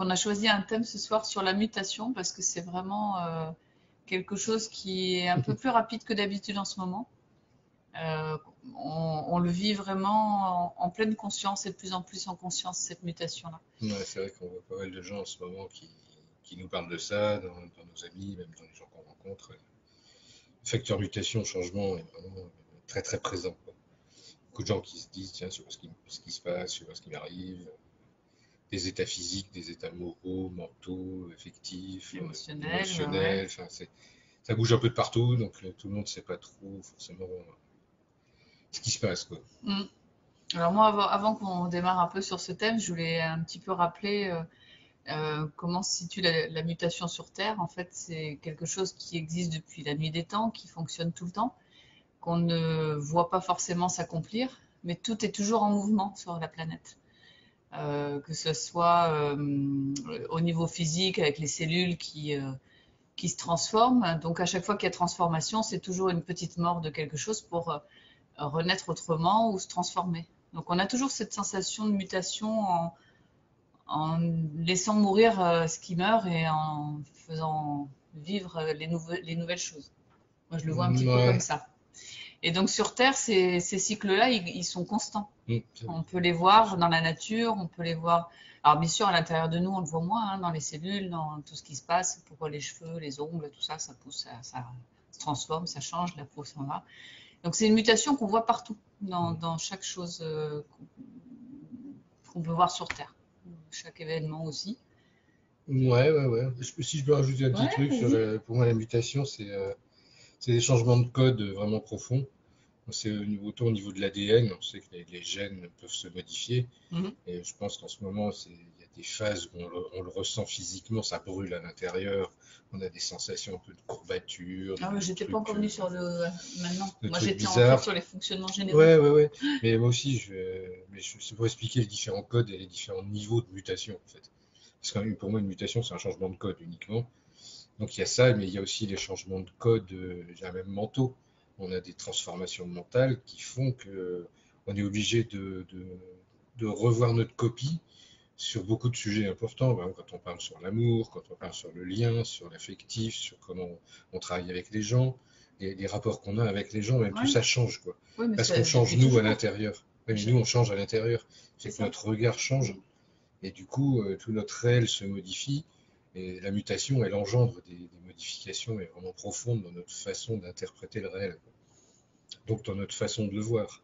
Donc on a choisi un thème ce soir sur la mutation parce que c'est vraiment quelque chose qui est un peu plus rapide que d'habitude en ce moment. Euh, on le vit vraiment en pleine conscience et de plus en plus en conscience, cette mutation-là. Ouais, c'est vrai qu'on voit pas mal de gens en ce moment qui nous parlent de ça, dans nos amis, même dans les gens qu'on rencontre. Le facteur mutation, changement est vraiment très très présent, quoi. Beaucoup de gens qui se disent, tiens, je sais pas ce qui se passe, je sais pas ce qui m'arrive. Des états physiques, des états moraux, mentaux, affectifs, Émotionnel, ouais. émotionnels. Enfin, ça bouge un peu de partout, donc tout le monde ne sait pas trop forcément ce qui se passe, quoi. Mm. Alors moi, avant qu'on démarre un peu sur ce thème, je voulais un petit peu rappeler comment se situe la mutation sur Terre. En fait, c'est quelque chose qui existe depuis la nuit des temps, qui fonctionne tout le temps, qu'on ne voit pas forcément s'accomplir, mais tout est toujours en mouvement sur la planète. Que ce soit au niveau physique avec les cellules qui se transforment. Donc à chaque fois qu'il y a transformation, c'est toujours une petite mort de quelque chose pour renaître autrement ou se transformer. Donc on a toujours cette sensation de mutation en laissant mourir ce qui meurt et en faisant vivre les nouvelles choses. Moi je le vois un petit peu comme Ouais. ça. Et donc sur Terre, ces cycles-là, ils sont constants. On peut les C'est voir sûr. dans la nature, on peut les voir. Alors bien sûr, à l'intérieur de nous, on le voit moins, hein, dans les cellules, dans tout ce qui se passe, pourquoi les cheveux, les ongles, tout ça, ça pousse, ça se transforme, ça change, la peau s'en va. Donc c'est une mutation qu'on voit partout, dans chaque chose qu'on peut voir sur Terre, chaque événement aussi. Ouais, ouais, ouais. Si je peux rajouter un petit Ouais, truc vas-y. pour moi, la mutation, c'est des changements de code vraiment profonds. C'est autant au niveau de l'ADN, on sait que les gènes peuvent se modifier. Mhm. Et je pense qu'en ce moment, il y a des phases où on le ressent physiquement, ça brûle à l'intérieur. On a des sensations un peu de courbature, Ah ouais, j'étais pas encore venue sur le maintenant. de Moi trucs j'étais en fait bizarres. sur les fonctionnements généraux. Ouais, ouais, ouais. Mais moi aussi, c'est pour expliquer les différents codes et les différents niveaux de mutation, en fait. Parce que pour moi, une mutation, c'est un changement de code uniquement. Donc il y a ça, mais il y a aussi les changements de code, je dirais même mentaux. On a des transformations mentales qui font que on est obligé de revoir notre copie sur beaucoup de sujets importants. Par exemple, quand on parle sur l'amour, quand on parle sur le lien, sur l'affectif, sur comment on travaille avec les gens, les rapports qu'on a avec les gens, même tout Ouais. ça change, quoi. Oui, mais Parce qu'on c'est change depuis nous à toujours. l'intérieur. Oui, mais Je- nous, on change à l'intérieur. C'est C'est que ça. notre regard Mm. change. Et du coup, tout notre réel se modifie. Et la mutation, elle engendre des modifications mais vraiment profondes dans notre façon d'interpréter le réel, quoi. Donc dans notre façon de le voir.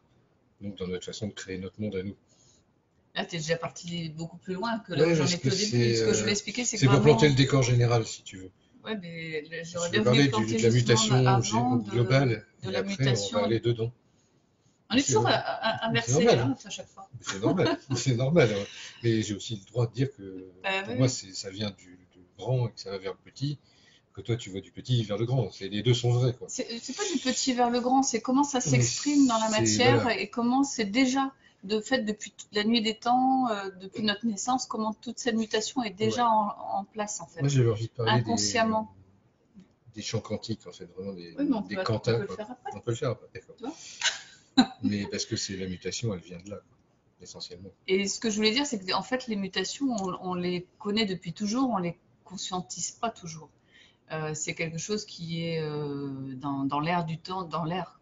Donc dans notre façon de créer notre monde à nous. Là, tu es déjà parti beaucoup plus loin que là où Oui, j'en parce que étais au début. Ce que je voulais expliquer, c'est que c'est pour planter le vraiment, décor général, si tu veux. ouais, mais Je j'aurais vais bien voulu parler planter de la justement mutation avant globale, de et la après on va mutation. aller dedans. On est C'est toujours c'est inversé normal, là, hein. à chaque fois. C'est normal, c'est normal, hein. Mais j'ai aussi le droit de dire que Oui, pour moi, oui. ça vient du grand et que ça va vers le petit, que toi tu vois du petit vers le grand. Les deux sont vrais, quoi. C'est pas du petit vers le grand, c'est comment ça Mais s'exprime dans la matière voilà. et comment c'est déjà, de fait, depuis toute la nuit des temps, depuis notre naissance, comment toute cette mutation est Ouais. déjà en place, en Moi fait, j'avais envie de parler inconsciemment. des champs quantiques, en fait, vraiment Oui, mais des on quantas, peut le quoi. faire après, On peut le faire après, d'accord. tu vois. Mais parce que c'est la mutation, elle vient de là, quoi, essentiellement. Et ce que je voulais dire, c'est qu'en fait, les mutations, on les connaît depuis toujours, on les conscientise pas toujours. C'est quelque chose qui est dans l'air du temps, dans l'air.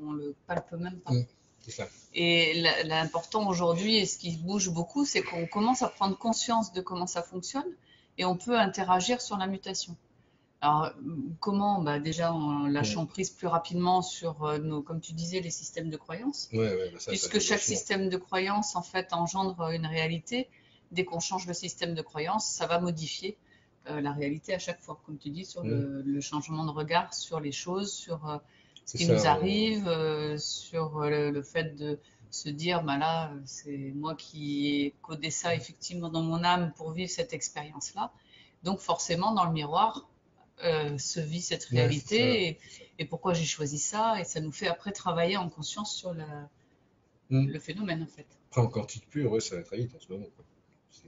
On le palpe même pas. Mm, c'est ça. Et l'important aujourd'hui, et ce qui bouge beaucoup, c'est qu'on commence à prendre conscience de comment ça fonctionne et on peut interagir sur la mutation. Alors, comment? Bah, déjà en Mm. lâchant prise plus rapidement sur comme tu disais, les systèmes de croyances, Ouais, ouais, bah ça puisque joue chaque vachement. système de croyance en fait engendre une réalité. Dès qu'on change le système de croyance, ça va modifier la réalité à chaque fois, comme tu dis, sur Mm. le changement de regard sur les choses, sur ce C'est qui ça. nous arrive, sur le fait de se dire, bah là, c'est moi qui ai codé ça effectivement dans mon âme pour vivre cette expérience-là. Donc forcément, dans le miroir, se vit cette Ouais, c'est ça. réalité C'est ça. et pourquoi j'ai choisi ça. Et ça nous fait après travailler en conscience sur Mm. le phénomène en fait. Après, en quantité pure, ouais, ça va très vite en ce moment, quoi.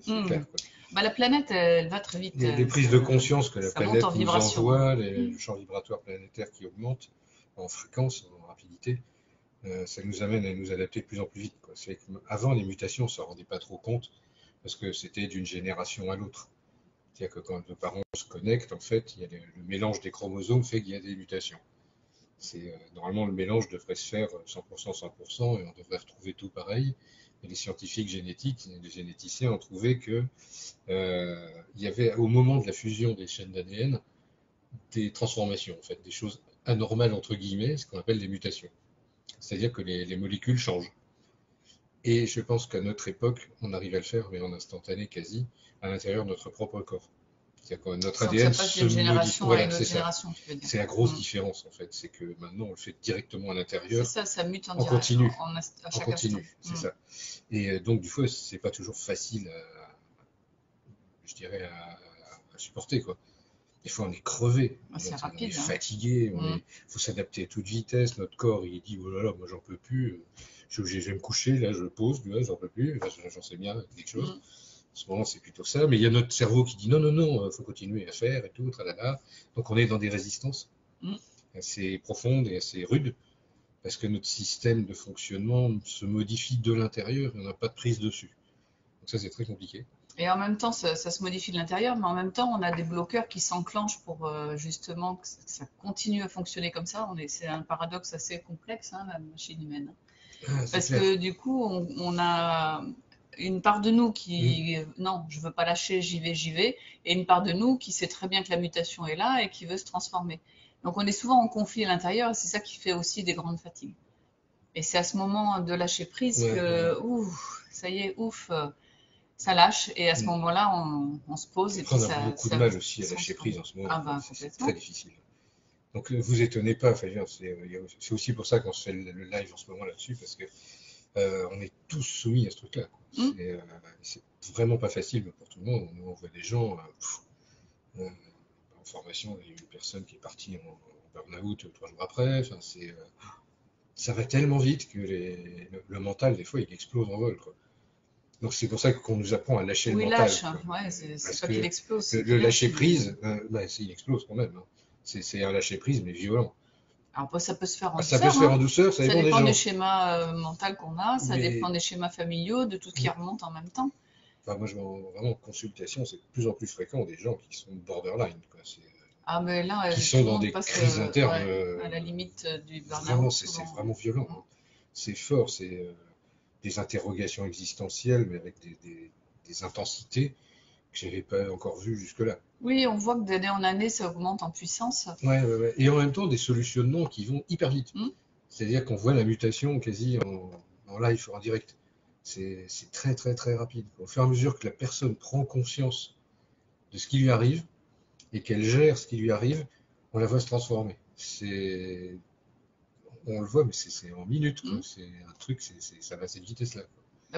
C'est Hmm. clair, quoi. Bah, la planète, elle va très vite. Les prises de conscience que la Ça monte en planète nous vibration, hein. envoie, le champ vibratoire planétaire qui augmente en fréquence, en rapidité, ça nous amène à nous adapter de plus en plus vite, quoi. C'est que avant les mutations, on ne s'en rendait pas trop compte. parce que c'était d'une génération à l'autre. C'est-à-dire que quand nos parents se connectent, en fait, il y a le mélange des chromosomes fait qu'il y a des mutations. Normalement, le mélange devrait se faire 100%, 100%, et on devrait retrouver tout pareil. Et les scientifiques génétiques, les généticiens ont trouvé que il y avait, au moment de la fusion des chaînes d'ADN, des transformations, en fait, des choses anormales, entre guillemets, ce qu'on appelle des mutations. C'est-à-dire que les molécules changent. Et je pense qu'à notre époque, on arrive à le faire, mais en instantané quasi, à l'intérieur de notre propre corps. C'est-à-dire que notre Sans que ça ADN passe se d'une modifie. génération à Voilà, une c'est autre ça. génération, tu veux dire. C'est la grosse différence, en fait. C'est que maintenant, on le fait directement à C'est l'intérieur, ça mute en continu. à En chaque instant. continu, c'est ça. Et donc, du coup, c'est pas toujours facile, je dirais, à supporter, quoi. Des fois, on est crevé, C'est on est rapide, hein. fatigué, faut s'adapter à toute vitesse. Notre corps, il dit, oh là là, moi, j'en peux plus. Je vais me coucher, là, je pose, là, j'en peux plus. Là, j'en sais bien quelque chose. En ce moment, c'est plutôt ça. Mais il y a notre cerveau qui dit, non, non, non, faut continuer à faire et tout, tralala. Donc, on est dans des résistances assez profondes et assez rudes, parce que notre système de fonctionnement se modifie de l'intérieur et on n'a pas de prise dessus. Donc ça, c'est très compliqué. Et en même temps, ça se modifie de l'intérieur, mais en même temps, on a des bloqueurs qui s'enclenchent pour justement que ça continue à fonctionner comme ça. C'est un paradoxe assez complexe, hein, la machine humaine. Parce clair. que du coup, on a une part de nous qui, non, je veux pas lâcher, j'y vais, et une part de nous qui sait très bien que la mutation est là et qui veut se transformer. Donc on est souvent en conflit à l'intérieur, et c'est ça qui fait aussi des grandes fatigues. Et c'est à ce moment de lâcher prise que, ça y est, ça lâche, et à ce moment-là, on se pose, et Après, puis on a beaucoup de mal aussi à lâcher prise en ce moment. Ah ben, C'est complètement. très difficile. Donc, vous étonnez pas. Enfin, c'est aussi pour ça qu'on se fait le live en ce moment là-dessus, parce que on est tous soumis à ce truc-là. C'est vraiment pas facile pour tout le monde. Nous, on voit des gens en formation. Il y a eu une personne qui est partie en burn-out 3 jours après. Enfin, ça va tellement vite que le mental, des fois, il explose en vol, quoi. Donc c'est pour ça qu'on nous apprend à lâcher le mental. Lâche, ouais, c'est pas qu'il explose. Le lâcher prise, il explose quand même. Hein. C'est un lâcher prise, mais violent. Alors ça peut se faire en Ça douceur. peut se faire en douceur, ça dépend des gens. Du schéma mental qu'on a, ça dépend des schémas familiaux, de tout ce qui remonte en même temps. Enfin, moi, vraiment, en consultation, c'est de plus en plus fréquent des gens qui sont borderline, quoi. Mais là, qui sont dans des crises internes. À la limite du burn-out. Vraiment, c'est vraiment violent. Hein. C'est fort, c'est des interrogations existentielles, mais avec des intensités que j'avais pas encore vues jusque-là. Oui, on voit que d'année en année, ça augmente en puissance. Ouais. Et en même temps, des solutionnements qui vont hyper vite. C'est-à-dire qu'on voit la mutation quasi en live, en direct. C'est très, très, très rapide. Au fur et à mesure que la personne prend conscience de ce qui lui arrive et qu'elle gère ce qui lui arrive, on la voit se transformer. On le voit, mais c'est en minutes. C'est un truc, ça va à cette vitesse-là.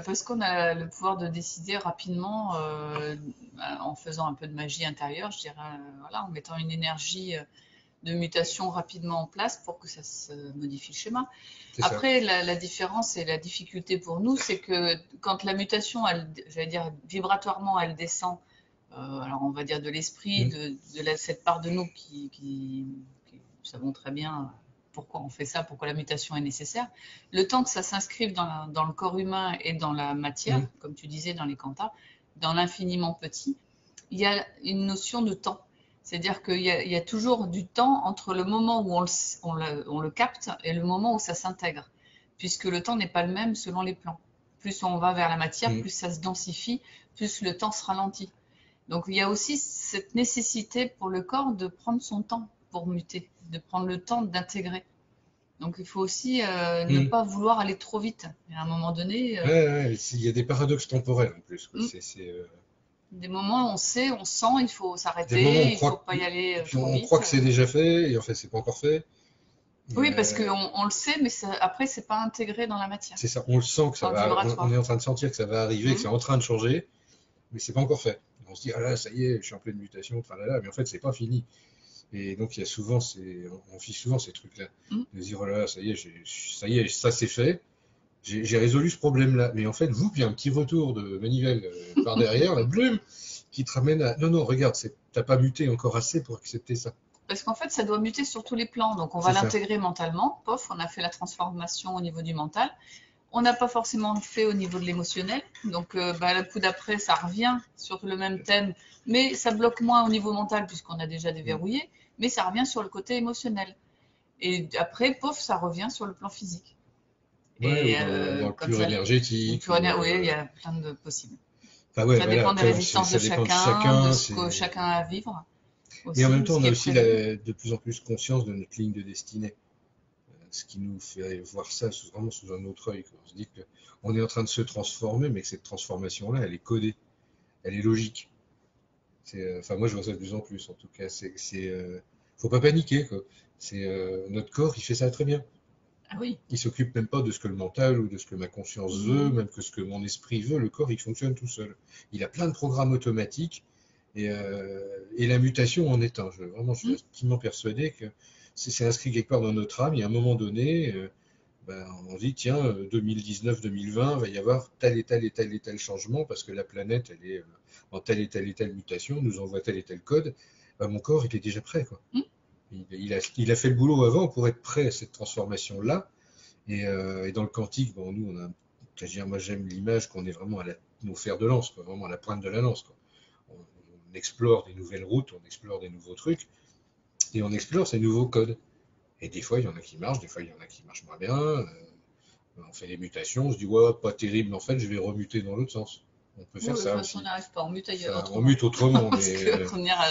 Parce qu'on a le pouvoir de décider rapidement en faisant un peu de magie intérieure, je dirais, voilà, en mettant une énergie de mutation rapidement en place pour que ça se modifie le schéma. Après, la différence et la difficulté pour nous, c'est que quand la mutation, j'allais dire vibratoirement, elle descend, alors on va dire de l'esprit, cette part de nous qui savons très bien pourquoi on fait ça, pourquoi la mutation est nécessaire. Le temps que ça s'inscrive dans le corps humain et dans la matière, comme tu disais dans les cantas, dans l'infiniment petit, il y a une notion de temps. C'est-à-dire qu'il y a toujours du temps entre le moment où on le capte et le moment où ça s'intègre, puisque le temps n'est pas le même selon les plans. Plus on va vers la matière, plus ça se densifie, plus le temps se ralentit. Donc il y a aussi cette nécessité pour le corps de prendre son temps pour muter, de prendre le temps d'intégrer. Donc il faut aussi ne pas vouloir aller trop vite. Et à un moment donné... il y a des paradoxes temporels en plus. Des moments où on sait, on sent, il faut s'arrêter, il ne faut pas y aller trop vite. On croit que c'est déjà fait, et en fait, c'est pas encore fait. Oui, parce qu'on le sait, mais après, c'est pas intégré dans la matière. C'est ça, on le sent que ça va, on est en train de sentir que ça va arriver, que c'est en train de changer, mais c'est pas encore fait. On se dit, ah là, ça y est, je suis en pleine mutation, mais en fait, c'est pas fini. Et donc, il y a souvent, on vit souvent ces trucs-là, de dire, oh là, ça y est, ça c'est fait. J'ai résolu ce problème-là. Mais en fait, il y a un petit retour de manivelle par derrière, la blume, qui te ramène à non, regarde, t'as pas muté encore assez pour accepter ça. Parce qu'en fait, ça doit muter sur tous les plans. Donc, on va l'intégrer mentalement. Pof, on a fait la transformation au niveau du mental. On n'a pas forcément fait au niveau de l'émotionnel. Donc, le coup d'après, ça revient sur le même thème, mais ça bloque moins au niveau mental puisqu'on a déjà Mm. déverrouillé, mais ça revient sur le côté émotionnel. Et après, pof, ça revient sur le plan physique. Ouais, ou Et dans le comme pur ça, énergétique, ou oui, il y a plein de possibles. enfin ouais, Ça voilà. dépend des Après, résistances de ça dépend de chacun, de chacun. ce que chacun a à vivre Mais en même aussi, temps, ce on qui a est aussi prévu. de plus en plus conscience de notre ligne de destinée, ce qui nous fait voir ça vraiment sous un autre œil, quoi. On se dit que on est en train de se transformer, mais que cette transformation-là, elle est codée, elle est logique. Enfin, moi, je vois ça de plus en plus. En tout cas, faut pas paniquer, quoi. Notre corps, il fait ça très bien. Ah oui. Il s'occupe même pas de ce que le mental ou de ce que ma conscience veut, Mhm. même que ce que mon esprit veut. Le corps, il fonctionne tout seul. Il a plein de programmes automatiques et la mutation en est un. Vraiment, je suis Mhm. intimement persuadé que c'est inscrit quelque part dans notre âme. Et à un moment donné, on dit, tiens, 2019-2020, va y avoir tel et tel et tel et tel changement parce que la planète, elle est en telle et telle mutation, nous envoie tel et tel code. Mon corps, il est déjà prêt, quoi. Mhm. Il a fait le boulot avant pour être prêt à cette transformation-là. Et dans le quantique, bon, nous, moi j'aime l'image qu'on est vraiment au fer de lance, quoi, vraiment à la pointe de la lance, quoi. On explore des nouvelles routes, on explore des nouveaux trucs, et on explore ces nouveaux codes. Et des fois, il y en a qui marchent, des fois, il y en a qui marchent moins bien. On fait des mutations, on se dit, ouais, pas terrible, en fait, je vais remuter dans l'autre sens. On peut Oui, faire de toute ça façon, on aussi. n'y arrive pas, on mute Enfin, on autrement. mute autrement, Parce que mais revenir à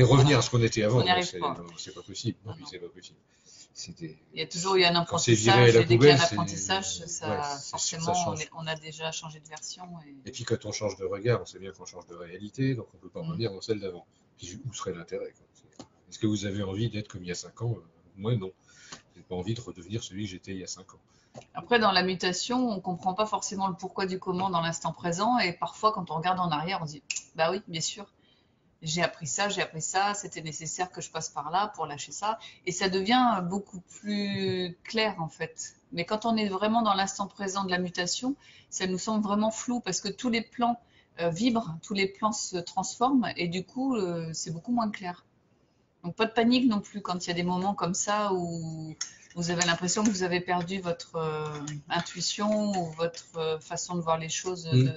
voilà, ce qu'on était on avant, n'y non, arrive pas. non, c'est pas possible. Non, Non, puis non. c'est pas possible. C'était, Il y a toujours eu un quand c'est viré à apprentissage, la et dès qu'il y a poubelle, un apprentissage, ouais, ça, ça forcément, change. on a déjà changé de version. Et puis quand on change de regard, on sait bien qu'on change de réalité, donc on ne peut pas Mm. revenir dans celle d'avant. Puis où serait l'intérêt, quoi? Est-ce que vous avez envie d'être comme il y a 5 ans? Moi, non. Je n'ai pas envie de redevenir celui que j'étais il y a 5 ans. Après, dans la mutation, on comprend pas forcément le pourquoi du comment dans l'instant présent, et parfois, quand on regarde en arrière, on dit, bah oui, bien sûr, j'ai appris ça, c'était nécessaire que je passe par là pour lâcher ça, et ça devient beaucoup plus clair en fait. Mais quand on est vraiment dans l'instant présent de la mutation, ça nous semble vraiment flou parce que tous les plans vibrent, tous les plans se transforment, et du coup, c'est beaucoup moins clair. Donc pas de panique non plus quand il y a des moments comme ça où vous avez l'impression que vous avez perdu votre intuition ou votre façon de voir les choses, Hmm.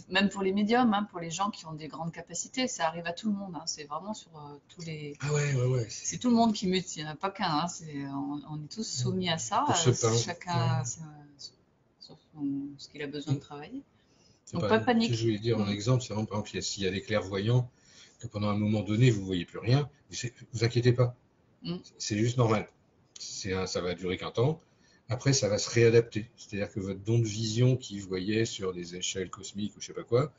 même pour les médiums, hein, pour les gens qui ont des grandes capacités, ça arrive à tout le monde, hein. C'est vraiment sur tous les... Ah ouais, ouais, ouais. C'est tout le monde qui mute, il n'y en a pas qu'un, hein. On est tous soumis à ça, Pour ce pain. Ouais. chacun sur ce qu'il a besoin de Hmm. travailler. C'est Donc pas, pas de ce que je panique. voulais dire en Mm. exemple, c'est vraiment, par exemple, s'il y a des clairvoyants, que pendant un moment donné, vous ne voyez plus rien, vous inquiétez pas. Mm. C'est juste normal. Ça va durer qu'un temps. Après, ça va se réadapter. C'est-à-dire que votre don de vision qui voyait sur des échelles cosmiques ou je sais pas quoi,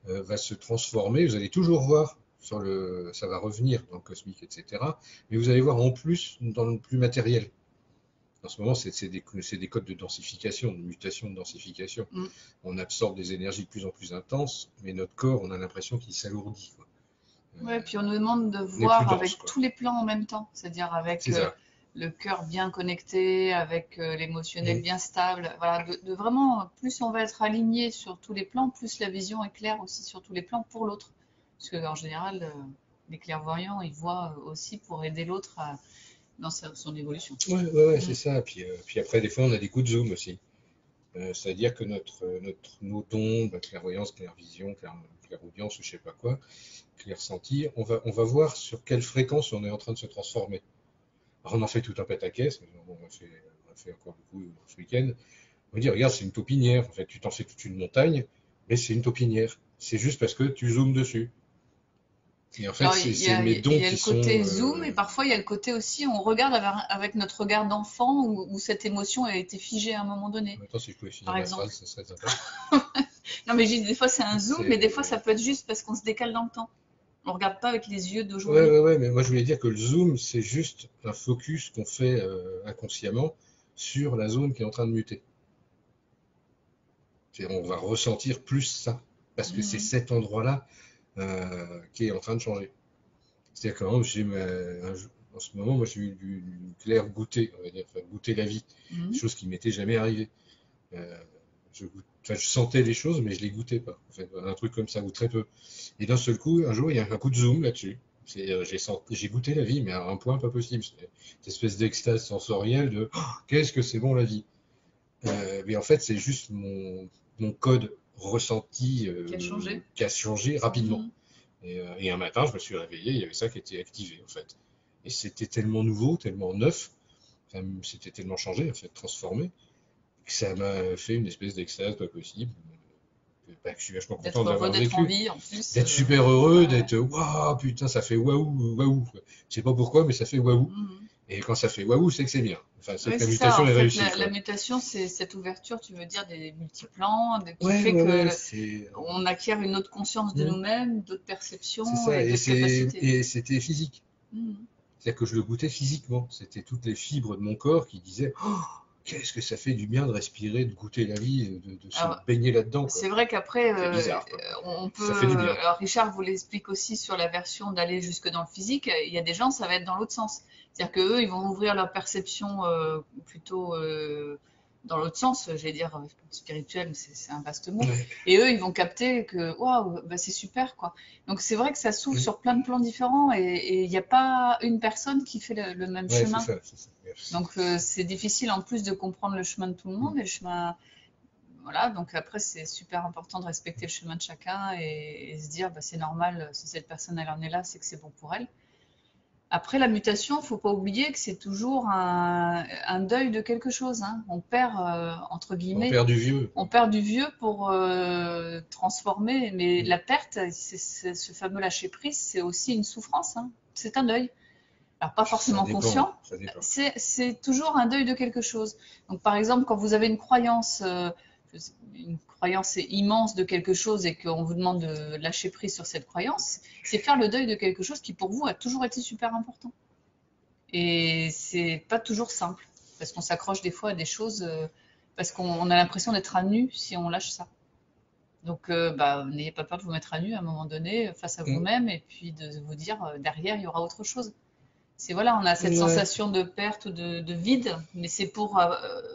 va se transformer. Vous allez toujours voir ça va revenir dans le cosmique, etc. Mais vous allez voir en plus dans le plus matériel. En ce moment, c'est des codes de densification, de mutation, de densification. Mm. On absorbe des énergies de plus en plus intenses, mais notre corps, on a l'impression qu'il s'alourdit, quoi. Ouais, puis on nous demande de On est plus voir dense, avec quoi. tous les plans en même temps, c'est-à-dire avec C'est ça. le cœur bien connecté, avec l'émotionnel Mm. bien stable. Voilà, de vraiment, plus on va être aligné sur tous les plans, plus la vision est claire aussi sur tous les plans pour l'autre. Parce que en général, les clairvoyants, ils voient aussi pour aider l'autre dans son évolution. Ouais, ouais, ouais, Mm. c'est ça. Puis après, des fois, on a des coups de zoom aussi. C'est-à-dire que nos dons, clairvoyance, clairvision, clairaudience ou je sais pas quoi, clair-senti, on va voir sur quelle fréquence on est en train de se transformer. Alors, on en fait tout un pataquès, on a fait encore beaucoup ce week-end. On va dire, regarde, c'est une taupinière. En fait, tu t'en fais toute une montagne, mais c'est une taupinière. C'est juste parce que tu zoomes dessus. Et en fait, Alors, c'est mes il dons y a qui le sont. côté zoom et parfois il y a le côté aussi, on regarde avec notre regard d'enfant où cette émotion a été figée à un moment donné, Attends, si je pouvais finir par ma exemple. phrase, ça serait sympa. Non, mais des fois c'est un zoom, mais des fois C'est. ça peut être juste parce qu'on se décale dans le temps. On regarde pas avec les yeux Ouais, d'aujourd'hui. ouais, ouais, mais moi je voulais dire que le zoom, c'est juste un focus qu'on fait inconsciemment sur la zone qui est en train de muter. On va ressentir plus ça, parce que c'est Mhm. cet endroit-là qui est en train de changer. C'est-à-dire que par exemple, en ce moment, moi j'ai eu du clair goûter, on va dire, enfin, goûter la vie, des Mhm. choses qui m'étaient jamais arrivées. Euh, enfin, je sentais les choses, mais je les goûtais pas. En fait, un truc comme ça, ou très peu. Et d'un seul coup, un jour, il y a un coup de zoom là-dessus. J'ai goûté la vie, mais à un point pas possible. Cette espèce d'extase sensorielle de oh, qu'est-ce que c'est bon la vie. Mais en fait, c'est juste mon code ressenti Qui a qui a changé changé. rapidement. Et un matin, je me suis réveillé, il y avait ça qui était activé, en fait. Et c'était tellement nouveau, tellement neuf, enfin, c'était tellement changé, en fait, transformé, que ça m'a fait une espèce d'extase pas possible. Bah, que je suis vachement content D'être de heureux l'avoir d'être en vécu. vie en plus. D'être super heureux, Ouais, ouais. d'être waouh, putain, ça fait waouh, waouh. Je sais pas pourquoi, mais ça fait waouh. Mhm. Et quand ça fait waouh, c'est que c'est bien. Enfin, c'est Oui, que la c'est ça. mutation En est fait, réussie, la quoi. mutation, c'est cette ouverture, tu veux dire, des multiplans, qui Ouais, fait ouais, ouais, que c'est. on acquiert une autre conscience de nous-mêmes, d'autres C'est perceptions ça, et d'autres capacités. et c'était physique. Mhm. C'est-à-dire que je le goûtais physiquement. C'était toutes les fibres de mon corps qui disaient oh, qu'est-ce que ça fait du bien de respirer, de goûter la vie, de se Alors, baigner là-dedans, quoi. c'est vrai qu'après, C'est bizarre, quoi. on Ça fait du peut. bien. Alors, Richard vous l'explique aussi sur la version d'aller jusque dans le physique. Il y a des gens, ça va être dans l'autre sens. C'est-à-dire qu'eux, ils vont ouvrir leur perception plutôt dans l'autre sens, j'allais dire spirituel, mais c'est un vaste mot. Ouais, Et eux, ils vont capter que waouh, bah, c'est super, quoi. Donc, c'est vrai que ça s'ouvre ouais, sur plein de plans différents et il n'y a pas une personne qui fait le même ouais, chemin. c'est ça. Donc, c'est difficile en plus de comprendre le chemin de tout le monde et le chemin. Voilà, donc après, c'est super important de respecter le chemin de chacun et se dire, bah, c'est normal, si cette personne, elle en est là, c'est que c'est bon pour elle. Après, la mutation, faut pas oublier que c'est toujours un deuil de quelque chose, hein. On perd, entre On guillemets, perd du vieux, on quoi. perd du vieux pour transformer, mais Mm. la perte, ce fameux lâcher-prise, c'est aussi une souffrance, hein. C'est un deuil. Alors, pas Ça forcément dépend, conscient, ça dépend. c'est toujours un deuil de quelque chose. Donc, par exemple, quand vous avez une croyance immense de quelque chose et qu'on vous demande de lâcher prise sur cette croyance, c'est faire le deuil de quelque chose qui pour vous a toujours été super important. Et c'est pas toujours simple, parce qu'on s'accroche des fois à des choses, parce qu'on a l'impression d'être à nu si on lâche ça. Donc, bah, n'ayez pas peur de vous mettre à nu à un moment donné face à Mm. vous-même et puis de vous dire derrière il y aura autre chose. C'est voilà, on a cette Ouais. sensation de perte ou de vide, mais c'est pour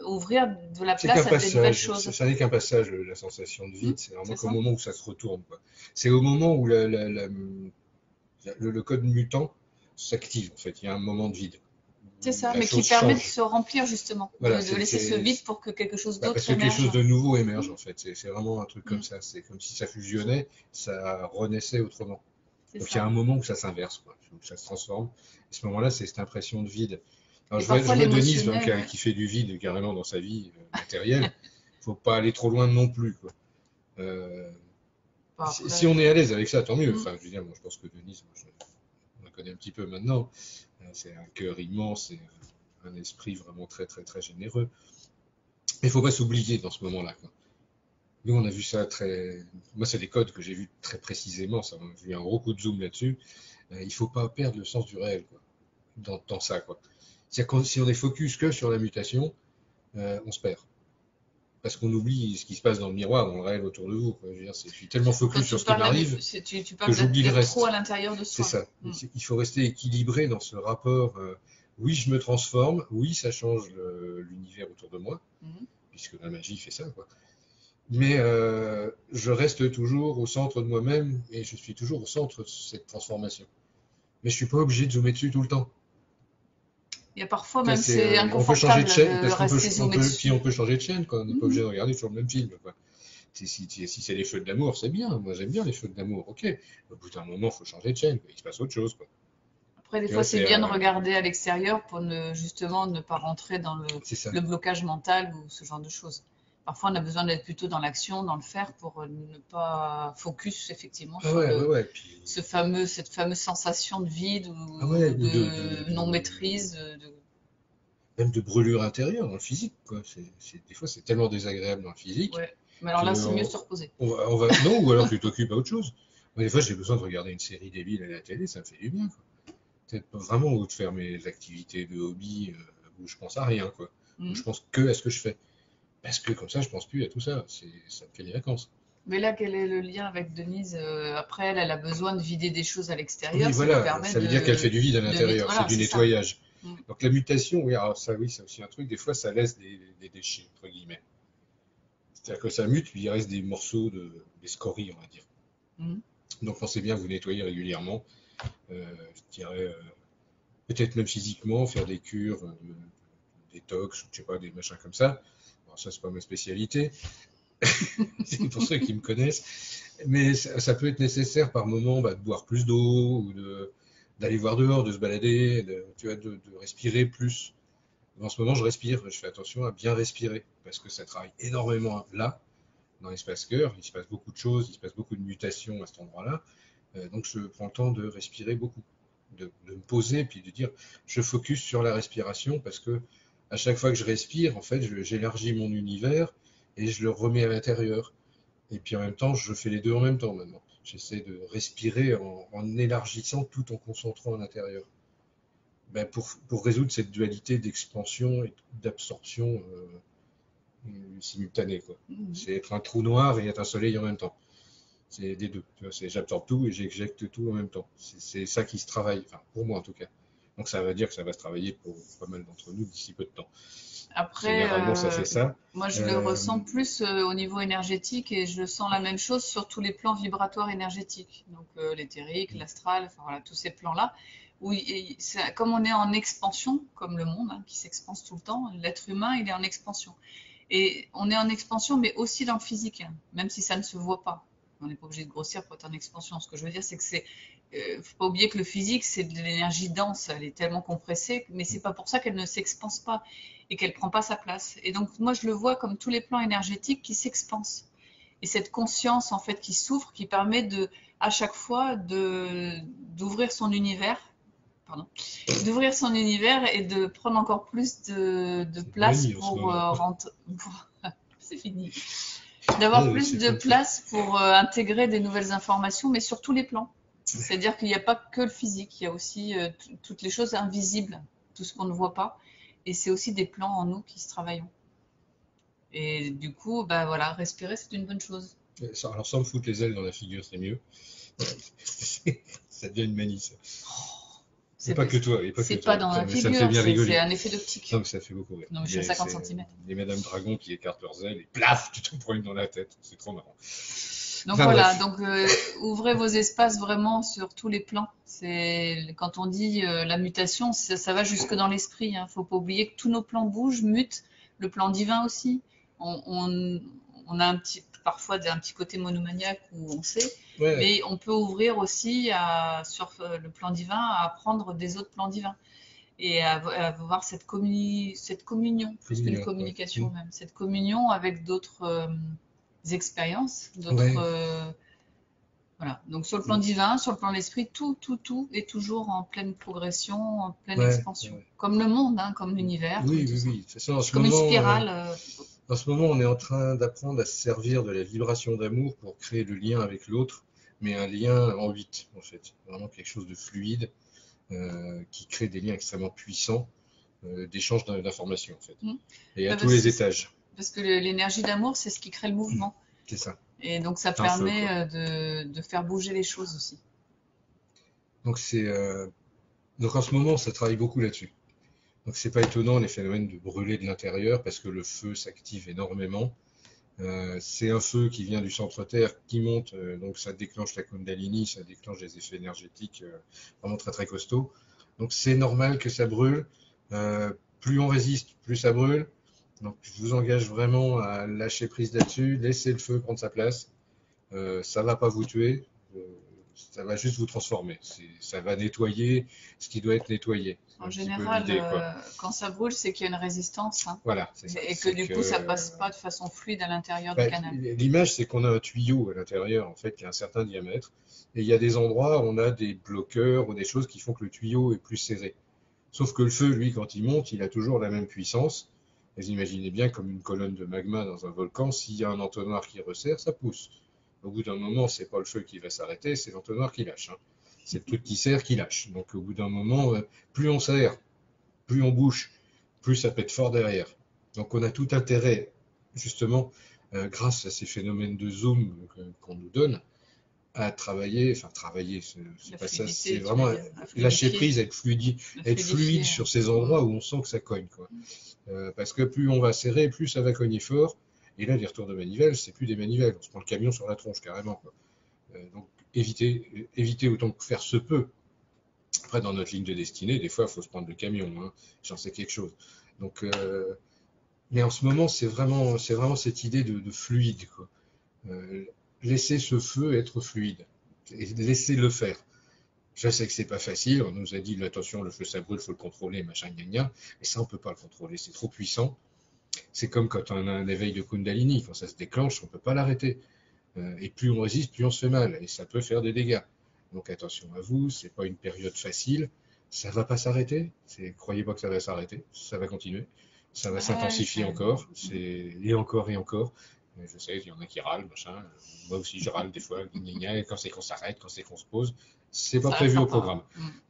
ouvrir de la C'est place qu'un à des nouvelles passage, choses. ça n'est qu'un passage, la sensation de Hmm, vide, c'est vraiment c'est qu'au ça? moment où ça se retourne, quoi. C'est au moment où le code mutant s'active, en fait. Il y a un moment de vide, C'est où ça, la mais qui chose permet de change. se remplir justement, Voilà, de laisser ce vide pour que quelque chose bah, parce d'autre que quelque émerge. chose de nouveau émerge, Hmm, en fait. C'est vraiment un truc comme hmm, ça. C'est comme si ça fusionnait, ça renaissait autrement. c'est Donc il y a ça. un moment où ça s'inverse, quoi, où ça se transforme. À ce moment-là, c'est cette impression de vide. Alors Et je parfois vois Denise donc, l'émotionnel, ouais. qui fait du vide carrément dans sa vie matérielle. Faut pas aller trop loin non plus, quoi. Euh, Bon, si on après, est à l'aise avec ça, tant mieux. hmm, Enfin, je veux dire, moi, je pense que Denise, on la connaît un petit peu maintenant. C'est un cœur immense et un esprit vraiment très, très, très généreux. Mais il faut pas s'oublier dans ce moment-là, quoi. Nous, on a vu ça très. Moi, c'est des codes que j'ai vus très précisément. Ça, on a vu un gros coup de zoom là-dessus. Il faut pas perdre le sens du réel, quoi, dans ça, quoi. C'est-à-dire que si on est focus que sur la mutation, on se perd. Parce qu'on oublie ce qui se passe dans le miroir, dans le réel autour de vous, quoi. Je veux dire, je suis tellement quand focus sur tu ce qui parles m'arrive tu que parles j'oublie le d'être trop à reste. l'intérieur de C'est soi. ça. Hmm, Il faut rester équilibré dans ce rapport. Oui, je me transforme. Oui, ça change l'univers autour de moi, hmm. puisque la magie fait ça, quoi. Mais je reste toujours au centre de moi-même et je suis toujours au centre de cette transformation. Mais je suis pas obligé de zoomer dessus tout le temps. Et parfois Ça, même c'est on peut changer de inconfortable chaîne de parce rester zoomé puis dessus. on peut changer de chaîne, quoi. On n'est pas Hmm. obligé de regarder toujours le même film, quoi. Si c'est les feux de l'amour, c'est bien. Moi, j'aime bien les feux de l'amour. Ok. Au bout d'un moment, il faut changer de chaîne, quoi. Il se passe autre chose, quoi. Après, des Tu fois, vois, c'est bien de regarder à l'extérieur pour justement ne pas rentrer dans c'est ça. le blocage mental ou ce genre de choses. Parfois, on a besoin d'être plutôt dans l'action, dans le faire, pour ne pas focus effectivement Ah sur ouais, ouais, ouais. Puis, cette fameuse sensation de vide ah ouais, ou de non-maîtrise. même de brûlure intérieure dans le physique, quoi. Des fois, c'est tellement désagréable dans le physique Ouais. Mais alors que là, c'est mieux de se reposer. non, ou alors tu t'occupes à autre chose. Moi, des fois, j'ai besoin de regarder une série débile à la télé, ça me fait du bien, quoi. Peut-être pas vraiment ou de faire mes activités de hobby où je pense à rien, quoi. Où je Mhm. pense que à ce que je fais. Parce que comme ça, je pense plus à tout ça. Ça me fait des vacances. Mais là, quel est le lien avec Denise? Après, elle a besoin de vider des choses à Oui, l'extérieur, ça lui voilà, permet ça veut dire qu'elle fait du vide à l'intérieur, c'est Voilà, du c'est ça. nettoyage. Mm. Donc la mutation, oui, alors ça, oui, c'est aussi un truc, des fois, ça laisse des déchets, entre guillemets. C'est-à-dire que ça mute, puis il reste des morceaux, des scories, on va dire. Mm. Donc pensez bien à vous nettoyer régulièrement. Je dirais, peut-être même physiquement, faire des cures, détox, ou je sais pas, des machins comme ça. Bon, Alors ça, c'est pas ma spécialité, c'est pour ceux qui me connaissent, mais ça peut être nécessaire par moment de boire plus d'eau ou d'aller voir dehors, de se balader, tu vois, de respirer plus. En ce moment, je respire, je fais attention à bien respirer parce que ça travaille énormément là, dans l'espace cœur. Il se passe beaucoup de choses, il se passe beaucoup de mutations à cet endroit-là. Donc, je prends le temps de respirer beaucoup, de me poser puis de dire je focus sur la respiration parce que à chaque fois que je respire, en fait, j'élargis mon univers et je le remets à l'intérieur. Et puis en même temps, je fais les deux en même temps maintenant. J'essaie de respirer en élargissant tout en concentrant à l'intérieur. Ben, pour résoudre cette dualité d'expansion et d'absorption simultanée, quoi. Mhm. C'est être un trou noir et être un soleil en même temps. C'est des deux. Tu vois, j'absorbe tout et j'éjecte tout en même temps. C'est ça qui se travaille, enfin, pour moi en tout cas. Donc ça veut dire que ça va se travailler pour pas mal d'entre nous d'ici peu de temps. Après, Généralement, ça fait ça. moi, je le Euh, ressens plus au niveau énergétique et je sens la même chose sur tous les plans vibratoires énergétiques. Donc, l'éthérique, l'astral, enfin voilà, tous ces plans-là. Où, comme on est en expansion, comme le monde, hein, qui s'expanse tout le temps, l'être humain, il est en expansion. Et on est en expansion, mais aussi dans le physique, hein, même si ça ne se voit pas. On n'est pas obligé de grossir pour être en expansion. Ce que je veux dire, c'est que faut pas oublier que le physique, c'est de l'énergie dense. Elle est tellement compressée, mais c'est pas pour ça qu'elle ne s'expanse pas et qu'elle prend pas sa place. Et donc, moi, je le vois comme tous les plans énergétiques qui s'expansent. Et cette conscience, en fait, qui s'ouvre, qui permet à chaque fois, d'ouvrir son univers, pardon, d'ouvrir son univers et de prendre encore plus de c'est place manie en ce pour moment. rentrer. C'est fini. Ah, D'avoir mais plus c'est de plein de choses. place pour intégrer des nouvelles informations, mais sur tous les plans. C'est-à-dire qu'il n'y a pas que le physique, il y a aussi toutes les choses invisibles, tout ce qu'on ne voit pas. Et c'est aussi des plans en nous qui se travaillent. Et du coup, bah voilà, respirer, c'est une bonne chose. Alors sans me foutre les ailes dans la figure, c'est mieux. Ça devient une manie, ça. Et C'est pas que toi, et pas que c'est pas toi. dans la Mais ça me fait figure, bien c'est rigoler. un effet Non, d'optique. mais ça fait beaucoup rire. Non, mais je fais 50 centimètres. Les Madame Dragon qui écartent leurs ailes et plaf, tu te prends une dans la tête. C'est trop marrant. Donc Enfin voilà, bref. donc ouvrez vos espaces vraiment sur tous les plans. C'est quand on dit la mutation, ça va jusque dans l'esprit. Hein. Faut pas oublier que tous nos plans bougent, mutent. Le plan divin aussi. On a parfois un petit côté monomaniaque où on sait, Ouais, mais on peut ouvrir aussi sur le plan divin à apprendre des autres plans divins et à avoir cette communion, plus qu'une communion. Ouais. communication même, cette communion avec d'autres expériences, d'autres. Ouais. Voilà. Donc sur le plan divin, sur le plan de l'esprit, tout est toujours en pleine progression, en pleine Ouais. expansion. Ouais. Comme le monde, hein, comme l'univers, comme Oui, tout oui, ça. oui. De toute façon, C'est comme une spirale. en ce moment, on est en train d'apprendre à se servir de la vibration d'amour pour créer le lien avec l'autre, mais un lien en 8, en fait. Vraiment quelque chose de fluide, qui crée des liens extrêmement puissants, d'échange d'informations, en fait. Hmm. Et à Bah, tous les étages. parce que l'énergie d'amour, c'est ce qui crée le mouvement. C'est ça. Et donc ça C'est un feu, permet quoi. de faire bouger les choses aussi. Donc donc en ce moment, ça travaille beaucoup là-dessus. Donc c'est pas étonnant les phénomènes de brûler de l'intérieur parce que le feu s'active énormément. C'est un feu qui vient du centre-terre, qui monte, donc ça déclenche la Kundalini, ça déclenche des effets énergétiques vraiment très très costauds. Donc c'est normal que ça brûle. Plus on résiste, plus ça brûle. Donc je vous engage vraiment à lâcher prise là-dessus, laisser le feu prendre sa place. Ça va pas vous tuer, euh, ça va juste vous transformer. Ça va nettoyer ce qui doit être nettoyé. C'est En un petit peu général, l'idée, quoi. quand ça brûle, c'est qu'il y a une résistance, hein, Voilà, c'est ça. et que C'est du coup, ça que passe pas de façon fluide à l'intérieur du bah, canal. l'image, c'est qu'on a un tuyau à l'intérieur, en fait, qui a un certain diamètre. Et il y a des endroits où on a des bloqueurs ou des choses qui font que le tuyau est plus serré. Sauf que le feu, lui, quand il monte, il a toujours la même puissance. Et vous imaginez bien comme une colonne de magma dans un volcan, s'il y a un entonnoir qui resserre, ça pousse. Au bout d'un moment, c'est pas le feu qui va s'arrêter, c'est l'entonnoir qui lâche. Hein. C'est le truc qui serre qui lâche. Donc au bout d'un moment, plus on serre, plus on bouche, plus ça pète fort derrière. Donc on a tout intérêt, justement, grâce à ces phénomènes de zoom qu'on nous donne, à travailler, enfin travailler, c'est La pas ça, c'est fluidité, tu veux vraiment dire, à lâcher fluidifier, prise, la être fluide fluidifier. sur ces endroits où on sent que ça cogne, quoi. Parce que plus on va serrer, plus ça va cogner fort. Et là, les retours de manivelle, c'est plus des manivelles, on se prend le camion sur la tronche carrément, quoi. Donc éviter autant que faire se peut. Après, dans notre ligne de destinée, des fois, il faut se prendre le camion, hein. J'en sais quelque chose. Donc Mais en ce moment, c'est vraiment cette idée de fluide, quoi. Laisser ce feu être fluide et laisser le faire. Je sais que c'est pas facile. On nous a dit attention, le feu ça brûle, faut le contrôler, machin, gna gna. Mais ça, on peut pas le contrôler. C'est trop puissant. C'est comme quand on a un éveil de Kundalini. Quand ça se déclenche, on peut pas l'arrêter. Et plus on résiste, plus on se fait mal. Et ça peut faire des dégâts. Donc attention à vous. C'est pas une période facile. Ça va pas s'arrêter. Croyez pas que ça va s'arrêter. Ça va continuer. Ça va Ouais, s'intensifier encore. Et encore et encore. Je sais, il y en a qui râlent, machin. Moi aussi, je râle des fois. Gna gna. Quand c'est qu'on s'arrête, quand c'est qu'on se pose. C'est pas ça prévu au restera pas. programme.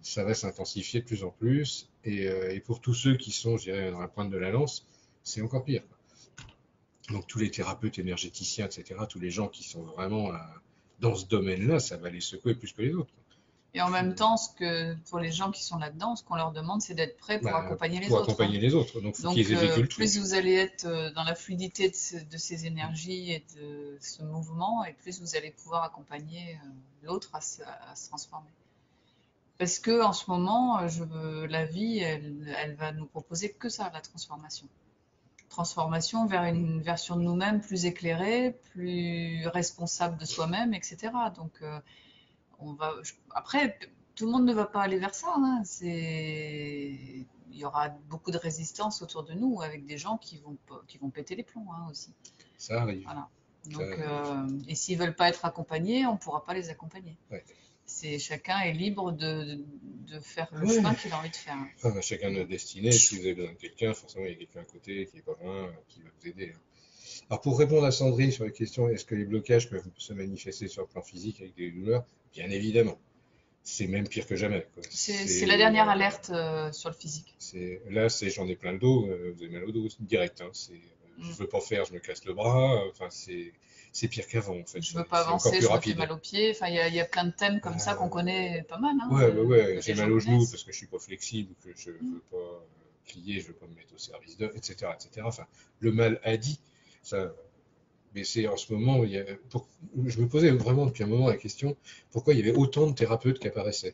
Ça va s'intensifier de plus en plus. Et pour tous ceux qui sont, je dirais, dans la pointe de la lance, c'est encore pire. Donc tous les thérapeutes énergéticiens, etc., tous les gens qui sont vraiment dans ce domaine-là, ça va les secouer plus que les autres. Et en même temps, pour les gens qui sont là-dedans, ce qu'on leur demande, c'est d'être prêts pour Bah, accompagner les pour autres, hein. accompagner les autres. Donc il faut Donc, qu'ils aient vécu le plus truc. vous allez être dans la fluidité de ces énergies et de ce mouvement, et plus vous allez pouvoir accompagner l'autre à se transformer. Parce que en ce moment, la vie, elle va nous proposer que ça, la transformation. Transformation vers une version de nous-mêmes plus éclairée, plus responsable de soi-même, etc. Donc, après, tout le monde ne va pas aller vers ça, hein. Il y aura beaucoup de résistance autour de nous avec des gens qui vont péter les plombs, hein, aussi. Ça arrive. Voilà. Ça Donc, arrive. et s'ils veulent pas être accompagnés, on ne pourra pas les accompagner. Ouais. Chacun est libre de faire le Ouais. chemin qu'il a envie de faire. Enfin, chacun notre destinée. Si vous avez besoin de quelqu'un, forcément, il y a quelqu'un à côté qui est pas loin, qui va vous aider. Alors, pour répondre à Sandrine sur la question, est-ce que les blocages peuvent se manifester sur le plan physique avec des douleurs? Bien évidemment. C'est même pire que jamais, quoi. C'est la dernière alerte sur le physique. Là, j'en ai plein le dos, vous avez mal au dos direct, hein. Je veux pas faire, je me casse le bras. Enfin, c'est pire qu'avant, en fait. Je veux pas C'est encore avancer, plus je me fais rapide. mal aux pieds. Enfin, il y a plein de thèmes comme ça qu'on connaît pas mal, hein, Ouais. que J'ai les mal gens aux genoux connaissent. parce que je suis pas flexible, que je veux pas plier, je veux pas me mettre au service d'eux, etc., etc. Enfin, le mal a dit. Ça, mais c'est en ce moment, je me posais vraiment depuis un moment la question, pourquoi il y avait autant de thérapeutes qui apparaissaient?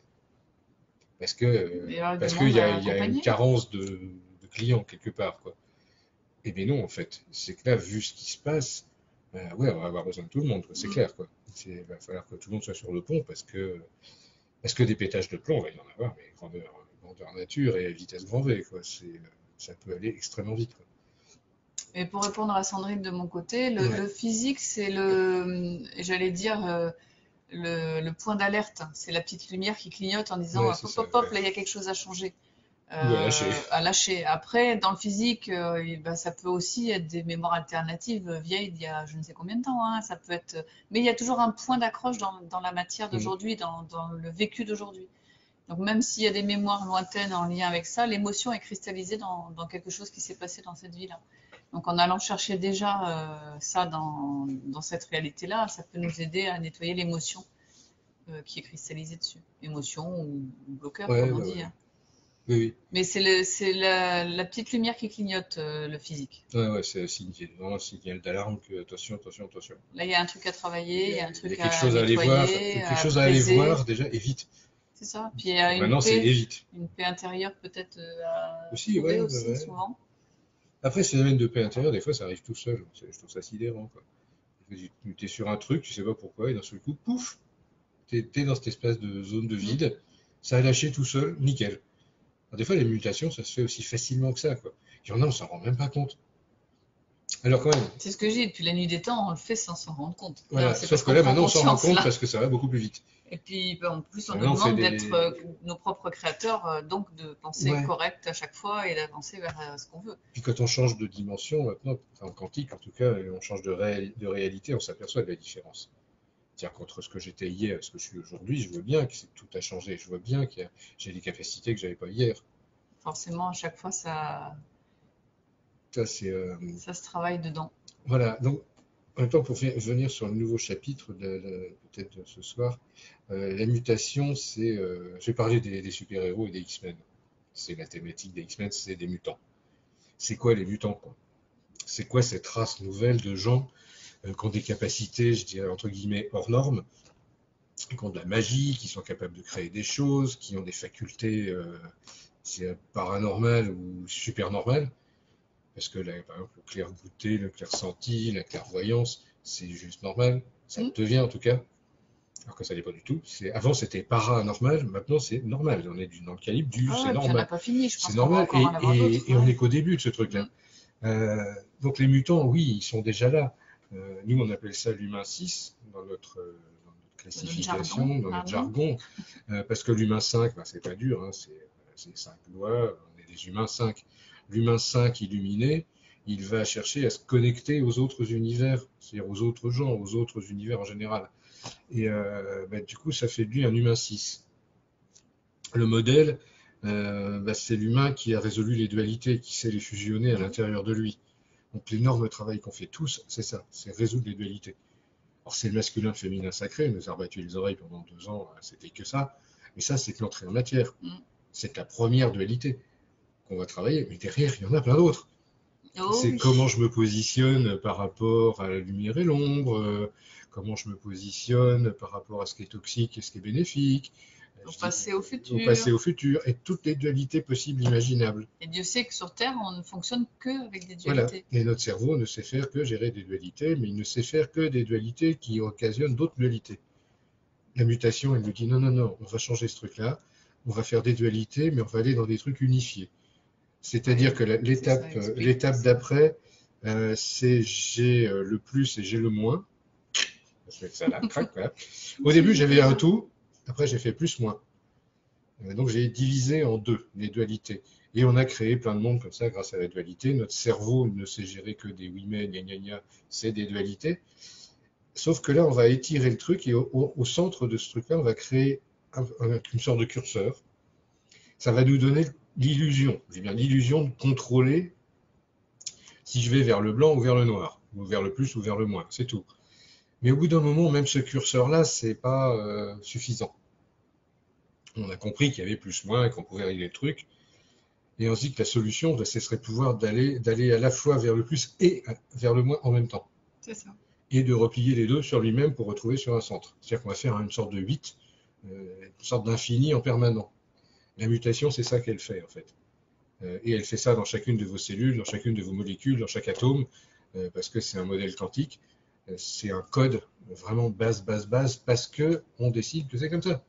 Parce que, Il y a du parce qu'il monde y a, à il y a une accompagner. carence de clients quelque part, quoi. Eh bien non, en fait. C'est que là, vu ce qui se passe, ouais, on va avoir besoin de tout le monde, quoi. C'est clair, quoi. Il va falloir que tout le monde soit sur le pont parce que des pétages de plomb, il va y en avoir, mais grandeur nature et vitesse grand V, quoi. Ça peut aller extrêmement vite, quoi. Et pour répondre à Sandrine de mon côté, Ouais, le physique, j'allais dire, le point d'alerte. C'est la petite lumière qui clignote en disant ouais, hop, c'est hop, ça, hop, ouais. là, il y a quelque chose à changer, Ou à lâcher. à lâcher. Après, dans le physique, ben, ça peut aussi être des mémoires alternatives vieilles d'il y a je ne sais combien de temps, hein. Ça peut être, mais il y a toujours un point d'accroche dans la matière Mhm. d'aujourd'hui, dans le vécu d'aujourd'hui. Donc même s'il y a des mémoires lointaines en lien avec ça, l'émotion est cristallisée dans quelque chose qui s'est passé dans cette vie-là. Donc en allant chercher déjà ça dans cette réalité-là, ça peut nous aider à nettoyer l'émotion qui est cristallisée dessus. Émotion ou bloqueur, Ouais, comme on ouais, dit, ouais. hein. Oui, oui. Mais c'est la petite lumière qui clignote le physique. Ouais, c'est vraiment un signal d'alarme que attention, attention, attention. Là, il y a un truc à travailler, il y a un Il y a truc quelque à chose à aller voir, nettoyer, quelque à chose à aller apaiser. voir déjà, et vite. C'est ça. Puis il y a Donc maintenant, c'est et vite. une paix intérieure peut-être à Aussi, trouver ouais. aussi souvent. Après, ces domaines de paix intérieure, des fois, ça arrive tout seul. Je trouve ça sidérant, quoi. Tu es sur un truc, tu sais pas pourquoi, et d'un seul coup, pouf, t'es dans cette espèce de zone de Mm. vide, ça a lâché tout seul, nickel. Alors, des fois, les mutations, ça se fait aussi facilement que ça, quoi. Il y en a, on s'en rend même pas compte. Alors quand même, C'est ce que je dis, depuis la nuit des temps, on le fait sans s'en rendre compte. Là, voilà. c'est parce Sauf que qu'on là, prend maintenant, on s'en rend conscience, compte là. parce que ça va beaucoup plus vite. Et puis, ben, en plus, on nous Maintenant, on fait demande d'être des... nos propres créateurs, donc de penser Ouais. correct à chaque fois et d'avancer vers ce qu'on veut. Puis quand on change de dimension, maintenant, enfin, en quantique en tout cas, et on change de réalité, on s'aperçoit de la différence. C'est-à-dire qu'entre ce que j'étais hier et ce que je suis aujourd'hui, je vois bien que tout a changé. Je vois bien que j'ai des capacités que j'avais pas hier. Forcément, à chaque fois, Ça, c'est... ça se travaille dedans. Voilà. Donc, en même temps, pour venir sur le nouveau chapitre, peut-être de ce soir, la mutation, c'est... je vais parler des super-héros et des X-Men. C'est la thématique des X-Men, c'est des mutants. C'est quoi les mutants, quoi? C'est quoi cette race nouvelle de gens qui ont des capacités, je dirais, entre guillemets, hors normes, qui ont de la magie, qui sont capables de créer des choses, qui ont des facultés paranormales ou super normales. Parce que là, par exemple, le clair-goûter, le clair-senti, la clairvoyance, c'est juste normal. Ça devient en tout cas. Alors que ça n'est pas du tout. Avant, c'était paranormal, maintenant, c'est normal. On est dans le calibre du Ah c'est ouais, puis on n'a normal. pas fini, je C'est pense qu'on va normal. encore en avoir d'autres. Et on Ouais. n'est qu'au début de ce truc-là. Donc, les mutants, oui, ils sont déjà là. Nous, on appelle ça l'humain 6 dans notre Dans notre jargon, classification, dans notre jargon. Parce que l'humain 5, ben, c'est pas dur, hein, c'est 5 doigts, on est des humains 5. L'humain 5 illuminé, il va chercher à se connecter aux autres univers, c'est-à-dire aux autres gens, aux autres univers en général. Et du coup, ça fait de lui un humain 6. Le modèle, c'est l'humain qui a résolu les dualités, qui sait les fusionner à l'intérieur de lui. Donc l'énorme travail qu'on fait tous, c'est ça, c'est résoudre les dualités. Alors c'est le masculin, le féminin sacré, nous a rebattu les oreilles pendant 2 ans, c'était que ça. Mais ça, c'est que l'entrée en matière. C'est la première dualité qu'on va travailler. Mais derrière, il y en a plein d'autres. C'est comment je me positionne par rapport à la lumière et l'ombre, comment je me positionne par rapport à ce qui est toxique et ce qui est bénéfique. Au passé, au futur. Au passé, au futur, et toutes les dualités possibles, imaginables. Et Dieu sait que sur Terre, on ne fonctionne que avec des Voilà. dualités. Et notre cerveau ne sait faire que gérer des dualités, mais il ne sait faire que des dualités qui occasionnent d'autres dualités. La mutation, elle nous dit non, non, non, on va changer ce truc-là, on va faire des dualités, mais on va aller dans des trucs unifiés. C'est-à-dire que l'étape d'après, c'est j'ai le plus et j'ai le moins. Je fais ça là, crac, voilà. Au début, j'avais un tout, après j'ai fait plus moins. Donc j'ai divisé en deux les dualités. Et on a créé plein de mondes comme ça grâce à la dualité. Notre cerveau ne sait gérer que des oui mais, gna gna gna, c'est des dualités. Sauf que là, on va étirer le truc et au centre de ce truc-là, on va créer une sorte de curseur. Ça va nous donner l'illusion, l'illusion de contrôler si je vais vers le blanc ou vers le noir, ou vers le plus ou vers le moins, c'est tout. Mais au bout d'un moment, même ce curseur-là, c'est pas suffisant. On a compris qu'il y avait plus-moins et qu'on pouvait régler le truc. Et on se dit que la solution, ce serait de pouvoir d'aller à la fois vers le plus et vers le moins en même temps. C'est ça. Et de replier les deux sur lui-même pour retrouver sur un centre. C'est-à-dire qu'on va faire une sorte de 8, une sorte d'infini en permanent. La mutation, c'est ça qu'elle fait en fait. Et elle fait ça dans chacune de vos cellules, dans chacune de vos molécules, dans chaque atome, parce que c'est un modèle quantique. C'est un code vraiment base, parce que on décide que c'est comme ça.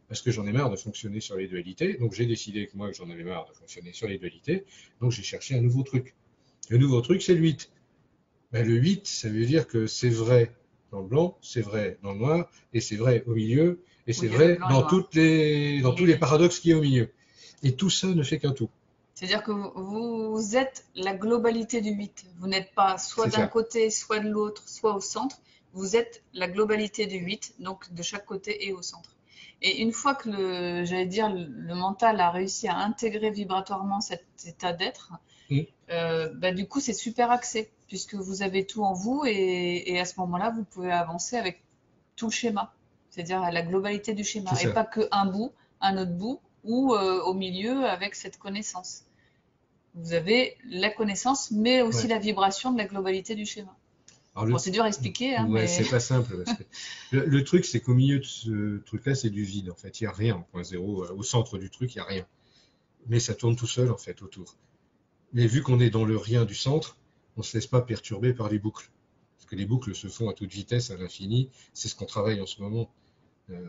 Parce que j'en ai marre de fonctionner sur les dualités, donc j'ai décidé que moi que j'en avais marre de fonctionner sur les dualités, donc j'ai cherché un nouveau truc. Le nouveau truc, c'est le 8. Ben, le 8, ça veut dire que c'est vrai dans le blanc, c'est vrai dans le noir, et c'est vrai au milieu, et c'est vrai dans tous les paradoxes qu'il y a au milieu. Et tout ça ne fait qu'un tout. C'est-à-dire que vous êtes la globalité du 8. Vous n'êtes pas soit d'un côté, soit de l'autre, soit au centre. Vous êtes la globalité du 8, donc de chaque côté et au centre. Et une fois que le mental a réussi à intégrer vibratoirement cet état d'être, du coup, c'est super axé, puisque vous avez tout en vous et à ce moment-là, vous pouvez avancer avec tout le schéma, c'est-à-dire la globalité du schéma, et pas qu'un bout, un autre bout, ou au milieu avec cette connaissance. Vous avez la connaissance, mais aussi la vibration de la globalité du schéma. Bon, c'est dur à expliquer. Hein, mais... c'est pas simple. Parce que le truc, c'est qu'au milieu de ce truc-là, c'est du vide. En fait, il n'y a rien en point zéro. Au centre du truc, il n'y a rien. Mais ça tourne tout seul, en fait, autour. Mais vu qu'on est dans le rien du centre, on ne se laisse pas perturber par les boucles. Parce que les boucles se font à toute vitesse, à l'infini. C'est ce qu'on travaille en ce moment.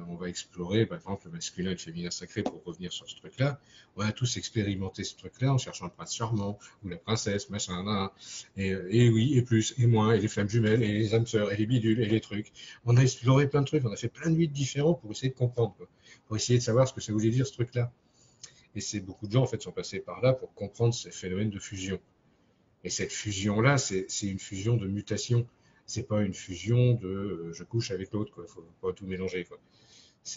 On va explorer, par exemple, le masculin et le féminin sacré pour revenir sur ce truc-là. On a tous expérimenté ce truc-là en cherchant le prince charmant ou la princesse, machin, et oui, et plus, et moins, et les flammes jumelles, et les âmes sœurs, et les bidules, et les trucs. On a exploré plein de trucs, on a fait plein de 8 différents pour essayer de comprendre, quoi. Pour essayer de savoir ce que ça voulait dire ce truc-là. Et c'est beaucoup de gens, en fait, sont passés par là pour comprendre ces phénomènes de fusion. Et cette fusion-là, c'est une fusion de mutation. C'est pas une fusion de je couche avec l'autre, quoi. Faut pas tout mélanger, quoi.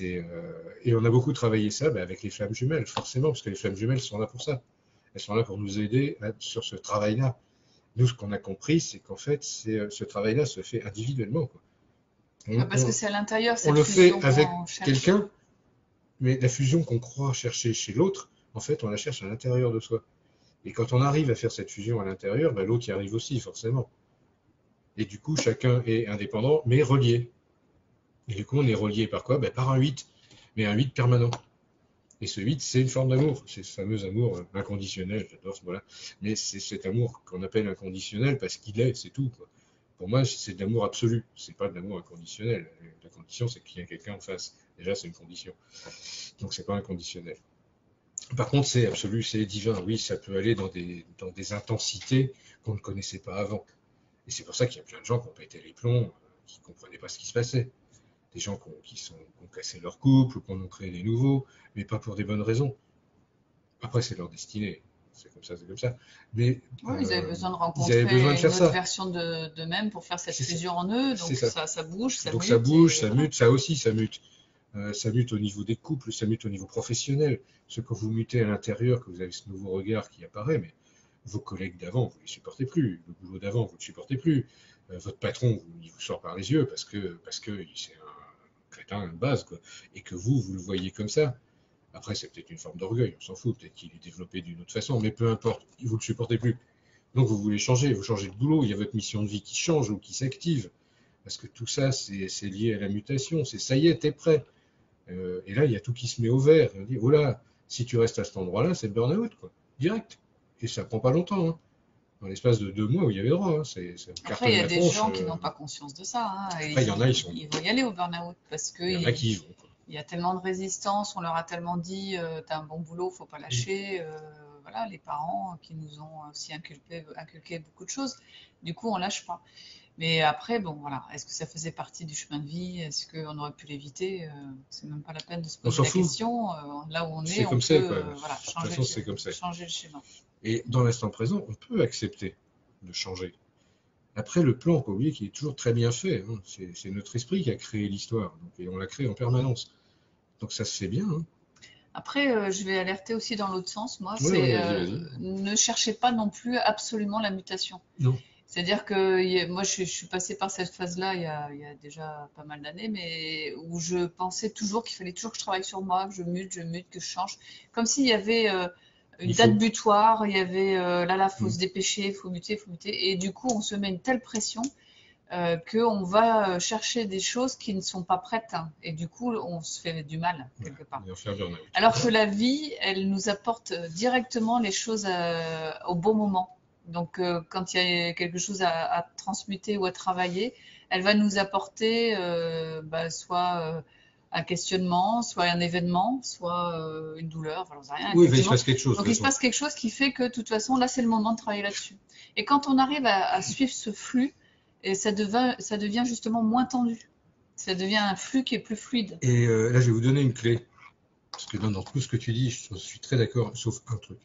Et on a beaucoup travaillé ça avec les flammes jumelles, forcément, parce que les flammes jumelles sont là pour ça. Elles sont là pour nous aider sur ce travail-là. Nous, ce qu'on a compris, c'est qu'en fait, ce travail-là se fait individuellement, quoi. Parce que c'est à l'intérieur, on le fait avec quelqu'un, mais la fusion qu'on croit chercher chez l'autre, en fait, on la cherche à l'intérieur de soi. Et quand on arrive à faire cette fusion à l'intérieur, l'autre y arrive aussi, forcément. Et du coup, chacun est indépendant, mais relié. Et du coup, on est relié par quoi? Par un 8, mais un 8 permanent. Et ce 8, c'est une forme d'amour. C'est ce fameux amour inconditionnel, j'adore ce mot-là. Mais c'est cet amour qu'on appelle inconditionnel parce qu'il est, c'est tout, quoi. Pour moi, c'est de l'amour absolu. C'est pas de l'amour inconditionnel. La condition, c'est qu'il y a quelqu'un en face. Déjà, c'est une condition. Donc, c'est pas inconditionnel. Par contre, c'est absolu, c'est divin. Oui, ça peut aller dans des intensités qu'on ne connaissait pas avant. Et c'est pour ça qu'il y a plein de gens qui ont pété les plombs, qui ne comprenaient pas ce qui se passait. Des gens qui ont cassé leur couple, ou qui en ont créé des nouveaux, mais pas pour des bonnes raisons. Après, c'est leur destinée. C'est comme ça, c'est comme ça. Mais Oui, ils avaient besoin de ils avaient besoin de rencontrer une faire autre ça. version d'eux-mêmes pour faire cette C'est ça. fusion en eux. C'est Donc ça. ça bouge, ça Donc ça mute bouge, et ça voilà. mute, ça aussi, ça mute. Ça mute au niveau des couples, ça mute au niveau professionnel. Parce que quand vous mutez à l'intérieur, que vous avez ce nouveau regard qui apparaît, mais vos collègues d'avant, vous ne les supportez plus. Le boulot d'avant, vous ne le supportez plus. Votre patron, il vous sort par les yeux parce que c'est un crétin de base, quoi. Et que vous le voyez comme ça. Après, c'est peut-être une forme d'orgueil, on s'en fout. Peut-être qu'il est développé d'une autre façon, mais peu importe, vous ne le supportez plus. Donc vous voulez changer, vous changez de boulot, il y a votre mission de vie qui change ou qui s'active. Parce que tout ça, c'est lié à la mutation. C'est ça y est, t'es prêt. Et là, il y a tout qui se met au vert. Et on dit, oh là, si tu restes à cet endroit-là, c'est le burn-out, quoi. Direct. Et ça prend pas longtemps, hein. Dans l'espace de 2 mois, vous y avez droit, hein. Ça vous Après, il cartonne y a la des tronche. gens qui n'ont pas conscience de ça, hein, et Après, il y en a, ils vont y aller au burn-out parce il y en a qu'il qui y vont, quoi. il y a tellement de résistance, on leur a tellement dit t'as un bon boulot, faut pas lâcher. Voilà, les parents qui nous ont aussi inculqué beaucoup de choses. Du coup, on lâche pas. Mais après, bon, voilà, est-ce que ça faisait partie du chemin de vie? Est-ce qu'on aurait pu l'éviter? C'est même pas la peine de se On poser s'en la fout. question. Là où on est, C'est on comme ça, peut quoi. De voilà, toute façon, c'est comme ça. changer le schéma. Et dans l'instant présent, on peut accepter de changer. Après, le plan, faut pas oublier qu'il est toujours très bien fait, hein. C'est notre esprit qui a créé l'histoire. Et on la crée en permanence. Donc ça se fait bien, hein. Après, je vais alerter aussi dans l'autre sens, moi, Oui, oui, c'est vas-y, vas-y. ne cherchez pas non plus absolument la mutation. Non. C'est-à-dire que moi, je suis passée par cette phase-là il y a déjà pas mal d'années, mais où je pensais toujours qu'il fallait toujours que je travaille sur moi, que je mute, que je change. Comme s'il y avait une Il date faut. butoir, il y avait là, faut Mm. se dépêcher, faut muter, faut muter. Et du coup, on se met une telle pression qu'on va chercher des choses qui ne sont pas prêtes, hein. Et du coup, on se fait du mal, Ouais, quelque part. on va faire burn-out. Alors que la vie, elle nous apporte directement les choses au bon moment. Donc, quand il y a quelque chose à transmuter ou à travailler, elle va nous apporter soit un questionnement, soit un événement, soit une douleur, enfin, j'en sais rien, Oui, il se effectivement. passe quelque chose, de Donc, toute il se façon. passe quelque chose qui fait que, de toute façon, là, c'est le moment de travailler là-dessus. Et quand on arrive à suivre ce flux, et ça devient justement moins tendu. Ça devient un flux qui est plus fluide. Et là, je vais vous donner une clé. Parce que dans tout ce que tu dis, je suis très d'accord, sauf un truc.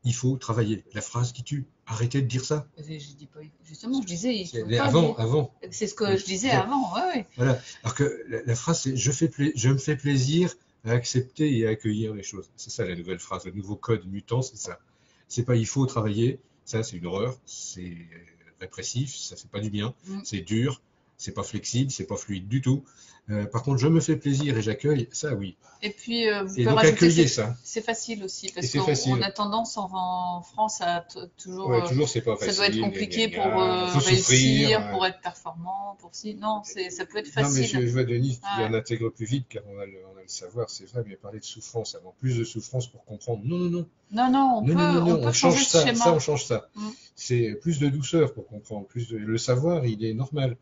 Il faut travailler. La phrase qui tue. Arrêtez de dire ça. Je dis pas, justement, je disais, il faut Mais pas dire. avant. C'est ce que je disais Dire. avant, ouais, ouais. Voilà. Alors que la phrase, c'est je me fais plaisir à accepter et à accueillir les choses. C'est ça la nouvelle phrase, le nouveau code mutant, c'est ça. C'est pas il faut travailler. Ça, c'est une horreur. C'est répressif. Ça fait pas du bien. Mm. C'est dur. C'est pas flexible. C'est pas fluide du tout. Par contre, je me fais plaisir et j'accueille. Ça, oui. Et puis, vous Et pouvez donc, rajouter, accueillez ça. c'est facile aussi, Et parce c'est qu'on facile. a tendance en France à toujours, Ouais, toujours, c'est pas ça doit être facile. compliqué pour Faut souffrir. réussir, pour être performant, pour si. Non, ça peut être Non, mais facile. je vois Denise qui Ouais. en intègre plus vite car on a le savoir, c'est vrai, mais parler de souffrance avant, plus de souffrance pour comprendre. Non, non, non, Non, non, on on peut changer change ce ça, on schéma. change ça. Mm. C'est plus de douceur pour comprendre, le savoir, il est normal.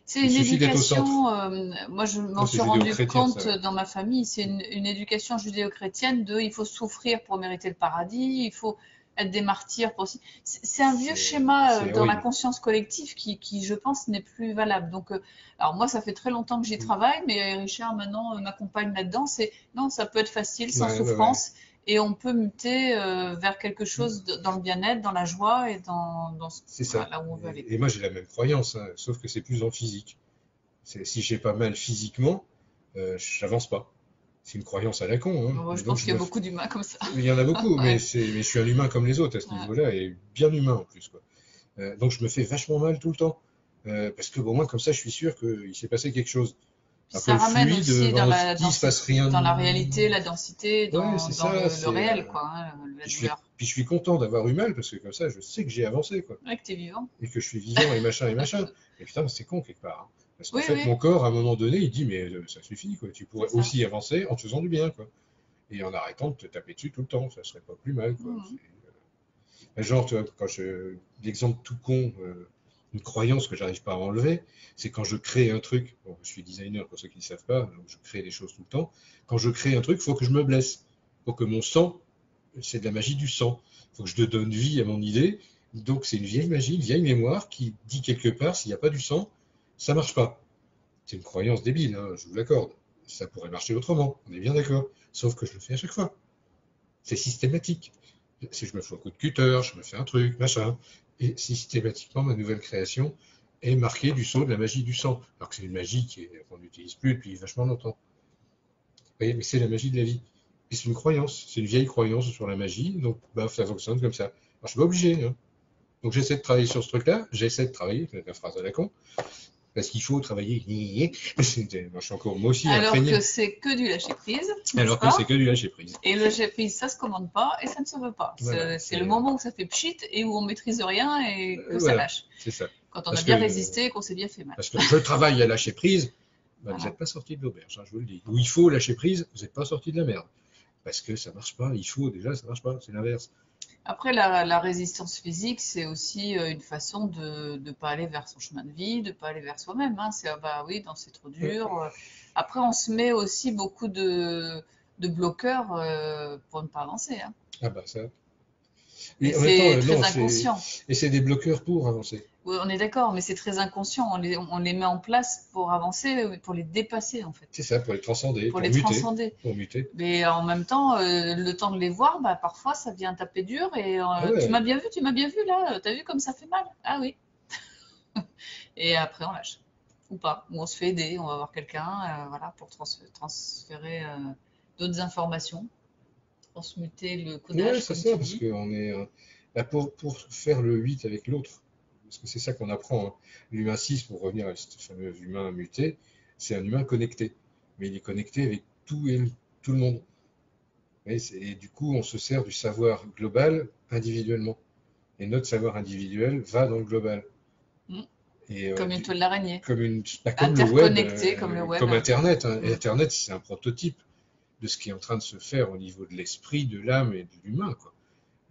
C'est Il une suffit d'être au centre. éducation, moi je m'en Non, c'est suis rendu judéo-chrétien, ça. compte dans ma famille, c'est une éducation judéo-chrétienne de il faut souffrir pour mériter le paradis, il faut être des martyrs pour... C'est un vieux schéma C'est dans la horrible. conscience collective qui, je pense, n'est plus valable. Donc, alors moi, ça fait très longtemps que j'y travaille, mais Richard maintenant m'accompagne là-dedans. C'est non, ça peut être facile, sans Ouais, ouais, ouais. souffrance, et on peut muter vers quelque chose dans le bien-être, dans la joie et C'est voilà, ça. là où on veut aller. Et moi, j'ai la même croyance, hein, sauf que c'est plus en physique. Si j'ai pas mal physiquement, j'avance pas. C'est une croyance à la con, hein. Moi, Mais je donc pense je qu'il y me a beaucoup d'humains comme ça. Il y en a beaucoup, Ouais. mais je suis un humain comme les autres à ce Ouais. niveau-là, et bien humain en plus, quoi. Donc je me fais vachement mal tout le temps. Parce que au moins comme ça, je suis sûr qu'il s'est passé quelque chose. Puis Après ça le ramène fluide, aussi vendredi, il se passe rien. dans la réalité, la densité, Ouais, c'est dans ça. le réel, quoi, hein, la douleur. Puis je suis content d'avoir eu mal parce que comme ça, je sais que j'ai avancé, quoi, Ouais, que t'es vivant. et que je suis vivant et machin et machin. Et putain, c'est con quelque part, hein. Parce qu'en Oui, fait, oui, mon corps, à un moment donné, il dit mais ça suffit, quoi. Tu c'est pourrais ça. aussi avancer en te faisant du bien, quoi. et en arrêtant de te taper dessus tout le temps. Ça serait pas plus mal, quoi. Mhm. Genre, tu vois, l'exemple tout con, une croyance que j'arrive pas à enlever, c'est quand je crée un truc. Bon, je suis designer pour ceux qui ne savent pas, donc je crée des choses tout le temps. Quand je crée un truc, il faut que je me blesse. Il faut que mon sang, c'est de la magie du sang. Il faut que je donne vie à mon idée. Donc c'est une vieille magie, une vieille mémoire qui dit quelque part, s'il n'y a pas du sang, ça marche pas. C'est une croyance débile, hein, je vous l'accorde. Ça pourrait marcher autrement, on est bien d'accord. Sauf que je le fais à chaque fois. C'est systématique. Si je me fais un coup de cutter, je me fais un truc, machin. Et systématiquement, ma nouvelle création est marquée du sceau de la magie du sang. Alors que c'est une magie qu'on n'utilise plus depuis vachement longtemps. Vous voyez, mais c'est la magie de la vie. Et c'est une croyance, c'est une vieille croyance sur la magie, donc bah, ça fonctionne comme ça. Alors je suis pas obligé, hein. Donc j'essaie de travailler sur ce truc-là, j'essaie de travailler, c'est la phrase à la con, parce qu'il faut travailler. Moi, je suis encore moi aussi Alors imprégné. que c'est que du lâcher prise, n'est-ce Alors que pas? c'est que du lâcher prise. Et le lâcher prise, ça se commande pas et ça ne se veut pas. Voilà, C'est le moment où ça fait pchit et où on maîtrise rien et que ça voilà, lâche. c'est ça. Quand on a Parce bien que, résisté et qu'on s'est bien fait mal. parce que je travaille à lâcher prise, bah, vous Voilà. n'êtes pas sorti de l'auberge, hein, je vous le dis. Où il faut lâcher prise, vous n'êtes pas sorti de la merde. Parce que ça marche pas, il faut déjà, ça marche pas, c'est l'inverse. Après, la résistance physique, c'est aussi une façon de ne pas aller vers son chemin de vie, de ne pas aller vers soi-même, hein. C'est, ah bah oui, non, c'est trop Ouais. dur. Après, on se met aussi beaucoup de bloqueurs pour ne pas avancer, hein. Ah bah ça. Et Et en même temps, c'est non, très inconscient. et c'est des bloqueurs pour avancer. Oui, on est d'accord, mais c'est très inconscient. On les met en place pour avancer, pour les dépasser, en fait, C'est ça, pour les transcender, pour pour les muter, transcender. pour muter. Mais en même temps, le temps de les voir, bah, parfois, ça vient taper dur. Et Ah tu ouais, m'as bien vu là, t'as vu comme ça fait mal? Ah oui. Et après, on lâche. Ou pas. Ou on se fait aider, on va voir quelqu'un, voilà, pour transférer d'autres informations, transmuter le ouais, codage, c'est comme ça, tu parce dis. qu'on est là pour faire le 8 avec l'autre. Parce que c'est ça qu'on apprend, hein. L'humain 6, pour revenir à ce fameux humain muté, c'est un humain connecté. Mais il est connecté avec tout le monde. Et du coup, on se sert du savoir global individuellement. Et notre savoir individuel va dans le global. Mm. Et Comme une toile d'araignée. comme le web, Interconnecté, comme le web. comme Internet, hein. Et Mm. Internet, c'est un prototype de ce qui est en train de se faire au niveau de l'esprit, de l'âme et de l'humain, quoi.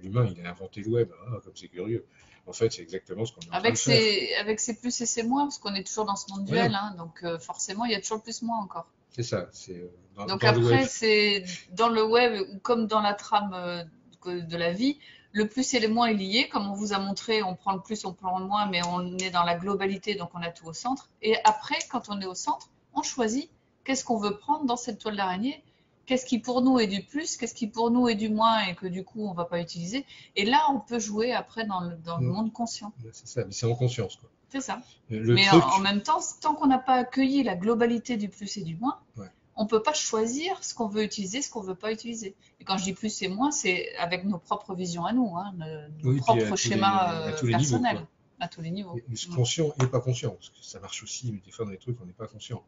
L'humain, il a inventé le web. Ah, comme c'est curieux. En fait, c'est exactement ce qu'on est en train de faire. Avec ses plus et ses moins, parce qu'on est toujours dans ce monde duel, Voilà, hein, donc forcément, il y a toujours le plus-moins encore. c'est ça. C'est Donc dans le web. après, c'est dans le web ou comme dans la trame de la vie, le plus et le moins est lié. Comme on vous a montré, on prend le plus, on prend le moins, mais on est dans la globalité, donc on a tout au centre. Et après, quand on est au centre, on choisit qu'est-ce qu'on veut prendre dans cette toile d'araignée, qu'est-ce qui pour nous est du plus, qu'est-ce qui pour nous est du moins et que du coup on va pas utiliser. Et là, on peut jouer après dans le Mm. monde conscient. C'est ça, mais c'est en conscience, quoi. C'est ça. Le Mais en truc, même temps, tant qu'on n'a pas accueilli la globalité du plus et du moins, ouais. on ne peut pas choisir ce qu'on veut utiliser, ce qu'on ne veut pas utiliser. Et quand je dis plus et moins, c'est avec nos propres visions à nous, hein, nos Oui, puis propres schémas à tous les niveaux, quoi. personnels, à tous les niveaux. Mm. Conscient et pas conscient, parce que ça marche aussi, mais des fois dans les trucs, on n'est pas conscient.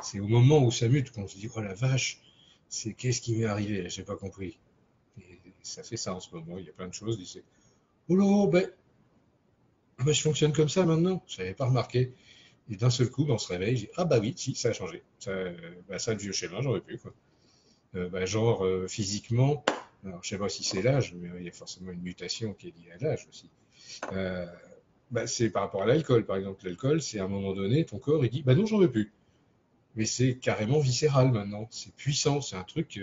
C'est au moment où ça mute qu'on se dit, oh la vache, c'est qu'est-ce qui m'est arrivé, j'ai pas compris. Et ça fait ça en ce moment, il y a plein de choses. C'est, oh là, ben, je fonctionne comme ça maintenant, je n'avais pas remarqué. Et d'un seul coup, ben, on se réveille, je dis, ah bah oui, si, ça a changé. Ça, le vieux schéma, j'aurais pu, quoi. Physiquement, alors je sais pas si c'est l'âge, mais il y a forcément une mutation qui est liée à l'âge aussi. Euh, c'est par rapport à l'alcool, par exemple. L'alcool, c'est à un moment donné, ton corps, il dit, bah non, j'en veux plus. Mais c'est carrément viscéral maintenant. C'est puissant, c'est un truc,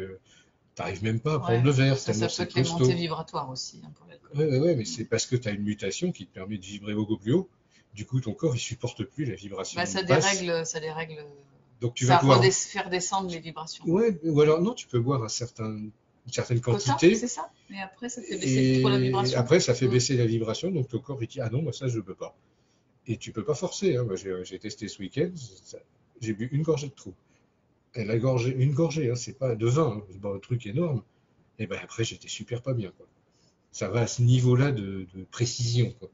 t'arrives même pas à prendre Ouais. le verre, Ça tellement peut c'est être les montées costaud. vibratoires aussi, hein, pour l'alcool. Ouais, mais Mm. c'est parce que tu as une mutation qui te permet de vibrer beaucoup plus haut. Du coup, ton corps, il supporte plus la vibration Bah, basse. ça dérègle, Donc tu vas ça pouvoir. faire descendre les vibrations. Ouais, ou alors non, tu peux boire une certaine Quota, quantité, c'est ça? Mais après, ça fait baisser trop la et vibration. après, ça fait Mm. baisser la vibration, donc ton corps, il dit, ah non, moi ça, je peux pas. Et tu peux pas forcer, hein. Moi, j'ai testé ce week-end, j'ai bu une gorgée de trop. Et la gorgée, une gorgée, hein, c'est pas de vin, hein, c'est pas un truc énorme. Et ben après, j'étais super pas bien, quoi. Ça va à ce niveau-là de précision, quoi.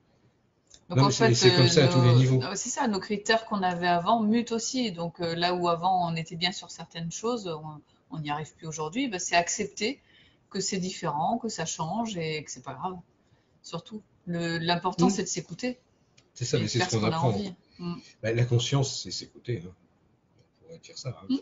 Donc Non, en mais fait, c'est comme ça à tous les niveaux. c'est ça, nos critères qu'on avait avant mutent aussi. Donc là où avant on était bien sur certaines choses, on n'y arrive plus aujourd'hui, bah, c'est accepter que c'est différent, que ça change et que c'est pas grave. Surtout, l'important Hmm. c'est de s'écouter C'est ça, et mais de c'est ce faire ce qu'on qu'on a apprend. envie. Mm. La conscience, c'est s'écouter, hein. On pourrait dire ça, hein. Mm.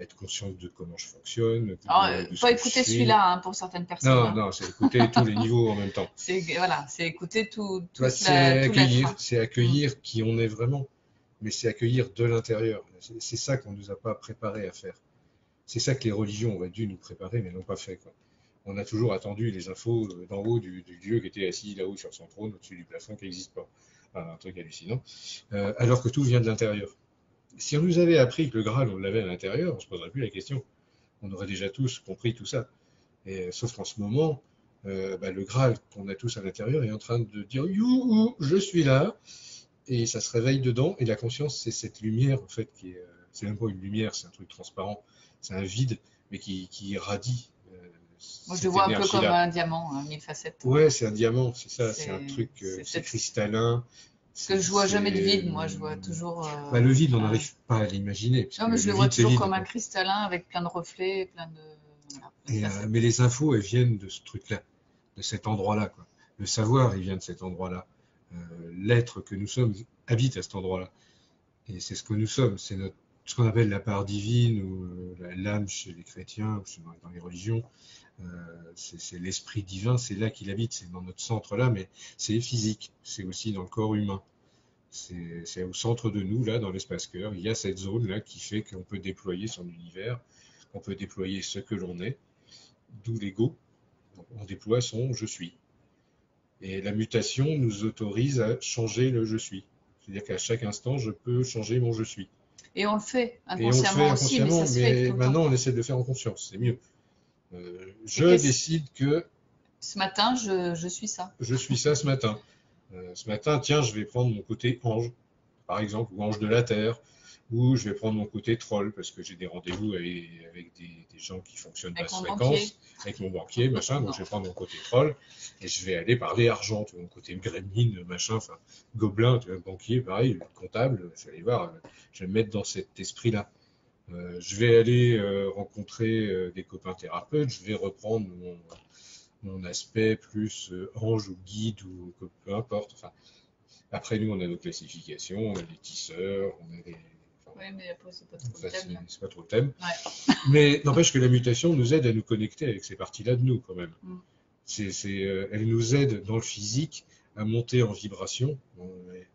être conscient de comment je fonctionne, Alors, de ce pas que je écouter suis. celui-là hein, pour certaines personnes. Non, Hein. non, c'est écouter tous les niveaux en même temps. Voilà, c'est écouter Bah, tout l'être. Hein. c'est Mm. accueillir qui on est vraiment, mais c'est accueillir de l'intérieur. C'est ça qu'on nous a pas préparé à faire. C'est ça que les religions auraient dû nous préparer, mais n'ont pas fait, quoi. On a toujours attendu les infos d'en haut du Dieu qui était assis là-haut sur son trône, au-dessus du plafond, qui n'existe pas. Enfin, un truc hallucinant. Alors que tout vient de l'intérieur. Si on nous avait appris que le Graal, on l'avait à l'intérieur, on ne se poserait plus la question. On aurait déjà tous compris tout ça. Sauf qu'en ce moment, le Graal qu'on a tous à l'intérieur est en train de dire youhou, je suis là, et ça se réveille dedans. Et la conscience, c'est cette lumière en fait c'est même pas une lumière, c'est un truc transparent, c'est un vide, mais qui irradie Moi, je le cette vois un peu comme énergie-là. un diamant, hein, mille facettes. Ouais, c'est un diamant, c'est ça, c'est un C'est truc, c'est c'est cette... cristallin. Parce que je vois jamais de vide, moi, je vois toujours. Le vide, on n'arrive pas à l'imaginer, parce Non, que mais je le le vois vide, c'est toujours vide, comme un quoi. cristallin avec plein de reflets, plein de, voilà, plein de facettes. Mais les infos, elles viennent de ce truc-là, de cet endroit-là, quoi. Le savoir, il vient de cet endroit-là. L'être que nous sommes habite à cet endroit-là. Et c'est ce que nous sommes. C'est ce qu'on appelle la part divine ou l'âme chez les chrétiens, ou dans les religions. C'est l'esprit divin, c'est là qu'il habite, c'est dans notre centre là, mais c'est physique, c'est aussi dans le corps humain. C'est au centre de nous, là, dans l'espace cœur, il y a cette zone là qui fait qu'on peut déployer son univers, qu'on peut déployer ce que l'on est, d'où l'ego. On déploie son je suis. Et la mutation nous autorise à changer le je suis. C'est-à-dire qu'à chaque instant, je peux changer mon je suis. Et on le fait Et on le fait inconsciemment aussi, mais inconsciemment, ça se fait mais tout le temps. maintenant on essaie de le faire en conscience, c'est mieux. Et Je décide que ce matin, je suis ça. je suis ça ce matin. Ce matin, tiens, je vais prendre mon côté ange, par exemple, ou ange de la terre, ou je vais prendre mon côté troll, parce que j'ai des rendez-vous avec des gens qui fonctionnent Avec basse mon banquier. fréquence, avec mon banquier, machin, donc Non. je vais prendre mon côté troll, et je vais aller parler argent, tu vois, mon côté gremlin, machin, enfin, gobelin, tu vois, banquier, pareil, comptable, je vais aller voir, je vais me mettre dans cet esprit-là. Je vais aller rencontrer des copains thérapeutes, je vais reprendre mon aspect plus ange ou guide ou peu importe. Enfin, après, nous, on a nos classifications, on a des tisseurs, on a des. Oui, mais après, c'est pas trop Enfin, le thème, là. c'est pas trop le thème. Ouais. Mais n'empêche que la mutation nous aide à nous connecter avec ces parties-là de nous, quand même. Mm. Elle nous aide dans le physique à monter en vibration,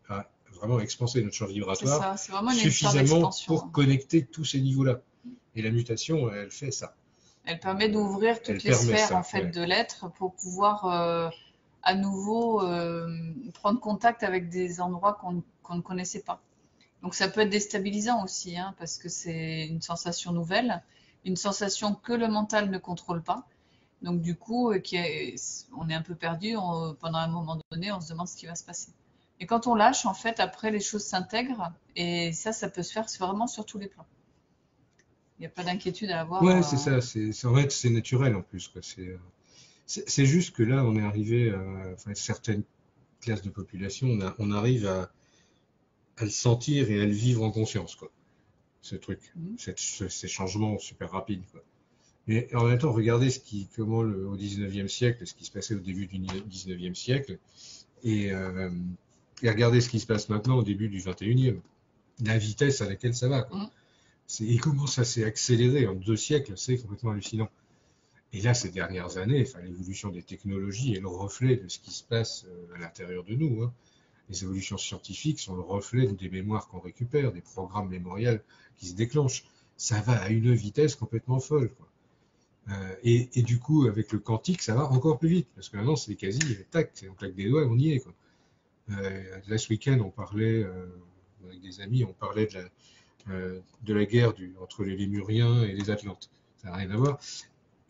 à vraiment expanser notre champ C'est vibratoire ça, c'est vraiment une histoire suffisamment d'expansion. pour connecter tous ces niveaux-là. Et la mutation, elle fait ça. Elle permet d'ouvrir Elle toutes les permet sphères ça, en fait ouais. de l'être pour pouvoir à nouveau prendre contact avec des endroits qu'on ne connaissait pas. Donc ça peut être déstabilisant aussi, hein, parce que c'est une sensation nouvelle, une sensation que le mental ne contrôle pas. Donc du coup, on est un peu perdu pendant un moment donné, on se demande ce qui va se passer. Et quand on lâche, en fait, après les choses s'intègrent et ça peut se faire vraiment sur tous les plans. Il n'y a pas d'inquiétude à Ouais, avoir. c'est ça. En fait, c'est naturel en plus, quoi. C'est juste que là, on est arrivé à enfin, certaines classes de population, on arrive à le sentir et à le vivre en conscience, quoi. Ce truc, Mhm. ces changements super rapides, quoi. Mais en même temps, regardez au 19e siècle, ce qui se passait au début du 19e siècle, et, euh, et regardez ce qui se passe maintenant au début du 21e. La vitesse à laquelle ça va, quoi. Mhm. Et comment ça s'est accéléré en 2 siècles, c'est complètement hallucinant. Et là, ces dernières années, enfin, l'évolution des technologies est le reflet de ce qui se passe à l'intérieur de nous, hein. Les évolutions scientifiques sont le reflet des mémoires qu'on récupère, des programmes mémoriels qui se déclenchent. Ça va à une vitesse complètement folle, quoi. Et du coup, avec le quantique, ça va encore plus vite, parce que maintenant, c'est quasi, tac, on claque des doigts, on y est, quoi. Là, ce week-end, on parlait, avec des amis, on parlait de la guerre entre les Lémuriens et les Atlantes. Ça n'a rien à voir.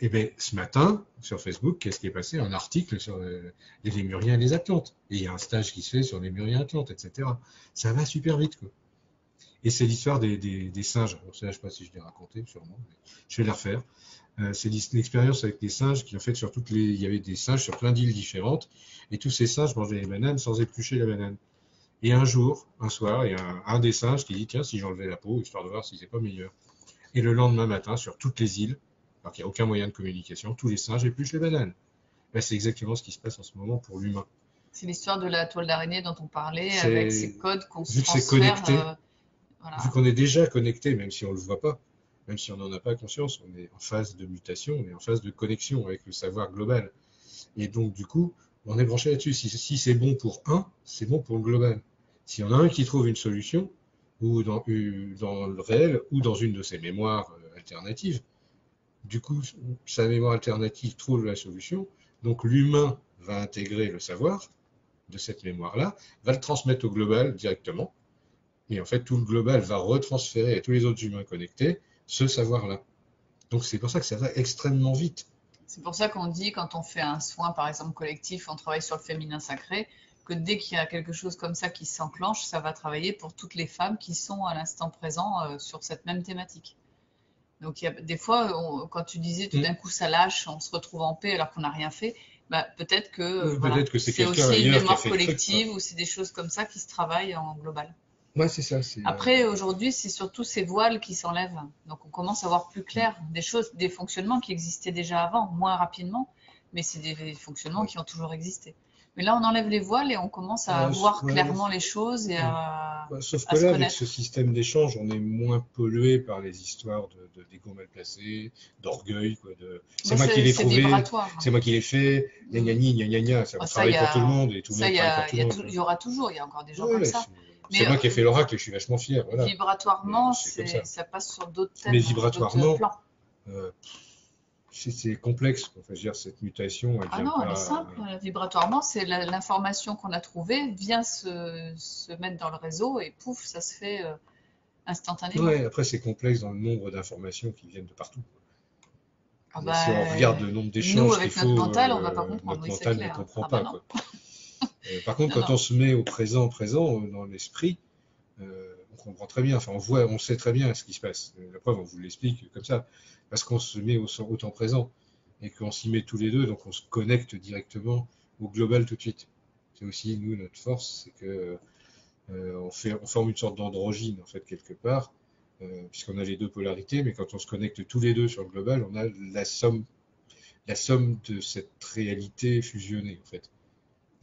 Et bien, ce matin, sur Facebook, qu'est-ce qui est passé? Un article sur les Lémuriens et les Atlantes. Et il y a un stage qui se fait sur les Lémuriens et Atlantes, etc. Ça va super vite, quoi. Et c'est l'histoire des singes. Alors, ça, je ne sais pas si je l'ai raconté, sûrement, mais je vais la refaire. C'est l'expérience avec des singes qui, en fait, il y avait des singes sur plein d'îles différentes. Et tous ces singes mangeaient les bananes sans éplucher la banane. Et un jour, un soir, il y a un des singes qui dit, tiens, si j'enlevais la peau, histoire de voir si c'est pas meilleur. Et le lendemain matin, sur toutes les îles, alors qu'il n'y a aucun moyen de communication, tous les singes épluchent les bananes. Ben, c'est exactement ce qui se passe en ce moment pour l'humain. C'est l'histoire de la toile d'araignée dont on parlait, avec ces C'est codes qu'on se vu que c'est transfère. connecté, vu Voilà. qu'on est déjà connecté, même si on ne le voit pas, même si on n'en a pas conscience, on est en phase de mutation, on est en phase de connexion avec le savoir global. Et donc, du coup, on est branché là-dessus. Si c'est bon pour un, c'est bon pour le global. S'il y en a un qui trouve une solution, ou dans le réel, ou dans une de ses mémoires alternatives, du coup, sa mémoire alternative trouve la solution, donc l'humain va intégrer le savoir de cette mémoire-là, va le transmettre au global directement, et en fait, tout le global va retransférer à tous les autres humains connectés ce savoir-là. Donc c'est pour ça que ça va extrêmement vite. C'est pour ça qu'on dit, quand on fait un soin, par exemple collectif, on travaille sur le féminin sacré, que dès qu'il y a quelque chose comme ça qui s'enclenche, ça va travailler pour toutes les femmes qui sont à l'instant présent sur cette même thématique. Donc il y a des fois, quand tu disais tout Mm. d'un coup ça lâche, on se retrouve en paix alors qu'on n'a rien fait, bah, peut-être que voilà, Peut-être que c'est c'est quelqu'un aussi une ailleurs qui a mémoire fait le truc, quoi. collective ou c'est des choses comme ça qui se travaillent en global. Ouais, c'est ça. Après, aujourd'hui, c'est surtout ces voiles qui s'enlèvent. Donc, on commence à voir plus clair des choses, des fonctionnements qui existaient déjà avant, moins rapidement, mais c'est des fonctionnements Ouais. qui ont toujours existé. Mais là, on enlève les voiles et on commence à Ouais, voir ouais. clairement les choses et Sauf que à se là, avec ce connaître. système d'échange, on est moins pollué par les histoires d'ego mal placé, d'orgueil, quoi. C'est Bah, moi qui l'ai c'est trouvé, vibratoire. c'est moi qui l'ai fait, gna gna Mm. gna gna gna gna. Ça Bon, va ça, il travailler y pour tout le a, monde et tout le ça, monde travaille pour tout le monde, quoi. il y aura toujours, il y a encore des gens comme Ouais, ça. c'est Mais moi qui ai fait l'oracle et je suis vachement fier, voilà. Mais vibratoirement, c'est comme ça. ça passe sur d'autres Mais thèmes, d'autres vibratoirement, plans. euh, c'est complexe, quoi. Enfin, je veux dire, cette mutation, elle Ah vient non, elle est pas. simple. Vibratoirement, c'est l'information qu'on a trouvée vient se mettre dans le réseau et pouf, ça se fait instantanément. Ouais, après, c'est complexe dans le nombre d'informations qui viennent de partout. Ah Et si on regarde bah, le nombre nous, d'échanges qu'il avec notre faut, mental, on va pas comprendre. notre Oui, c'est mental ne clair. comprend Ah bah pas, non. quoi. Par contre, Non, quand non. on se met au présent, dans l'esprit, on comprend très bien, enfin, on voit, on sait très bien ce qui se passe. La preuve, on vous l'explique comme ça, parce qu'on se met au temps présent et qu'on s'y met tous les deux, donc on se connecte directement au global tout de suite. C'est aussi, nous, notre force, c'est que on forme une sorte d'androgyne, en fait, quelque part, puisqu'on a les deux polarités, mais quand on se connecte tous les deux sur le global, on a la somme de cette réalité fusionnée, en fait.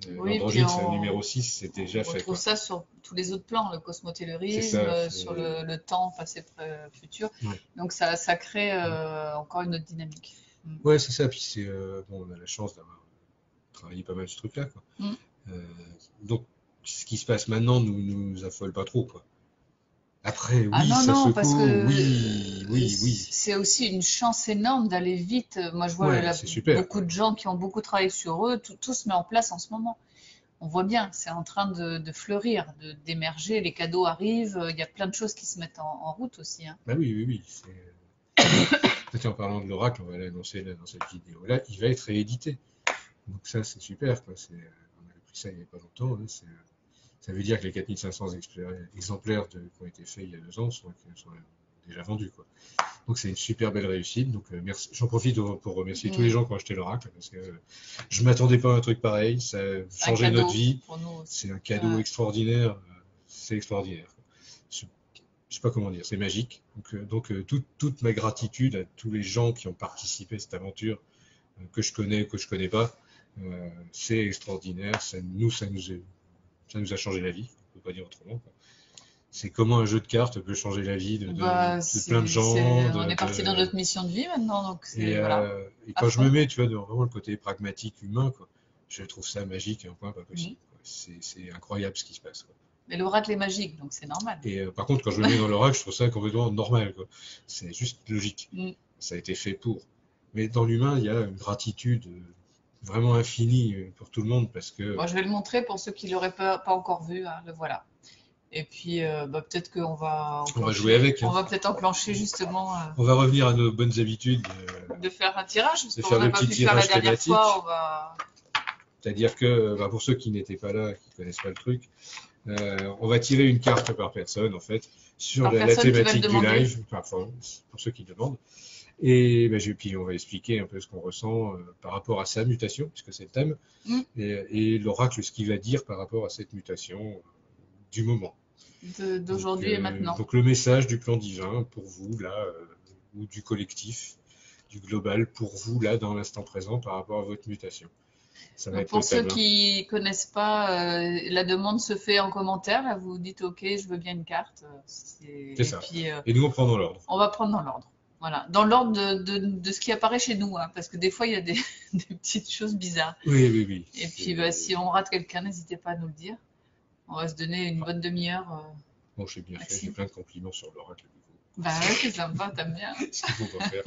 Oui, puis L'androgyne, c'est un numéro 6, c'est déjà on fait, retrouve quoi. ça sur tous les autres plans, le C'est cosmotellurisme, ça. sur le temps, passé, futur. Ouais. Donc ça crée encore une autre dynamique. Mm. Ouais, c'est ça. Puis bon, on a la chance d'avoir travaillé pas mal ce truc-là, quoi. Mm. Euh, donc, ce qui se passe maintenant nous affole pas trop, quoi. Après, Ah oui, non, ça non, parce que secoue, oui, oui, oui. c'est aussi une chance énorme d'aller vite. Moi, je vois Ouais, c'est super. beaucoup de gens qui ont beaucoup travaillé sur eux, tout se met en place en ce moment. On voit bien, c'est en train de fleurir, d'émerger, les cadeaux arrivent, il y a plein de choses qui se mettent en route aussi, hein. Bah oui, oui, oui. Peut-être en parlant de l'oracle, on va l'annoncer là dans cette vidéo-là, il va être réédité. Donc ça, c'est super, quoi. On avait pris ça il n'y a pas longtemps, hein. Ça veut dire que les 4500 exemplaires qui ont été faits il y a 2 ans sont déjà vendus, quoi. Donc c'est une super belle réussite. Donc merci. J'en profite pour remercier tous les Mm. gens qui ont acheté l'oracle parce que je m'attendais pas à un truc pareil. Ça a Un changé notre cadeau vie. pour nous aussi. C'est un cadeau Ouais. extraordinaire. C'est extraordinaire. Je, je sais pas comment dire. C'est magique. Donc toute ma gratitude à tous les gens qui ont participé à cette aventure, que je connais, que je connais pas. C'est extraordinaire. Ça nous a changé la vie. On peut pas dire autrement, quoi. C'est comment un jeu de cartes peut changer la vie Bah, de plein de gens. on est parti dans notre mission de vie maintenant, donc Et, c'est, voilà, et à quand je me fond. mets, tu vois, dans vraiment le côté pragmatique humain, quoi, je trouve ça magique à un point pas Mm. possible, quoi. C'est incroyable ce qui se passe, quoi. Mais l'oracle est magique, donc c'est normal. Et par contre, quand je me mets dans l'oracle, je trouve ça complètement normal, quoi. C'est juste logique. Mm. Ça a été fait pour. Mais dans l'humain, il y a une gratitude vraiment infinie pour tout le monde parce que Moi, je vais le montrer pour ceux qui l'auraient pas encore vu, hein, le voilà. Et puis, bah, peut-être qu'on va on va jouer avec, on hein. va peut-être enclencher justement On va revenir à nos bonnes habitudes, de faire un tirage, parce de qu'on faire n'a le pas petit pu faire la tirage dernière thématique. fois. On va... C'est-à-dire que, bah, pour ceux qui n'étaient pas là, qui connaissent pas le truc, on va tirer une carte par personne, en fait, sur Par la personne qui va le thématique du demander. live, enfin, pour ceux qui demandent. Et bah, puis on va expliquer un peu ce qu'on ressent par rapport à sa mutation, puisque c'est le thème, Mm. et l'oracle, ce qu'il va dire par rapport à cette mutation du moment. D'aujourd'hui et maintenant. Donc le message du plan divin pour vous, là, ou du collectif, du global, pour vous, là, dans l'instant présent, par rapport à votre mutation. Ça va Donc être le pour ceux thème, hein. qui connaissent pas, la demande se fait en commentaire. Là, vous dites OK, je veux bien une carte. C'est Et ça. puis Et nous, on prend dans l'ordre. on va prendre dans l'ordre. Voilà, dans l'ordre de ce qui apparaît chez nous, hein, parce que des fois, il y a des, des petites choses bizarres. Oui, oui, oui. Et puis, bah, si on rate quelqu'un, n'hésitez pas à nous le dire. On va se donner une bonne demi-heure Bon, j'ai bien fait, j'ai maximum. plein de compliments sur l'oracle. Bah ouais, c'est sympa, t'aimes bien. Ce qu'il faut pas faire.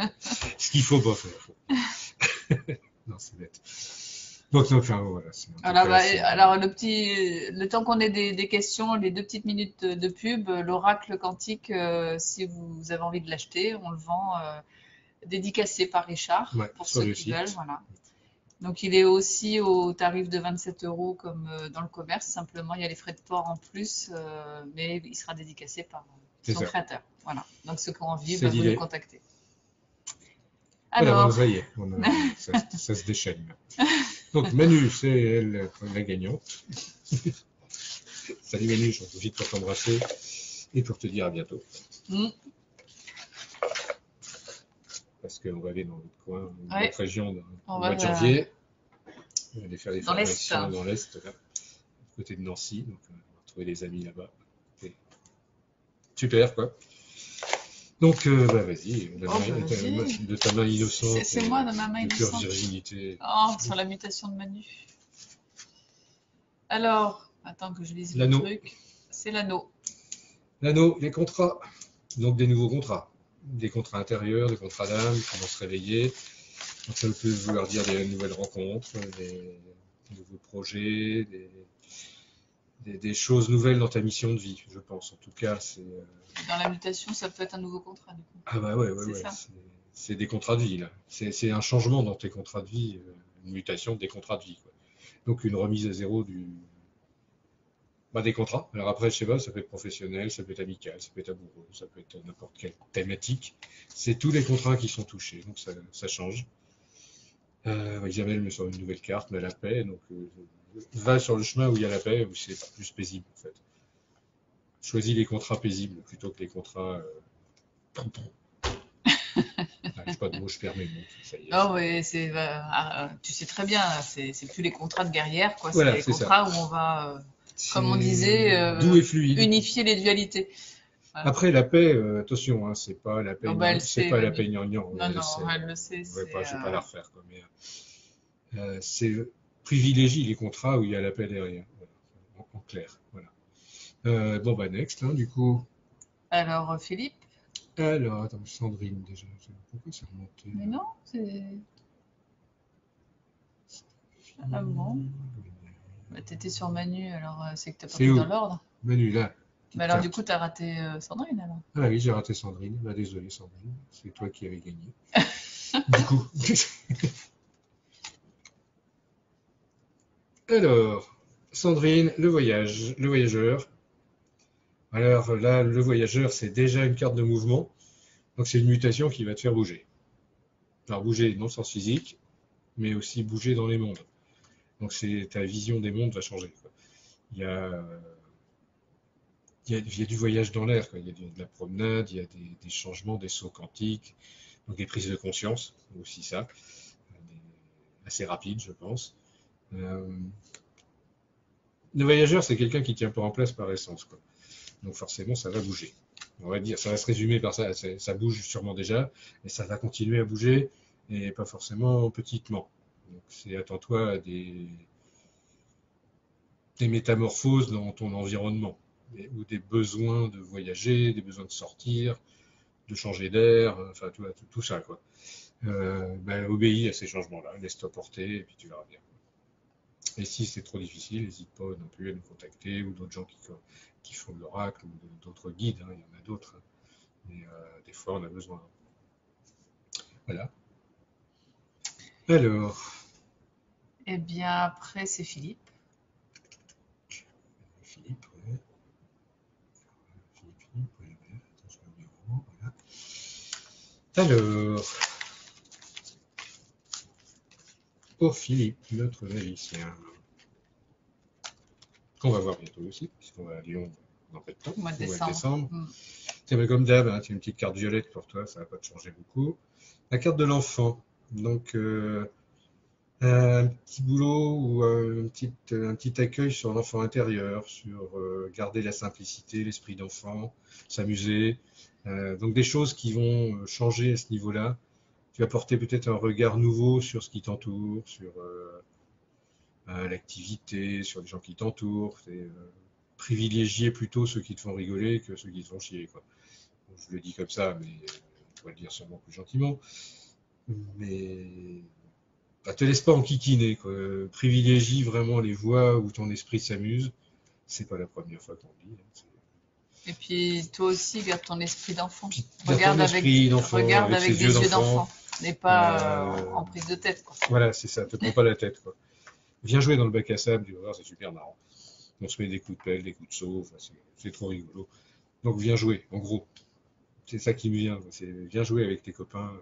Ce qu'il faut pas faire. Non, c'est bête. Donc, enfin, voilà. En tout Voilà, cas, bah, c'est... alors le temps qu'on ait des questions, les 2 petites minutes de pub, l'oracle quantique, si vous avez envie de l'acheter, on le vend dédicacé par Richard Ouais, pour sur ceux le qui veulent, site. voilà. Donc il est aussi au tarif de 27 euros comme dans le commerce, simplement il y a les frais de port en plus, mais il sera dédicacé par C'est son ça. créateur. Voilà. Donc ceux qui ont envie, C'est bah, vous nous l'idée. contactez. Voilà, ben, Alors, ça y est, ça se déchaîne. Donc, Manu, c'est elle, la gagnante. Salut Manu, j'en profite pour t'embrasser et pour te dire à bientôt. hmm, Parce qu'on va aller dans notre coin, dans ouais, notre région, on au va mois de janvier. On va aller faire des dans l'Est. formations dans l'Est, là, à côté de Nancy. Donc, on va retrouver des amis là-bas. Et super, quoi. Donc, bah, vas-y, Oh, bah, vas-y. de ta main innocente C'est moi de ma main de pure innocente. virginité. Oh, sur l'imitation de Manu. Alors, attends que je lise le L'anneau. truc. C'est l'anneau. L'anneau, les contrats. Donc, des nouveaux contrats. Des contrats intérieurs, des contrats d'âme qui vont se réveiller. Donc, ça peut vouloir dire des nouvelles rencontres, des nouveaux projets, des choses nouvelles dans ta mission de vie, je pense. En tout cas, c'est. Dans la mutation, ça peut être un nouveau contrat, du coup. Ah bah ouais, ouais, C'est ouais. ça. C'est des contrats de vie, là. C'est un changement dans tes contrats de vie, une mutation des contrats de vie, quoi. Donc une remise à zéro bah, des contrats. Alors après, je sais pas, ça peut être professionnel, ça peut être amical, ça peut être amoureux, ça peut être n'importe quelle thématique. C'est tous les contrats qui sont touchés, donc ça change. Isabelle me sort une nouvelle carte, mais la paix, donc va sur le chemin où il y a la paix, où c'est plus paisible, en fait. Choisis les contrats paisibles plutôt que les contrats. J'ai pas de mots, je perds mes mots. Ça y est, Non, mais tu sais très bien, c'est plus les contrats de guerrière, quoi. C'est voilà, les c'est ça. contrats où on va, comme on C'est disait, doux et fluide. unifier les dualités. Voilà. Après, la paix, attention, hein, c'est pas la Oh, paix, bah, elle c'est sait, pas la Manu. paix gnangnan, Non, elle non, sait. elle le sait. Je vais pas la refaire, quoi, mais c'est privilégie les contrats où il y a la paix derrière, voilà, en clair, voilà. Bon bah next, hein, du coup. Alors, Philippe? Alors, attends, Sandrine déjà. Pourquoi c'est remonté Mais là? non, c'est. Ah bon? Bah, t'étais sur Manu, alors c'est que t'as pas C'est pris dans où? l'ordre. Manu, là, Mais petite alors, du coup, carte. t'as raté Sandrine, alors. Ah oui, j'ai raté Sandrine. Bah désolé Sandrine, c'est toi qui avais gagné. Du coup. Alors, Sandrine, le voyage, le voyageur. Alors là, le voyageur, c'est déjà une carte de mouvement. Donc c'est une mutation qui va te faire bouger. Alors bouger dans le sens physique, mais aussi bouger dans les mondes. Donc ta vision des mondes va changer, quoi. Il y a, il y a du voyage dans l'air, quoi. Il y a de la promenade, il y a des changements, des sauts quantiques, donc des prises de conscience, aussi ça, assez rapide, je pense. Euh, le voyageur, c'est quelqu'un qui tient pas en place par essence, quoi. Donc forcément, ça va bouger. On va dire, ça va se résumer par ça. Ça bouge sûrement déjà, et ça va continuer à bouger, et pas forcément petitement. Donc c'est attends-toi à des métamorphoses dans ton environnement, ou des besoins de voyager, des besoins de sortir, de changer d'air, enfin tout ça, quoi. Obéis à ces changements-là, laisse-toi porter, et puis tu verras bien. Et si c'est trop difficile, n'hésite pas non plus à nous contacter, ou d'autres gens qui font de l'oracle, ou d'autres guides, hein, il y en a d'autres. Mais des fois, on a besoin. Voilà. Alors, Eh bien, après, c'est Philippe. Philippe, ouais. Philippe, ouais. Attention au bureau, voilà. Alors, pour Philippe, notre magicien, qu'on va voir bientôt aussi, puisqu'on va à Lyon dans peu de temps, Au mois de au mois de décembre. décembre. Mm. C'est comme d'hab, hein, c'est une petite carte violette pour toi, ça va pas te changer beaucoup. La carte de l'enfant, donc un petit boulot ou un petit accueil sur l'enfant intérieur, sur garder la simplicité, l'esprit d'enfant, s'amuser, Donc des choses qui vont changer à ce niveau-là. Tu vas porter peut-être un regard nouveau sur ce qui t'entoure, sur l'activité, sur les gens qui t'entourent. Privilégier plutôt ceux qui te font rigoler que ceux qui te font chier, quoi. Bon, je le dis comme ça, mais on pourrait le dire sûrement plus gentiment. Mais bah, te laisse pas enquiquiner, quoi. Privilégie vraiment les voies où ton esprit s'amuse. C'est pas la première fois qu'on le dit, hein. Et puis toi aussi, garde ton esprit d'enfant. Puis, garde ton Regarde avec, esprit d'enfant, regarde avec avec ses yeux des yeux d'enfant. d'enfant, mais pas Euh, en prise de tête, quoi. voilà, c'est ça, te prends pas la tête, quoi. Viens jouer dans le bac à sable, tu vas voir, c'est super marrant. On se met des coups de pelle, des coups de seau, enfin, c'est trop rigolo. Donc viens jouer, en gros. C'est ça qui me vient, c'est viens jouer avec tes copains. De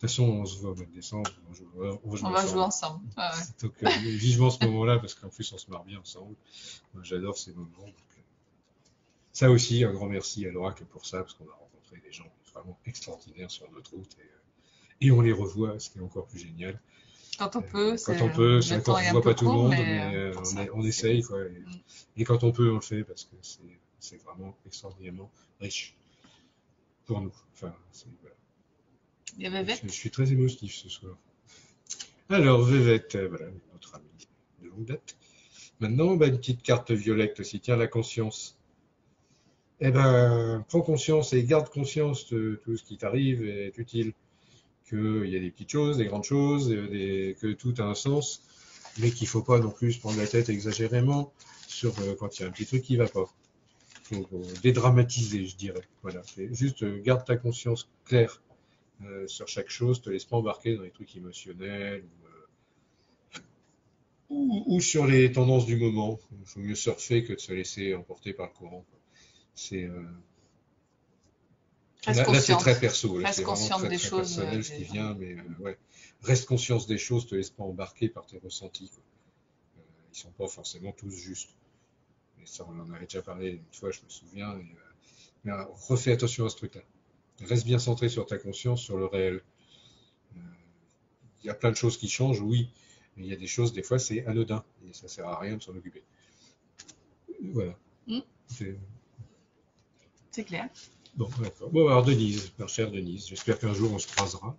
toute façon, on se voit au mois de décembre, on va jouer On va jouer ensemble. ensemble. Ah ouais. Donc vivement ce moment-là, parce qu'en plus on se marre bien ensemble. Moi, j'adore ces moments. Donc, ça aussi, un grand merci à l'Oracle pour ça, parce qu'on a rencontré des gens vraiment extraordinaires sur notre route et on les revoit, ce qui est encore plus génial. Quand on peut, Quand on peut, c'est le vrai qu'on temps ne est un voit peu pas tout le court, monde, mais mais pour ça, on c'est essaye, bien. quoi. Mm. Et quand on peut, on le fait, parce que c'est vraiment extraordinairement riche pour nous. Enfin, voilà. Il y avait Je Vette. suis très émotif ce soir. Alors, Vévette, voilà, notre ami de longue date. Maintenant, bah, une petite carte violette aussi. Tiens, la conscience. Eh ben, prends conscience et garde conscience de tout ce qui t'arrive est utile. Qu'il y a des petites choses, des grandes choses, que tout a un sens, mais qu'il ne faut pas non plus se prendre la tête exagérément sur quand il y a un petit truc qui ne va pas. Il faut dédramatiser, je dirais. Voilà, c'est juste garde ta conscience claire sur chaque chose, te laisse pas embarquer dans les trucs émotionnels ou sur les tendances du moment. Il faut mieux surfer que de se laisser emporter par le courant. C'est Reste là, c'est très consciente. perso, là Reste c'est vraiment consciente très des très choses. personnel ce qui vient, mais ouais, reste conscience des choses, te laisse pas embarquer par tes ressentis, quoi. Ils sont pas forcément tous justes. Et ça, on en avait déjà parlé une fois, je me souviens. Mais refais attention à ce truc-là. Reste bien centré sur ta conscience, sur le réel. Euh, Il y a plein de choses qui changent, oui, mais il y a des choses, des fois, c'est anodin et ça sert à rien de s'en occuper. Voilà. Mm, C'est- c'est clair. Bon, d'accord. Bon, alors Denise, ma chère Denise, j'espère qu'un jour on se croisera,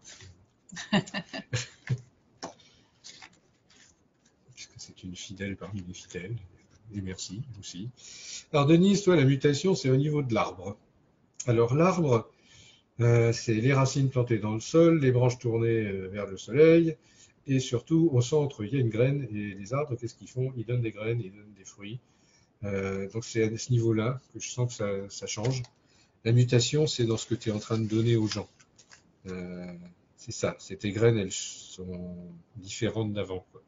puisque c'est une fidèle parmi les fidèles. Et merci aussi. Alors Denise, toi, la mutation, c'est au niveau de l'arbre. Alors l'arbre, c'est les racines plantées dans le sol, les branches tournées vers le soleil, et surtout au centre, il y a une graine, et les arbres, qu'est-ce qu'ils font? Ils donnent des graines, ils donnent des fruits. Donc c'est à ce niveau-là que je sens que ça change. La mutation, c'est dans ce que tu es en train de donner aux gens. Euh, c'est ça, c'est tes graines, elles sont différentes d'avant, quoi.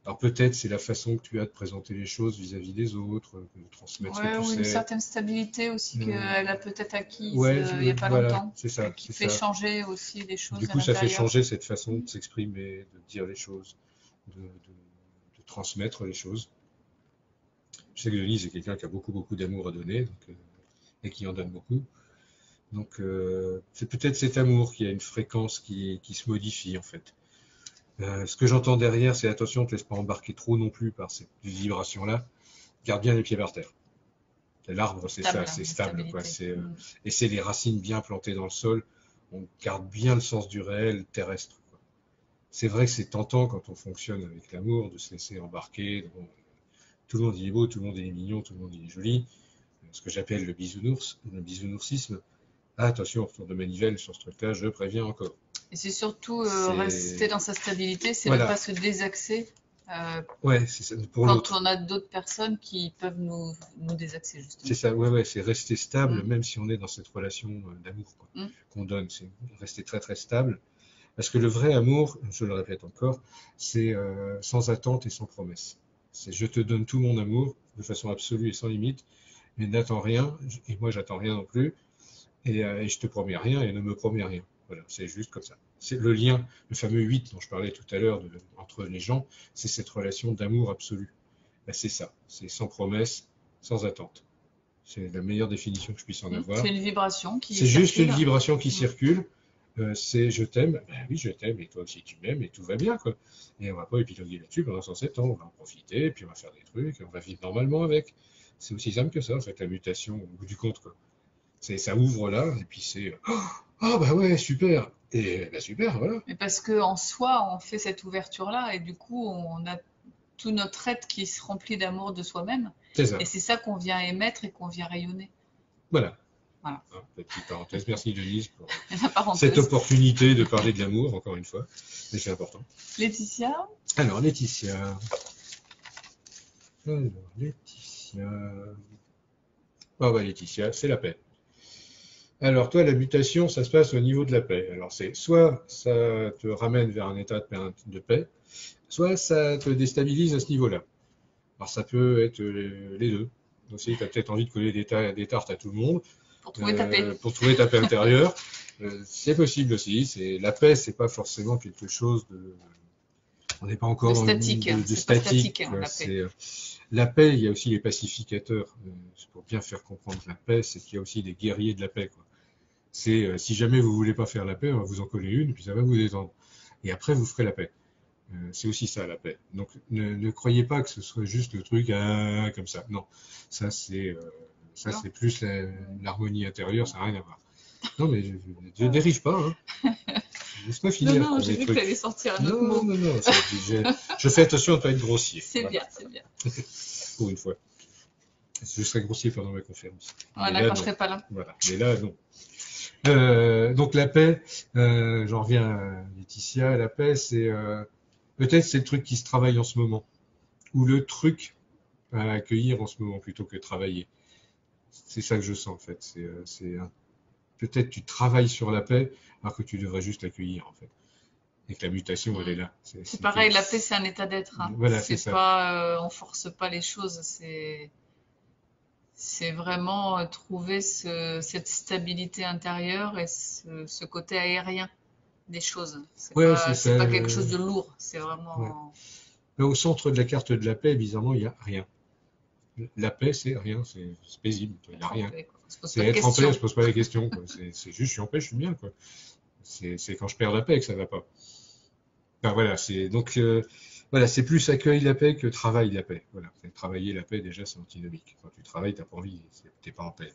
Alors peut-être c'est la façon que tu as de présenter les choses vis-à-vis des autres, de transmettre ce que Ouais, tu ou une sais. certaine stabilité aussi Euh, qu'elle a peut-être acquise ouais, il n'y a pas voilà, longtemps, c'est ça, qui c'est fait ça. changer aussi les Du choses à coup, ça fait l'intérieur. changer cette façon de s'exprimer, de dire les choses, de transmettre les choses. Je sais que Denise est quelqu'un qui a beaucoup, beaucoup d'amour à donner et qui en donne beaucoup. Donc, c'est peut-être cet amour qui a une fréquence qui se modifie en fait. Ce que j'entends derrière, c'est attention, ne te laisse pas embarquer trop non plus par cette vibration-là. Garde bien les pieds par terre. L'arbre, c'est ça, Stable, c'est une stable, quoi. stabilité. Mm. Et c'est les racines bien plantées dans le sol. On garde bien le sens du réel terrestre, quoi. C'est vrai que c'est tentant quand on fonctionne avec l'amour de se laisser embarquer. Tout le monde il est beau, tout le monde il est mignon, tout le monde il est joli. Ce que j'appelle le bisounours, le bisounoursisme. Ah, attention, retour de manivelle sur ce truc-là, je préviens encore. Et c'est surtout rester C'est. dans sa stabilité, c'est ne pas Voilà. se désaxer Ouais, c'est ça, pour quand l'autre. on a d'autres personnes qui peuvent nous désaxer, C'est justement. ça, ouais, ouais, c'est rester stable, Mm, même si on est dans cette relation d'amour, quoi, mm. qu'on donne. C'est rester très, très stable. Parce que le vrai amour, je le répète encore, c'est sans attente et sans promesse. C'est je te donne tout mon amour de façon absolue et sans limite, mais n'attends rien, et moi j'attends rien non plus, et je te promets rien et ne me promets rien. Voilà, c'est juste comme ça. C'est le lien, le fameux 8 dont je parlais tout à l'heure entre les gens, c'est cette relation d'amour absolu. Ben, c'est ça, c'est sans promesse, sans attente. C'est la meilleure définition que je puisse en Mm. avoir. C'est une vibration qui C'est juste une circule. vibration qui Mm. circule. C'est je t'aime, ben oui je t'aime, et toi aussi tu m'aimes, et tout va bien, quoi. Et on va pas épiloguer là-dessus pendant 107 ans, on va en profiter, puis on va faire des trucs, et on va vivre normalement avec. C'est aussi simple que ça, en fait, la mutation, au bout du compte, quoi. Ça ouvre là, et puis c'est ah bah ouais, super. Et bah super, voilà. Mais parce que en soi, on fait cette ouverture-là et du coup, on a tout notre être qui se remplit d'amour de soi-même. C'est Et ça. c'est ça qu'on vient émettre et qu'on vient rayonner. Voilà. Voilà. Hein, petite parenthèse. Merci Denise pour La cette parenthèse. opportunité de parler de l'amour, encore une fois. Mais c'est important. Laetitia, Alors, Laetitia. Alors, Laetitia. Ah bah Laetitia, c'est la paix. Alors toi, la mutation, ça se passe au niveau de la paix. Alors c'est soit ça te ramène vers un état de paix, soit ça te déstabilise à ce niveau-là. Alors ça peut être les deux. Aussi, tu as peut-être envie de coller des tartes à tout le monde pour trouver ta paix. pour trouver ta paix intérieure. C'est possible aussi. La paix, c'est pas forcément quelque chose de. On n'est pas encore De dans statique. de C'est pas statique. statique, hein, la paix. La paix, il y a aussi les pacificateurs. Pour bien faire comprendre la paix, c'est qu'il y a aussi des guerriers de la paix, quoi. C'est si jamais vous voulez pas faire la paix, on va vous en coller une, puis ça va vous détendre. Et après, vous ferez la paix. C'est aussi ça la paix. Donc ne croyez pas que ce soit juste le truc comme ça. Non, ça c'est plus l'harmonie intérieure, ça n'a rien à voir. Non mais je dérive pas. Hein. Laisse-moi Non, finir non, pour j'ai mes vu que tu trucs. allais sortir un autre Non, mot. non, non. Je fais attention à ne pas être grossier. C'est Voilà. bien, c'est bien. Pour une fois. Je serai grossier pendant ma conférence. Mais Voilà, là, quand je non. serai pas là. Voilà. Mais là, non. Donc la paix, j'en reviens à Laetitia, la paix, peut-être c'est le truc qui se travaille en ce moment, ou le truc à accueillir en ce moment plutôt que travailler. C'est ça que je sens en fait. Peut-être tu travailles sur la paix alors que tu devrais juste l'accueillir en fait. Et que la mutation, elle est là. C'est pareil, la paix, c'est un état d'être. Hein. Voilà, c'est C'est ça. pas, on force pas les choses. C'est vraiment trouver cette stabilité intérieure et ce côté aérien des choses. Ouais, c'est C'est ça. pas quelque chose de lourd. C'est Ouais. vraiment. Mais au centre de la carte de la paix, bizarrement, il n'y a rien. La paix, c'est rien, c'est paisible, il n'y a rien. Quoi. On se pose C'est pas de être en paix, on questions. se pose pas la question. C'est juste, je suis en paix, je suis bien. Quoi. C'est quand je perds la paix que ça va pas. Enfin, voilà, voilà, c'est plus accueil la paix que travail la paix. Voilà, travailler la paix déjà, c'est antinomique. Quand tu travailles, t'as pas envie, t'es pas en paix.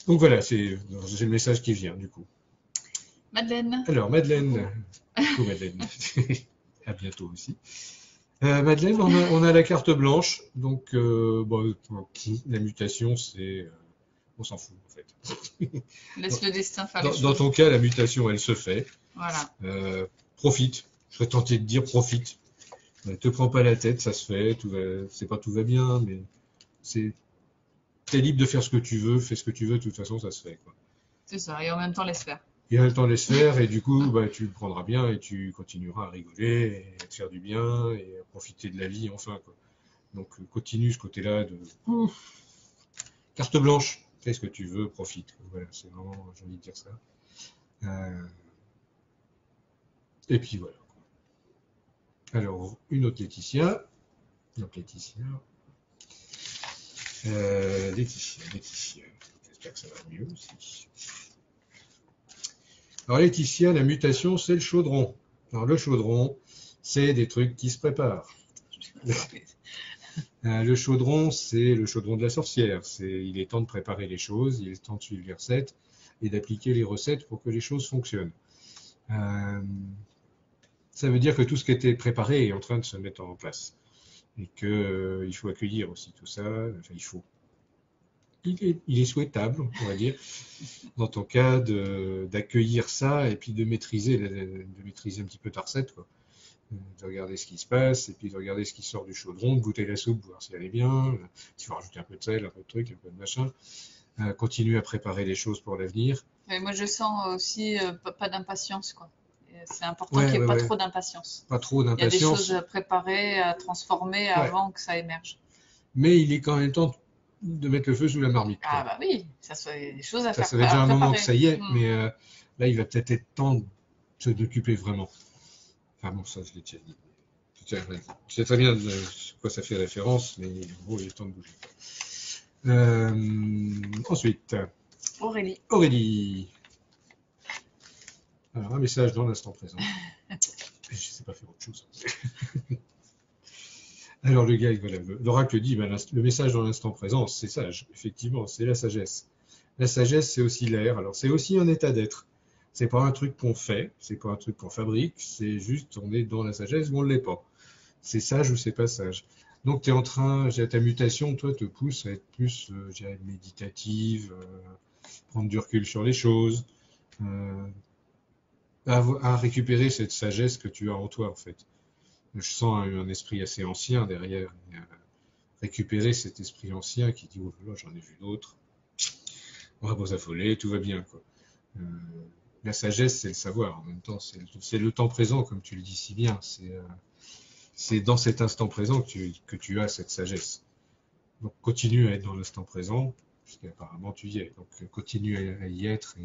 Donc voilà, c'est le message qui vient du coup. Madeleine. Alors Madeleine, coucou Madeleine, à bientôt aussi. Madeleine, on a la carte blanche, donc la mutation, on s'en fout en fait. Laisse le destin faire les choses. Dans ton cas, la mutation, elle se fait. Voilà. Profite. Je serais tenté de dire profite. Ne te prends pas la tête, ça se fait. C'est pas tout va bien, mais t'es libre de faire ce que tu veux, fais ce que tu veux. De toute façon, ça se fait. C'est ça. Et en même temps, laisse faire. Et en même temps, laisse faire, et du coup, tu le prendras bien et tu continueras à rigoler, et à te faire du bien et à profiter de la vie enfin. Quoi. Donc continue ce côté-là de carte blanche. Fais ce que tu veux, profite. Voilà, c'est vraiment, j'ai envie de dire ça. Et puis voilà. Alors, une autre Laetitia. Donc Laetitia. Laetitia. J'espère que ça va mieux aussi. Alors Laetitia, la mutation, c'est le chaudron. Alors le chaudron, c'est des trucs qui se préparent. Le chaudron, c'est le chaudron de la sorcière. Il est temps de préparer les choses, il est temps de suivre les recettes et d'appliquer les recettes pour que les choses fonctionnent. Ça veut dire que tout ce qui était préparé est en train de se mettre en place. Et qu'il faut accueillir aussi tout ça. Enfin, il est souhaitable, on va dire, dans ton cas, d'accueillir ça et puis de maîtriser un petit peu ta recette, quoi. De regarder ce qui se passe, et puis de regarder ce qui sort du chaudron, de goûter la soupe, voir si elle est bien, tu vas rajouter un peu de sel, un peu de truc, un peu de machin, continuer à préparer les choses pour l'avenir. Mais moi, je sens aussi pas d'impatience, quoi. C'est important qu'il n'y ait pas trop d'impatience. Pas trop d'impatience. Il y a des choses à préparer, à transformer avant que ça émerge. Mais il est quand même temps de mettre le feu sous la marmite. Ah bah oui, ça fait des choses à faire. Ça fait déjà un moment que ça y est, mais là, il va peut-être être temps de se d'occuper vraiment. Enfin bon, ça, je l'ai déjà dit. Tu sais très bien de quoi ça fait référence, mais en gros, il est temps de bouger. Ensuite, Aurélie. Aurélie. Alors, un message dans l'instant présent. Je ne sais pas faire autre chose. Alors, le gars, voilà, l'oracle dit, le message dans l'instant présent, c'est sage. Effectivement, c'est la sagesse. La sagesse, c'est aussi l'air. Alors, c'est aussi un état d'être. C'est pas un truc qu'on fait, c'est pas un truc qu'on fabrique, c'est juste on est dans la sagesse ou on ne l'est pas. C'est sage ou c'est pas sage. Donc, tu es en train, ta mutation, toi, te pousse à être plus, je dirais, méditative, prendre du recul sur les choses, euh, à récupérer cette sagesse que tu as en toi, en fait. Je sens un esprit assez ancien derrière. Et, récupérer cet esprit ancien qui dit, oh là, j'en ai vu d'autres, on va pas s'affoler, tout va bien, quoi. Euh, la sagesse, c'est le savoir. En même temps, c'est le temps présent, comme tu le dis si bien. C'est dans cet instant présent que tu as cette sagesse. Donc, continue à être dans l'instant présent, puisqu'apparemment tu y es. Donc, continue à y être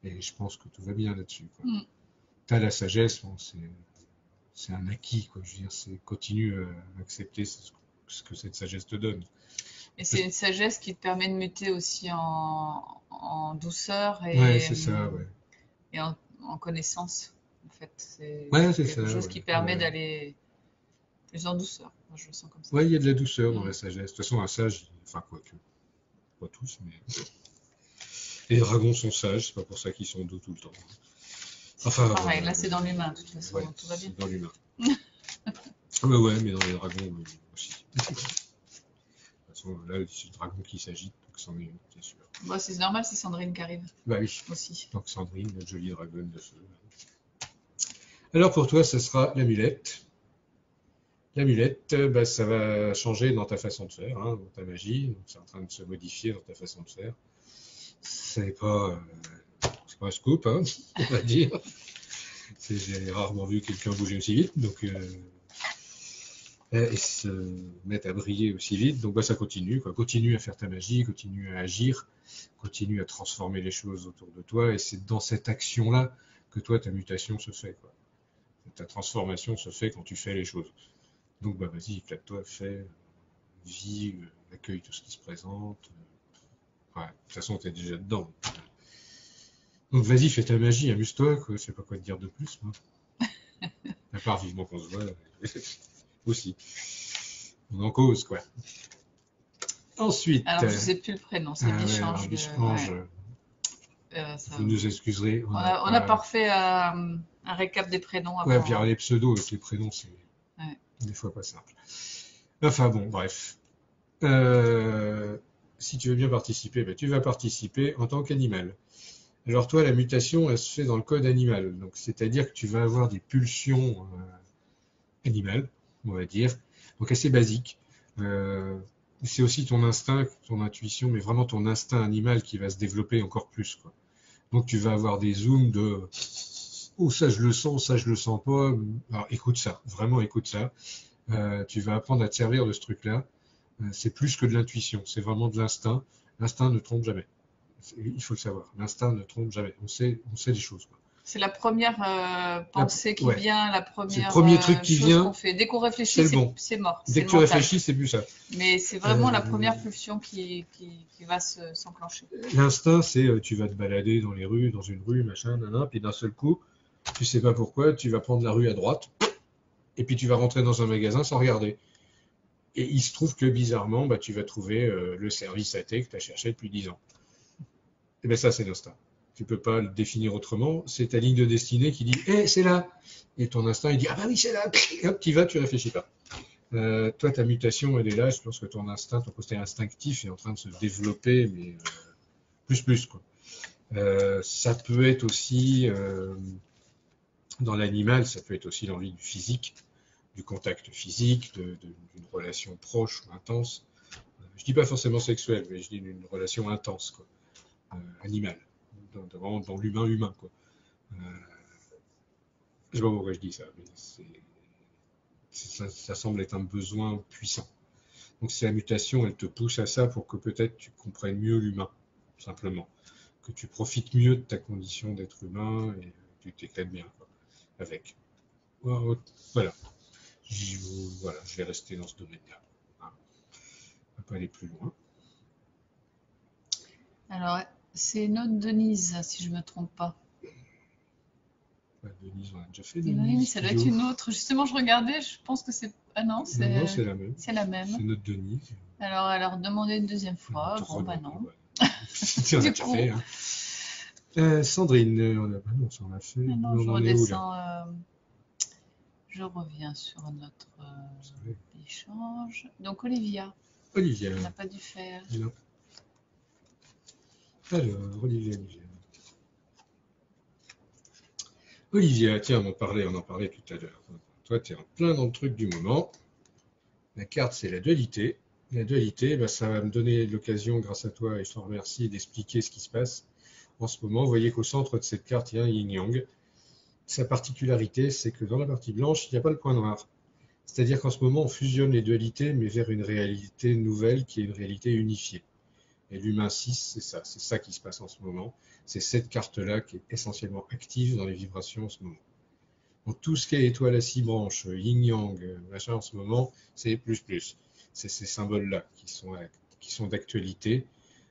et je pense que tout va bien là-dessus, quoi. Mm. Tu as la sagesse, bon, c'est un acquis, quoi. Je veux dire, c'est continue à accepter ce que cette sagesse te donne. Et c'est une sagesse qui te permet de muter aussi en douceur Ouais, c'est ça, ouais. et en connaissance. En fait, c'est Ouais, c'est ça, quelque chose qui ouais. permet Ouais. d'aller plus en douceur. Moi, je le sens comme ça. Ouais, il y a de la douceur dans Mm. la sagesse. De toute façon, un sage, enfin, quoique, pas tous, mais les dragons sont sages, c'est pas pour ça qu'ils sont doux tout le temps. C'est Enfin, pareil, là c'est dans l'humain, de toute façon, ouais, donc tout va bien. c'est dans l'humain. Ouais, ouais, mais dans les dragons aussi. De toute façon, là, c'est le dragon qui s'agite, donc c'en est une, c'est sûr. Bon, c'est normal, c'est Sandrine qui arrive Bah oui, aussi. donc Sandrine, notre jolie dragonne de feu. Alors pour toi, ce sera l'amulette. L'amulette, bah, ça va changer dans ta façon de faire, hein, dans ta magie. Donc, c'est en train de se modifier dans ta façon de faire. C'est pas un scoop, hein, on va dire. J'ai rarement vu quelqu'un bouger aussi vite, donc et se mettre à briller aussi vite. Donc bah, ça continue, quoi. Continue à faire ta magie, continue à agir, continue à transformer les choses autour de toi. Et c'est dans cette action-là que toi, ta mutation se fait, quoi. Ta transformation se fait quand tu fais les choses. Donc bah vas-y, éclate-toi, fais, vis, accueille tout ce qui se présente. Ouais, de toute façon, t'es déjà dedans. Donc vas-y, fais ta magie, amuse-toi, quoi. Je sais pas quoi te dire de plus, moi. À part vivement qu'on se voit, aussi. On en cause, quoi. Ensuite, Alors, je sais plus le prénom, c'est ouais, Bichange. Bichange, Ça- vous nous excuserez. on a pas refait un récap des prénoms Ouais, avant. puis alors, les pseudos avec les prénoms, c'est Ouais. des fois pas simple. Enfin bon, bref. Euh, si tu veux bien participer, ben, tu vas participer en tant qu'animal. Alors toi, la mutation, elle se fait dans le code animal. Donc, c'est-à-dire que tu vas avoir des pulsions animales, on va dire. Donc, assez basiques. Euh, c'est aussi ton instinct, ton intuition, mais vraiment ton instinct animal qui va se développer encore plus, quoi. Donc, tu vas avoir des zooms de oh, ça je le sens, ça je le sens pas. Alors, écoute ça, vraiment écoute ça. Tu vas apprendre à te servir de ce truc-là. C'est plus que de l'intuition, c'est vraiment de l'instinct. L'instinct ne trompe jamais. Il faut le savoir. L'instinct ne trompe jamais. On sait les choses, quoi. C'est la première pensée qui Ouais, vient, la c'est le première premier truc qui chose qu'on vient, fait. Dès qu'on c'est réfléchit, le bon. c'est mort, Dès c'est que le tu mental. réfléchis, c'est plus ça. Mais c'est vraiment la Euh, première pulsion qui va s'enclencher. L'instinct, c'est tu vas te balader dans les rues, dans une rue, machin, nanana, puis d'un seul coup, tu sais pas pourquoi, tu vas prendre la rue à droite, et puis tu vas rentrer dans un magasin sans regarder. Et il se trouve que bizarrement, bah, tu vas trouver le service athée que tu as cherché depuis 10 ans. Et bien ça, c'est l'instinct. Tu peux pas le définir autrement. C'est ta ligne de destinée qui dit Eh, c'est là. Et ton instinct, il dit Ah bah oui, c'est là. Et hop, tu vas, tu réfléchis pas. Toi, ta mutation, elle est là. Je pense que ton instinct, ton côté instinctif est en train de se développer, mais plus, quoi. Ça peut être aussi, dans l'animal, ça peut être aussi l'envie du physique, du contact physique, d'une relation proche ou intense. Je dis pas forcément sexuelle, mais je dis d'une relation intense, quoi, animale, dans l'humain humain, quoi. Euh, je sais pas pourquoi je dis ça, mais ça semble être un besoin puissant. Donc si la mutation, elle te pousse à ça pour que peut-être tu comprennes mieux l'humain, simplement, que tu profites mieux de ta condition d'être humain et tu t'éclates bien, quoi, avec. Voilà. Voilà, je vais rester dans ce domaine-là. Hein. On va pas aller plus loin. Alors, c'est notre Denise, si je me trompe pas. Denise, on a déjà fait Oui, Denise. ça doit être une autre. Justement, je regardais, je pense que c'est. Ah non, Non, c'est la même. c'est la même. C'est notre Denise. Alors, elle a redemandé une deuxième fois. Bon, bah non. On a Du déjà coup, fait, hein. Sandrine, non, ça on a fait. maintenant je On en est où là? redescends, je reviens sur notre échange. Donc Olivia, Olivia. on n'a pas dû faire. Non. Alors, Olivia. Olivia, tiens, on en parlait tout à l'heure. Toi, tu es en plein dans le truc du moment. La carte, c'est la dualité. La dualité, bah, ça va me donner l'occasion, grâce à toi, et je t'en remercie, d'expliquer ce qui se passe en ce moment. Vous voyez qu'au centre de cette carte, il y a un yin-yang. Sa particularité, c'est que dans la partie blanche, il n'y a pas le point noir. C'est-à-dire qu'en ce moment, on fusionne les dualités, mais vers une réalité nouvelle qui est une réalité unifiée. Et l'humain 6, c'est ça qui se passe en ce moment. C'est cette carte-là qui est essentiellement active dans les vibrations en ce moment. Donc tout ce qui est étoile à 6 branches, yin-yang, machin en ce moment, c'est plus plus. C'est ces symboles-là qui sont d'actualité.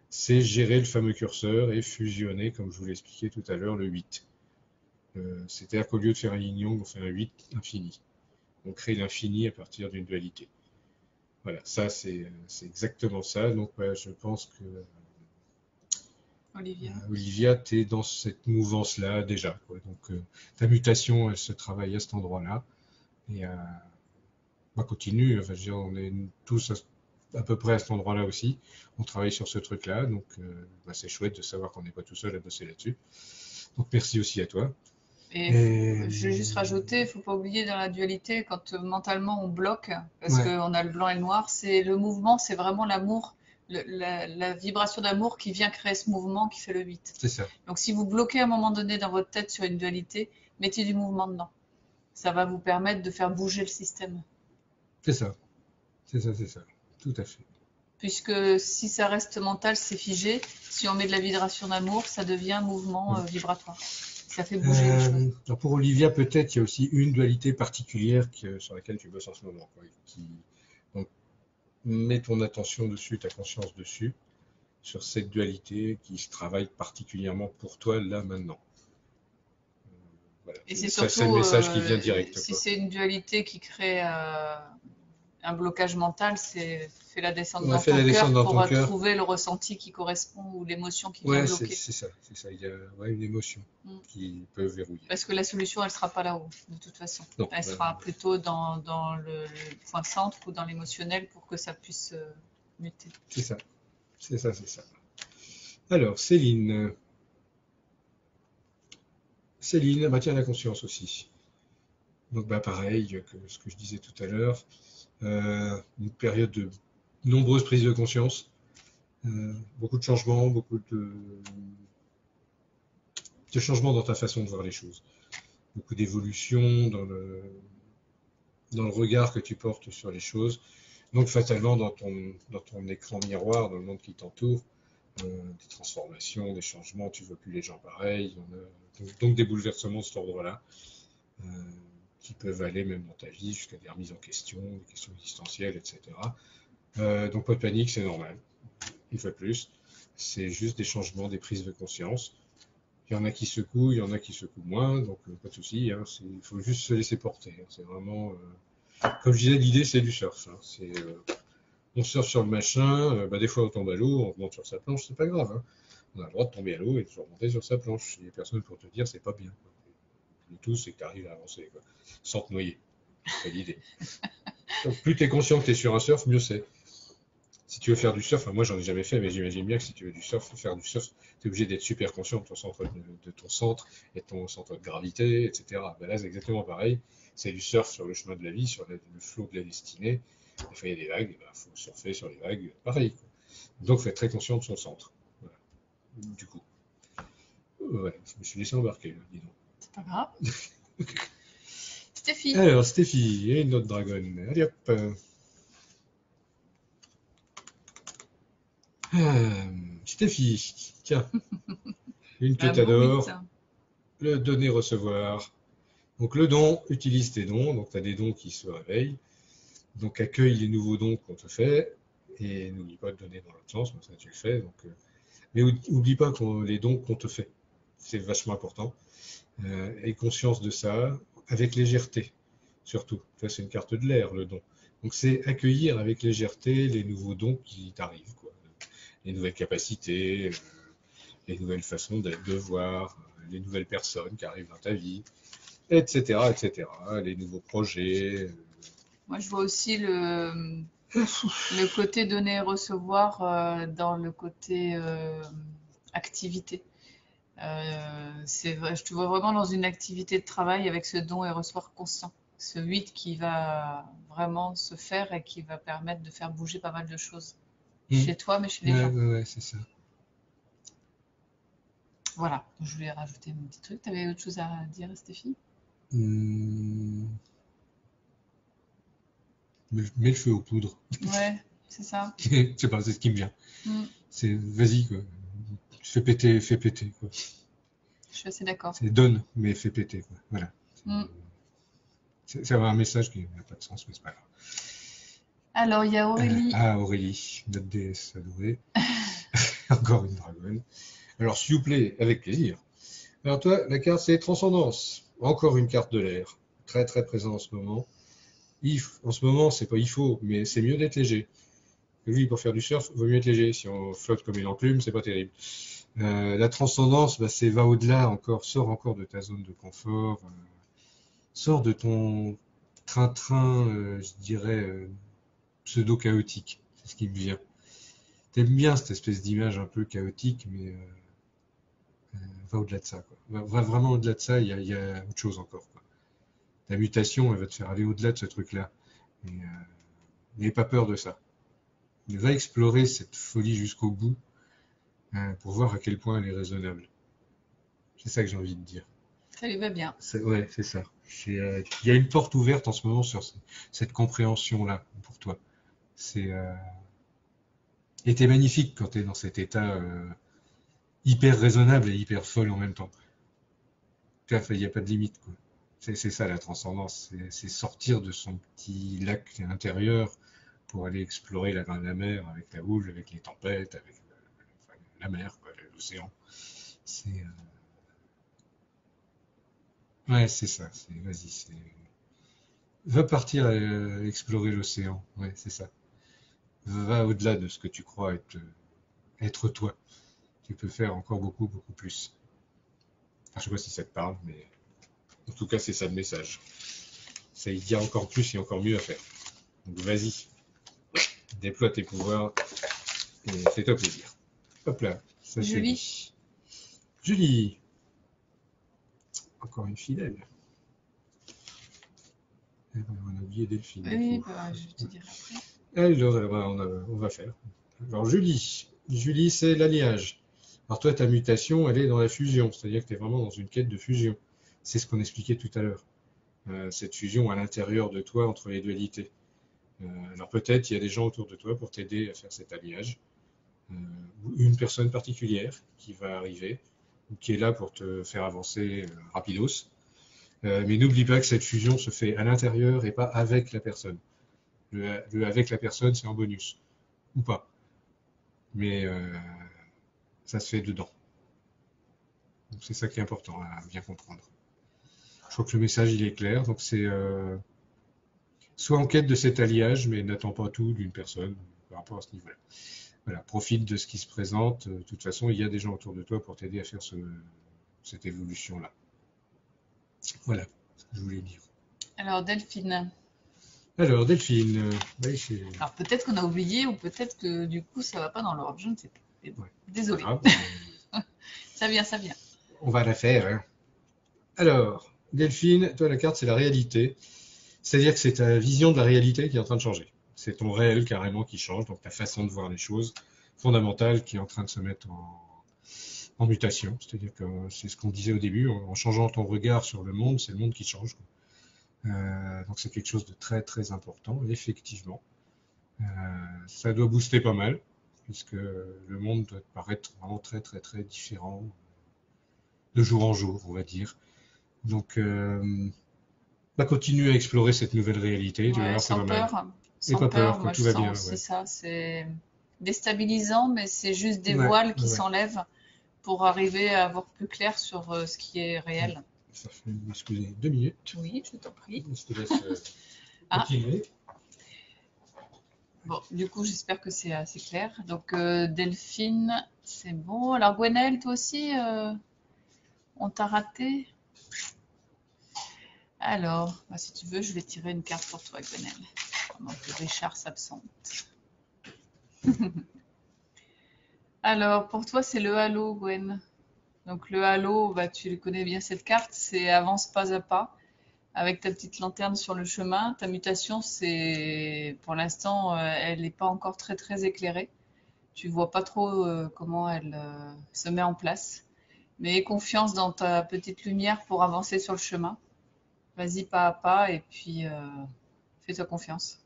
C'est gérer le fameux curseur et fusionner, comme je vous l'ai expliqué tout à l'heure, le 8. C'est-à-dire qu'au lieu de faire un yin-yang, on fait un 8 infini. On crée l'infini à partir d'une dualité. Voilà, ça c'est exactement ça. Donc je pense que Olivia, tu es dans cette mouvance-là déjà, quoi. Donc ta mutation, elle se travaille à cet endroit-là. Et bah, continue, enfin, je veux dire, on est tous à peu près à cet endroit-là aussi. On travaille sur ce truc-là, donc bah, c'est chouette de savoir qu'on n'est pas tout seul à bosser là-dessus. Donc merci aussi à toi. Et je vais juste rajouter, il ne faut pas oublier dans la dualité, quand mentalement on bloque, parce Ouais, qu'on a le blanc et le noir, c'est le mouvement, c'est vraiment l'amour, la vibration d'amour qui vient créer ce mouvement qui fait le 8. c'est ça, Donc si vous bloquez à un moment donné dans votre tête sur une dualité, mettez du mouvement dedans. Ça va vous permettre de faire bouger le système. c'est ça, c'est ça, tout à fait. Puisque si ça reste mental, c'est figé. Si on met de la vibration d'amour, ça devient un mouvement Ouais. vibratoire. Ça fait bouger les choses. Alors pour Olivia, peut-être il y a aussi une dualité particulière sur laquelle tu bosses en ce moment, quoi, donc, mets ton attention dessus, ta conscience dessus, sur cette dualité qui se travaille particulièrement pour toi là maintenant. Voilà. Et c'est Ça, c'est le surtout, message qui vient direct, si quoi. c'est une dualité qui crée un blocage mental, c'est fais-la descendre On a dans fait ton la descente cœur dans pour ton cœur. trouver le ressenti qui correspond ou l'émotion qui vient Ouais, c'est bloquer. ça, c'est ça. Il y a ouais, une émotion Mm. qui peut verrouiller. Parce que la solution, elle sera pas là-haut, de toute façon. Non, Elle sera plutôt dans le point centre ou dans l'émotionnel pour que ça puisse muter. c'est ça, c'est ça, c'est ça. Alors, Céline. Céline, bah tiens, la conscience aussi. Donc, bah pareil que ce que je disais tout à l'heure. Une période de nombreuses prises de conscience. Beaucoup de changements, beaucoup de changements dans ta façon de voir les choses. Beaucoup d'évolution dans le regard que tu portes sur les choses. Donc fatalement dans ton écran miroir, dans le monde qui t'entoure, des transformations, des changements, tu ne vois plus les gens pareils, donc des bouleversements de cet ordre-là, euh, qui peuvent aller même dans ta vie jusqu'à des remises en question, des questions existentielles, etc. Donc pas de panique, c'est normal. Une fois de plus, c'est juste des changements, des prises de conscience. Il y en a qui secouent, il y en a qui secouent moins, donc pas de souci. Hein, il faut juste se laisser porter. Hein, c'est vraiment, comme je disais, l'idée c'est du surf. Hein, on surfe sur le machin, bah, des fois on tombe à l'eau, on remonte sur sa planche, c'est pas grave. Hein. On a le droit de tomber à l'eau et de se remonter sur sa planche. Il n'y a personne pour te dire c'est pas bien. Quoi. Le tout c'est que tu arrives à avancer, quoi, sans te noyer. C'est l'idée. Donc plus tu es conscient que tu es sur un surf, mieux c'est. Si tu veux faire du surf, enfin, moi j'en ai jamais fait, mais j'imagine bien que si tu veux faire du surf, tu es obligé d'être super conscient de ton centre et de ton centre de gravité, etc. Ben là c'est exactement pareil. C'est du surf sur le chemin de la vie, sur le flot de la destinée. Des fois il y a des vagues, il faut surfer sur les vagues, pareil. Quoi. Donc faut être très conscient de son centre. Voilà. Du coup, ouais, je me suis laissé embarquer, là, dis donc. C'est pas grave. Stéphie. Alors Stéphie et notre dragonne. Allez hop. Stéphie, tiens, une que Un beau t'adores. 8. Le donner-recevoir. Donc le don, utilise tes dons. Donc tu as des dons qui se réveillent. Donc accueille les nouveaux dons qu'on te fait. Et n'oublie pas de donner dans l'autre sens, ça tu le fais. Donc, mais oublie pas les dons qu'on te fait. C'est vachement important. Aie conscience de ça, avec légèreté, surtout. Ça, c'est une carte de l'air, le don. Donc c'est accueillir avec légèreté les nouveaux dons qui t'arrivent, quoi. les nouvelles capacités, les nouvelles façons de voir, les nouvelles personnes qui arrivent dans ta vie, etc., etc., les nouveaux projets. Moi, je vois aussi le côté donner et recevoir dans le côté activité. Je te vois vraiment dans une activité de travail avec ce don et recevoir constant. Ce 8 qui va vraiment se faire et qui va permettre de faire bouger pas mal de choses. Mm. Chez toi, mais chez les Ouais, gens. ouais, ouais, c'est ça. Voilà, je voulais rajouter mon petit truc. T'avais autre chose à dire, Stéphie? Hmm. Mets le feu aux poudres. Ouais, c'est ça. Je sais pas, c'est ce qui me vient. Mm, C'est vas-y, quoi. Fais péter, quoi. je suis assez d'accord. C'est donne, mais fais péter, quoi. Voilà. Mm. C'est un message qui n'a pas de sens, mais c'est pas grave. Alors, il y a Aurélie. Aurélie, notre déesse adorée. Encore une dragonne. Alors, s'il vous plaît, avec plaisir. Alors, toi, la carte, c'est Transcendance. Encore une carte de l'air. Très, très présent en ce moment. En ce moment, c'est pas il faut, mais c'est mieux d'être léger. Oui, pour faire du surf, vaut mieux être léger. Si on flotte comme une enclume, c'est pas terrible. La transcendance, bah, c'est va au-delà encore, sors encore de ta zone de confort, sors de ton train-train, je dirais, pseudo-chaotique. C'est ce qui me vient. T'aimes bien cette espèce d'image un peu chaotique, mais va au-delà de ça, quoi. Va vraiment au-delà de ça, il y a autre chose encore, quoi. Ta mutation, elle va te faire aller au-delà de ce truc-là. Et n'aie pas peur de ça. Mais va explorer cette folie jusqu'au bout pour voir à quel point elle est raisonnable. C'est ça que j'ai envie de dire. Ça lui va bien. Ouais, c'est ça. Il y a une porte ouverte en ce moment sur cette compréhension-là pour toi. C'est et t'es magnifique quand t'es dans cet état hyper raisonnable et hyper folle en même temps. Tu vois, il n'y a pas de limite, quoi. C'est ça la transcendance, c'est sortir de son petit lac intérieur pour aller explorer la mer avec la houle, avec les tempêtes, avec enfin, la mer, quoi, l'océan. C'est ouais, c'est ça. Vas-y, va partir explorer l'océan. Ouais, c'est ça. Va au-delà de ce que tu crois être toi. Tu peux faire encore beaucoup, beaucoup plus. Enfin, je sais pas si ça te parle, mais en tout cas, c'est ça le message. Il y a encore plus et encore mieux à faire. Donc vas-y, déploie tes pouvoirs et fais-toi plaisir. Hop là, ça c'est Julie. dit. Julie, encore une fidèle. Eh ben, on a oublié Delphine. Oui, bah, je vais te dire après. Alors, on va faire. Alors Julie, c'est l'alliage. Alors toi, ta mutation, elle est dans la fusion, c'est-à-dire que tu es vraiment dans une quête de fusion. C'est ce qu'on expliquait tout à l'heure. Cette fusion à l'intérieur de toi entre les dualités. Alors peut-être il y a des gens autour de toi pour t'aider à faire cet alliage. Ou une personne particulière qui va arriver, ou qui est là pour te faire avancer rapidos. Mais n'oublie pas que cette fusion se fait à l'intérieur et pas avec la personne. Le avec la personne, c'est en bonus. Ou pas. Mais ça se fait dedans. Donc c'est ça qui est important à bien comprendre. Je crois que le message il est clair. Donc c'est soit en quête de cet alliage, mais n'attends pas tout d'une personne par rapport à ce niveau-là. Voilà, profite de ce qui se présente. De toute façon, il y a des gens autour de toi pour t'aider à faire cette évolution-là. Voilà ce que je voulais dire. Alors, Delphine. Alors, Delphine, Alors, peut-être qu'on a oublié ou peut-être que du coup, ça va pas dans l'ordre. Je ne sais pas. Mais bon, ouais, désolée. grave, Ça vient, ça vient. on va la faire. Hein. Alors, Delphine, toi, la carte, c'est la réalité. C'est-à-dire que c'est ta vision de la réalité qui est en train de changer. C'est ton réel carrément qui change, donc ta façon de voir les choses fondamentale qui est en train de se mettre en mutation. C'est-à-dire que c'est ce qu'on disait au début, en changeant ton regard sur le monde, c'est le monde qui change. Donc c'est quelque chose de très très important, effectivement. Ça doit booster pas mal, puisque le monde doit paraître vraiment très très très différent de jour en jour, on va dire. Donc bah, continue à explorer cette nouvelle réalité, tu vas Ouais, voir, c'est sans pas mal. peur. Et Sans pas peur, peur, quoi, moi je tout va sens bien, aussi ouais. ça. C'est déstabilisant, mais c'est juste des Ouais, voiles ouais, qui ouais. s'enlèvent pour arriver à voir plus clair sur ce qui est réel. Ça fait, excusez, 2 minutes. Oui, je t'en prie. Je te laisse Ah, continuer. Bon, du coup, j'espère que c'est assez clair. Donc, Delphine, c'est bon. Alors, Gwenaëlle, toi aussi, on t'a raté? Alors, bah, si tu veux, je vais tirer une carte pour toi, Gwenaëlle, pendant que Richard s'absente. Alors, pour toi, c'est le halo, Gwen. Donc, le halo, bah, tu le connais bien cette carte, c'est avance pas à pas, avec ta petite lanterne sur le chemin. Ta mutation, c'est, pour l'instant, elle n'est pas encore très très éclairée. Tu vois pas trop comment elle se met en place. Mais aie confiance dans ta petite lumière pour avancer sur le chemin. Vas-y pas à pas et puis fais-toi confiance.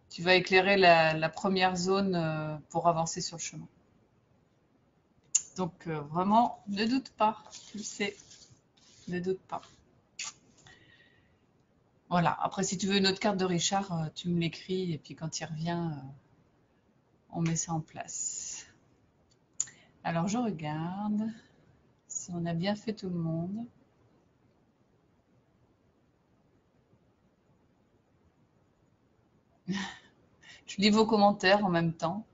Tu vas éclairer la première zone pour avancer sur le chemin. Donc vraiment, ne doute pas, tu le sais, ne doute pas. Voilà, après si tu veux une autre carte de Richard, tu me l'écris et puis quand il revient, on met ça en place. Alors je regarde si on a bien fait tout le monde. Je lis vos commentaires en même temps.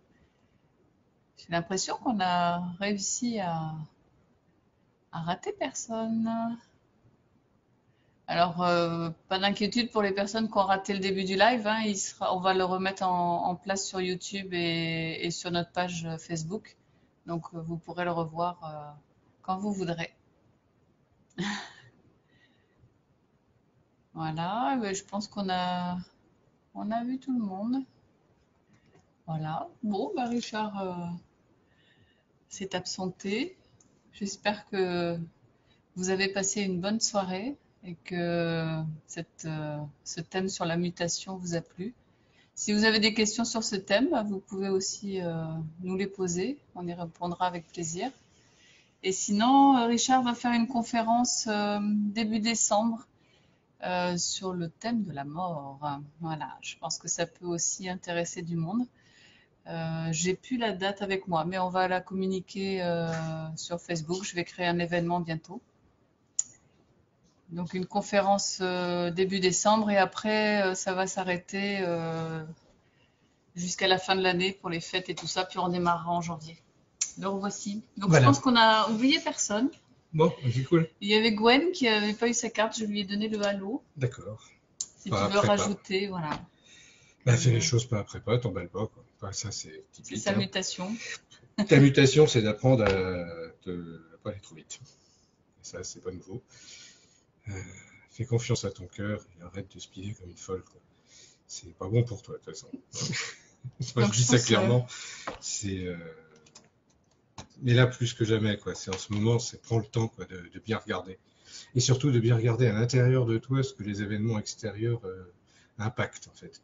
J'ai l'impression qu'on a réussi à rater personne. Alors, pas d'inquiétude pour les personnes qui ont raté le début du live, hein, on va le remettre en place sur YouTube et sur notre page Facebook. Donc, vous pourrez le revoir quand vous voudrez. Voilà, je pense on a vu tout le monde. Voilà. Bon, bah Richard s'est absenté. J'espère que vous avez passé une bonne soirée et que ce thème sur la mutation vous a plu. Si vous avez des questions sur ce thème, vous pouvez aussi nous les poser. On y répondra avec plaisir. Et sinon, Richard va faire une conférence début décembre sur le thème de la mort. Voilà, je pense que ça peut aussi intéresser du monde. J'ai plus la date avec moi, mais on va la communiquer sur Facebook. Je vais créer un événement bientôt. Donc une conférence début décembre et après ça va s'arrêter jusqu'à la fin de l'année pour les fêtes et tout ça, puis on démarrera en janvier. Le revoici. Donc je Voilà. pense qu'on a oublié personne. Bon, c'est cool. Il y avait Gwen qui n'avait pas eu sa carte, je lui ai donné le halo. D'accord. Si Pas tu veux après pas. rajouter, voilà. Bah, fais les choses pas après pas, t'emballes pas, quoi. Enfin, ça, c'est C'est typique, sa hein. mutation. Ta mutation, c'est d'apprendre à pas aller trop vite. Et ça, c'est pas nouveau. Euh, Fais confiance à ton cœur et arrête de speeder comme une folle, quoi. C'est pas bon pour toi, de toute façon. Moi, je Donc dis je ça pense, clairement. C'est, mais là, plus que jamais, quoi. C'est en ce moment, c'est prends le temps, quoi, de bien regarder. Et surtout de bien regarder à l'intérieur de toi ce que les événements extérieurs impactent, en fait.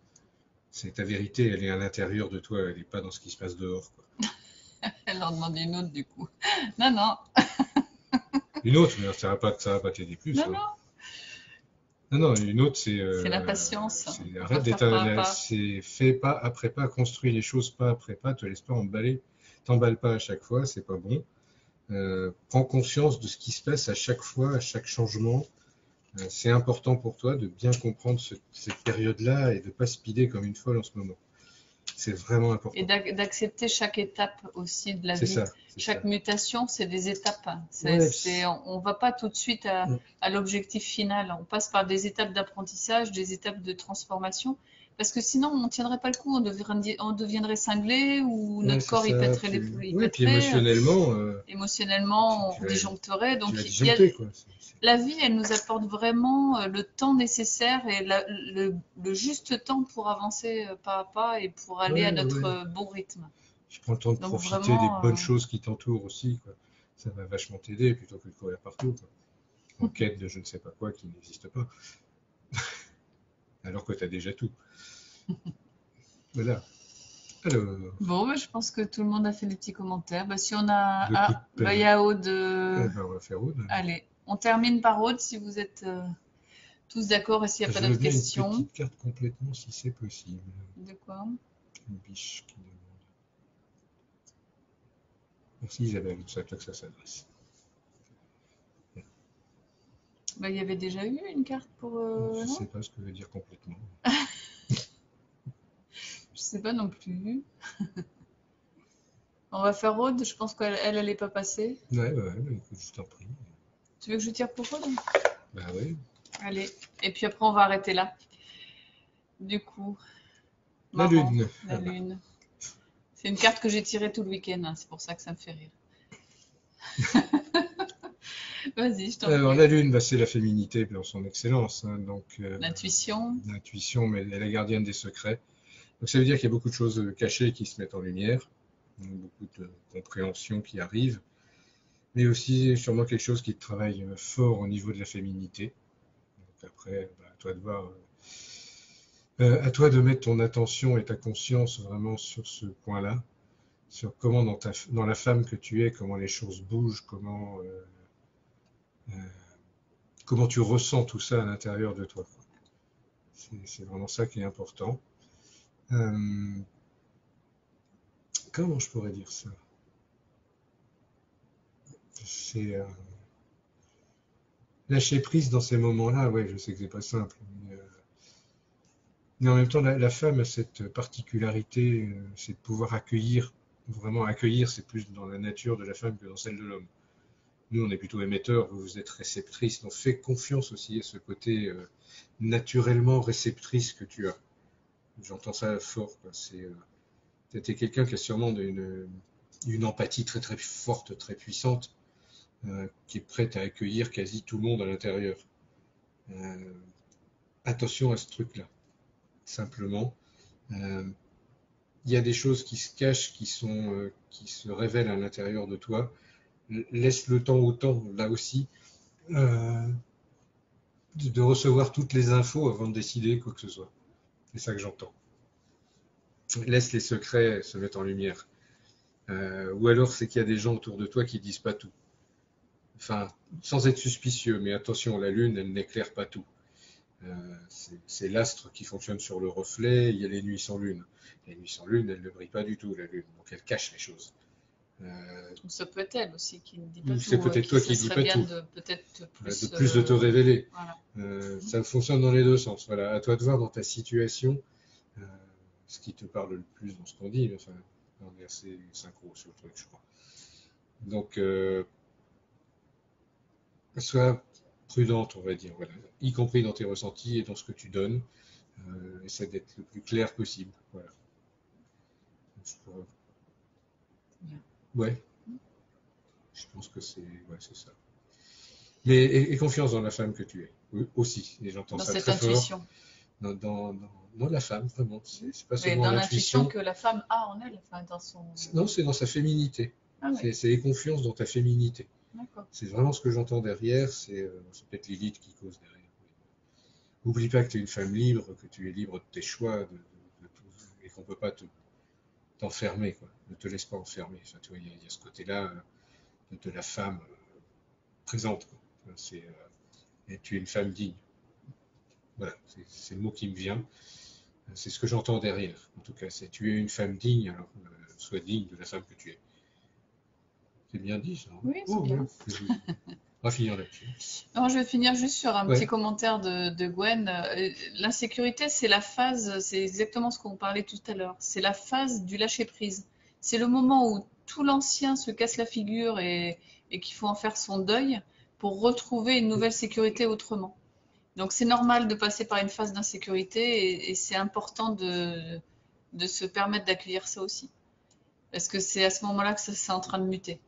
C'est ta vérité, elle est à l'intérieur de toi, elle n'est pas dans ce qui se passe dehors, quoi. elle en demande une autre du coup. Non, non, Une autre, mais ça va pas t'aider plus, non, hein. non, Non, non, une autre, c'est la patience. On va arrête faire d'être, pas à pas. c'est fais pas après pas, construis les choses pas après pas, te laisse pas emballer, t'emballes pas à chaque fois, c'est pas bon. Prends conscience de ce qui se passe à chaque fois, à chaque changement. C'est important pour toi de bien comprendre cette période-là et de pas speeder comme une folle en ce moment. C'est vraiment Et important. d'accepter chaque étape aussi de la C'est vie. ça, c'est ça. Chaque mutation, c'est des étapes. Ouais, On va pas tout de suite mm, à l'objectif final. On passe par des étapes d'apprentissage, des étapes de transformation. Parce que sinon, on ne tiendrait pas le coup. On deviendrait cinglé ou ouais, notre c'est corps, ça. il Ouais, puis pèterait. émotionnellement, Émotionnellement, on disjoncterait. tu Donc, vas disjoncter, quoi. la vie, elle nous apporte vraiment le temps nécessaire et le juste temps pour avancer pas à pas et pour aller à Ouais, notre ouais. bon rythme. Tu prends le temps de Donc profiter des vraiment, bonnes choses qui t'entourent aussi, quoi. Ça va vachement t'aider plutôt que de courir partout, quoi. En quête de je ne sais pas quoi qui n'existe pas, alors que tu as déjà tout. Voilà. Alors, bon, bah, je pense que tout le monde a fait les petits commentaires. Bah, si on a, le coup de ah, bah, il y pelle. a Aude. Eh ben, on va faire Aude. Allez, on termine par Aude si vous êtes tous d'accord et s'il n'y a pas Je veux d'autres bien une questions. petite carte complètement si c'est possible. De quoi? Une biche qui demande. Merci Isabelle, c'est à toi que ça s'adresse. Bah, il y avait déjà eu une carte pour. Je ne Non? sais pas ce que veut dire complètement. Je sais pas non plus. On va faire Aude, je pense qu'elle est pas passée. Ouais, bah, écoute, je t'en prie. Tu veux que je tire pour Aude? Bah ouais. Allez. Et puis après, on va arrêter là. Du coup, La marrant, lune. la lune. C'est une carte que j'ai tirée tout le week-end, hein, c'est pour ça que ça me fait rire. Vas-y, je t'en Alors, prie. la lune, bah, c'est la féminité dans son excellence, hein, donc L'intuition. l'intuition, mais elle est la gardienne des secrets. Donc ça veut dire qu'il y a beaucoup de choses cachées qui se mettent en lumière, donc beaucoup de compréhension qui arrive, mais aussi sûrement quelque chose qui travaille fort au niveau de la féminité. Donc après, bah, à toi de voir, à toi de mettre ton attention et ta conscience vraiment sur ce point-là, sur comment dans la femme que tu es, comment les choses bougent, euh, comment tu ressens tout ça à l'intérieur de toi. C'est vraiment ça qui est important. Euh, Comment je pourrais dire ça? C'est lâcher prise dans ces moments-là, ouais, je sais que c'est pas simple, mais en même temps, la femme a cette particularité, c'est de pouvoir accueillir, vraiment accueillir, c'est plus dans la nature de la femme que dans celle de l'homme. Nous, on est plutôt émetteur, vous êtes réceptrice, donc fais confiance aussi à ce côté naturellement réceptrice que tu as. J'entends ça fort, quoi. T'es quelqu'un qui a sûrement une empathie très très forte, très puissante, qui est prête à accueillir quasi tout le monde à l'intérieur. Euh, Attention à ce truc-là. Simplement, il y a des choses qui se cachent, qui se révèlent à l'intérieur de toi. Laisse le temps au temps, là aussi, euh, de recevoir toutes les infos avant de décider quoi que ce soit. C'est ça que j'entends. Laisse les secrets se mettre en lumière. Ou alors c'est qu'il y a des gens autour de toi qui disent pas tout. Enfin, sans être suspicieux, mais attention, la lune, elle n'éclaire pas tout. C'est l'astre qui fonctionne sur le reflet, il y a les nuits sans lune. Les nuits sans lune, elle ne brille pas du tout, la lune, donc elle cache les choses. Ou ça peut être elle aussi qui ne dit pas C'est tout, peut-être qui toi ça qui dis serait pas bien tout, de peut-être de plus. plus de te révéler. Voilà. Ça fonctionne dans les deux sens. Voilà, à toi de voir dans ta situation euh, ce qui te parle le plus dans ce qu'on dit. Enfin, on est assez synchro sur le truc, je crois. Donc, sois prudente, on va dire, voilà, y compris dans tes ressentis et dans ce que tu donnes. Essaie d'être le plus clair possible. Voilà. Ouais, je pense que c'est ça. Mais et confiance dans la femme que tu es, oui, aussi. Et j'entends Dans ça cette très fort intuition. dans la femme, vraiment. C'est pas Mais seulement dans l'intuition l'intuition. que la femme a en elle, enfin dans son. Non, c'est dans sa féminité. Ah oui, C'est confiance dans ta féminité. d'accord. C'est vraiment ce que j'entends derrière. C'est peut-être Lilith qui cause derrière. Oublie pas que tu es une femme libre, que tu es libre de tes choix, de tout, et qu'on peut pas t'enfermer, quoi. Ne te laisse pas enfermer. Enfin, tu vois, il y a ce côté-là de la femme présente, quoi. Et tu es une femme digne. Voilà, c'est le mot qui me vient. C'est ce que j'entends derrière. En tout cas, c'est tu es une femme digne, alors sois digne de la femme que tu es. C'est bien dit, ça, hein. Oui, c'est bien. On va finir là-dessus. Alors, je vais finir juste sur un petit Ouais. commentaire de Gwen. L'insécurité, c'est la phase, c'est exactement ce qu'on parlait tout à l'heure. C'est la phase du lâcher-prise. C'est le moment où tout l'ancien se casse la figure et qu'il faut en faire son deuil pour retrouver une nouvelle sécurité autrement. Donc c'est normal de passer par une phase d'insécurité et c'est important de se permettre d'accueillir ça aussi. Parce que c'est à ce moment-là que ça c'est en train de muter.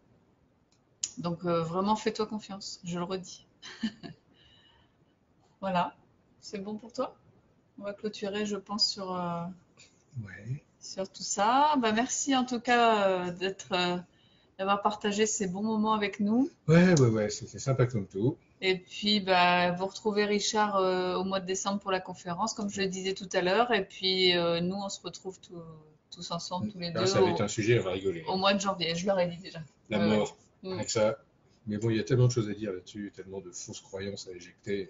Donc vraiment fais-toi confiance, je le redis. Voilà, c'est bon pour toi? On va clôturer, je pense, Ouais. sur tout ça. Bah, merci en tout cas d'avoir partagé ces bons moments avec nous. Ouais, c'était sympa comme tout. Et puis, bah, vous retrouvez Richard au mois de décembre pour la conférence, comme je le disais tout à l'heure. Et puis, nous, on se retrouve tous ensemble, tous les Ah, deux, ça va être un sujet, on va rigoler, au hein. mois de janvier. Je leur ai dit déjà. La Ouais, ouais. mort, Mm. avec ça. Mais bon, il y a tellement de choses à dire là-dessus, tellement de fausses croyances à éjecter.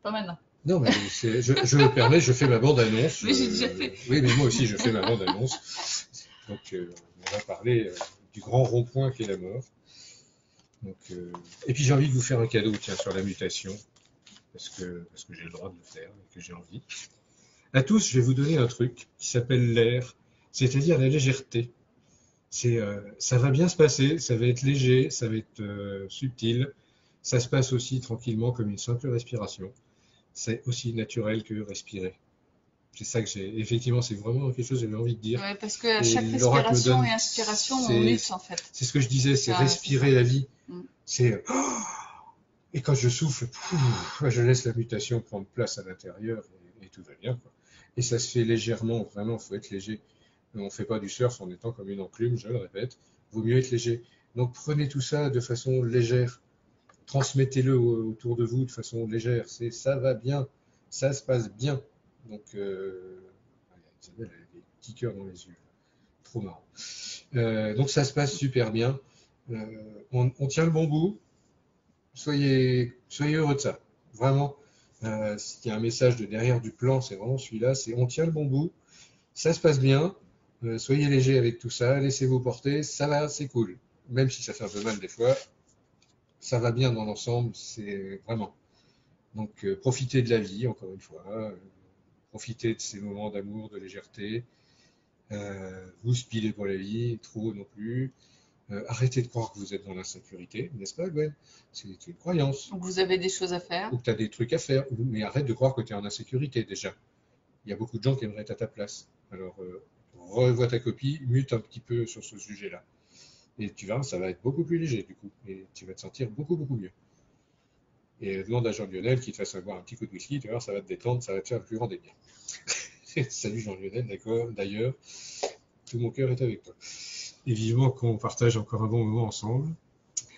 Pas maintenant. Non, mais je me permets, je fais ma bande-annonce. Mais j'ai déjà fait. Oui, mais moi aussi, je fais ma bande-annonce. Donc, on va parler du grand rond-point qu'est la mort. Donc, et puis, j'ai envie de vous faire un cadeau, tiens, sur la mutation, parce que j'ai le droit de le faire et que j'ai envie. À tous, je vais vous donner un truc qui s'appelle l'air, c'est-à-dire la légèreté. Ça va bien se passer, ça va être léger, ça va être subtil. Ça se passe aussi tranquillement comme une simple respiration. C'est aussi naturel que respirer. C'est ça que j'ai. Effectivement, c'est vraiment quelque chose que j'avais envie de dire. Ouais, parce que à Et chaque l'oracle me respiration donne. et inspiration, on C'est mute en fait. c'est ce que je disais, c'est C'est ça. respirer la vie. Mm. C'est. Et quand je souffle, je laisse la mutation prendre place à l'intérieur et tout va bien, quoi. Et ça se fait légèrement, vraiment, il faut être léger. On ne fait pas du surf en étant comme une enclume, je le répète. Vaut mieux être léger. Donc prenez tout ça de façon légère. Transmettez-le autour de vous de façon légère. Ça va bien, ça se passe bien. Donc, Isabelle a des petits cœurs dans les yeux. Trop marrant. Donc ça se passe super bien. On tient le bon bout. Soyez heureux de ça. Vraiment. S'il y a un message de derrière du plan, c'est vraiment celui-là. C'est on tient le bon bout. Ça se passe bien. Soyez léger avec tout ça. Laissez-vous porter. Ça va, c'est cool. Même si ça fait un peu mal des fois, ça va bien dans l'ensemble. C'est vraiment. Donc profitez de la vie, encore une fois. Profitez de ces moments d'amour, de légèreté. Vous spilez pour la vie, trop non plus. Arrêtez de croire que vous êtes dans l'insécurité, n'est-ce pas, Gwen? C'est une croyance. Donc vous avez des choses à faire. Ou que tu as des trucs à faire. Mais arrête de croire que tu es en insécurité déjà. Il y a beaucoup de gens qui aimeraient être à ta place. Alors, revois ta copie, mute un petit peu sur ce sujet-là. Et tu verras, ça va être beaucoup plus léger du coup. Et tu vas te sentir beaucoup, beaucoup mieux. Et demande à Jean-Lionel qu'il te fasse boire un petit coup de whisky, tu vas voir, ça va te détendre, ça va te faire le plus grand des biens. Salut Jean-Lionel, d'accord, d'ailleurs, tout mon cœur est avec toi. Et vivement qu'on partage encore un bon moment ensemble.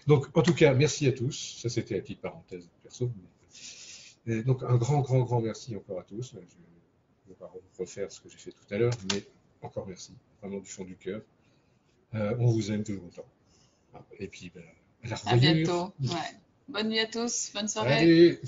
Donc, en tout cas, merci à tous. Ça, c'était la petite parenthèse perso. Et donc, un grand, grand, grand merci encore à tous. Je ne vais pas refaire ce que j'ai fait tout à l'heure, mais encore merci, vraiment du fond du cœur. On vous aime toujours autant. Et puis, ben, à la À revoyure. bientôt. Ouais. Bonne nuit à tous. Bonne soirée. Allez!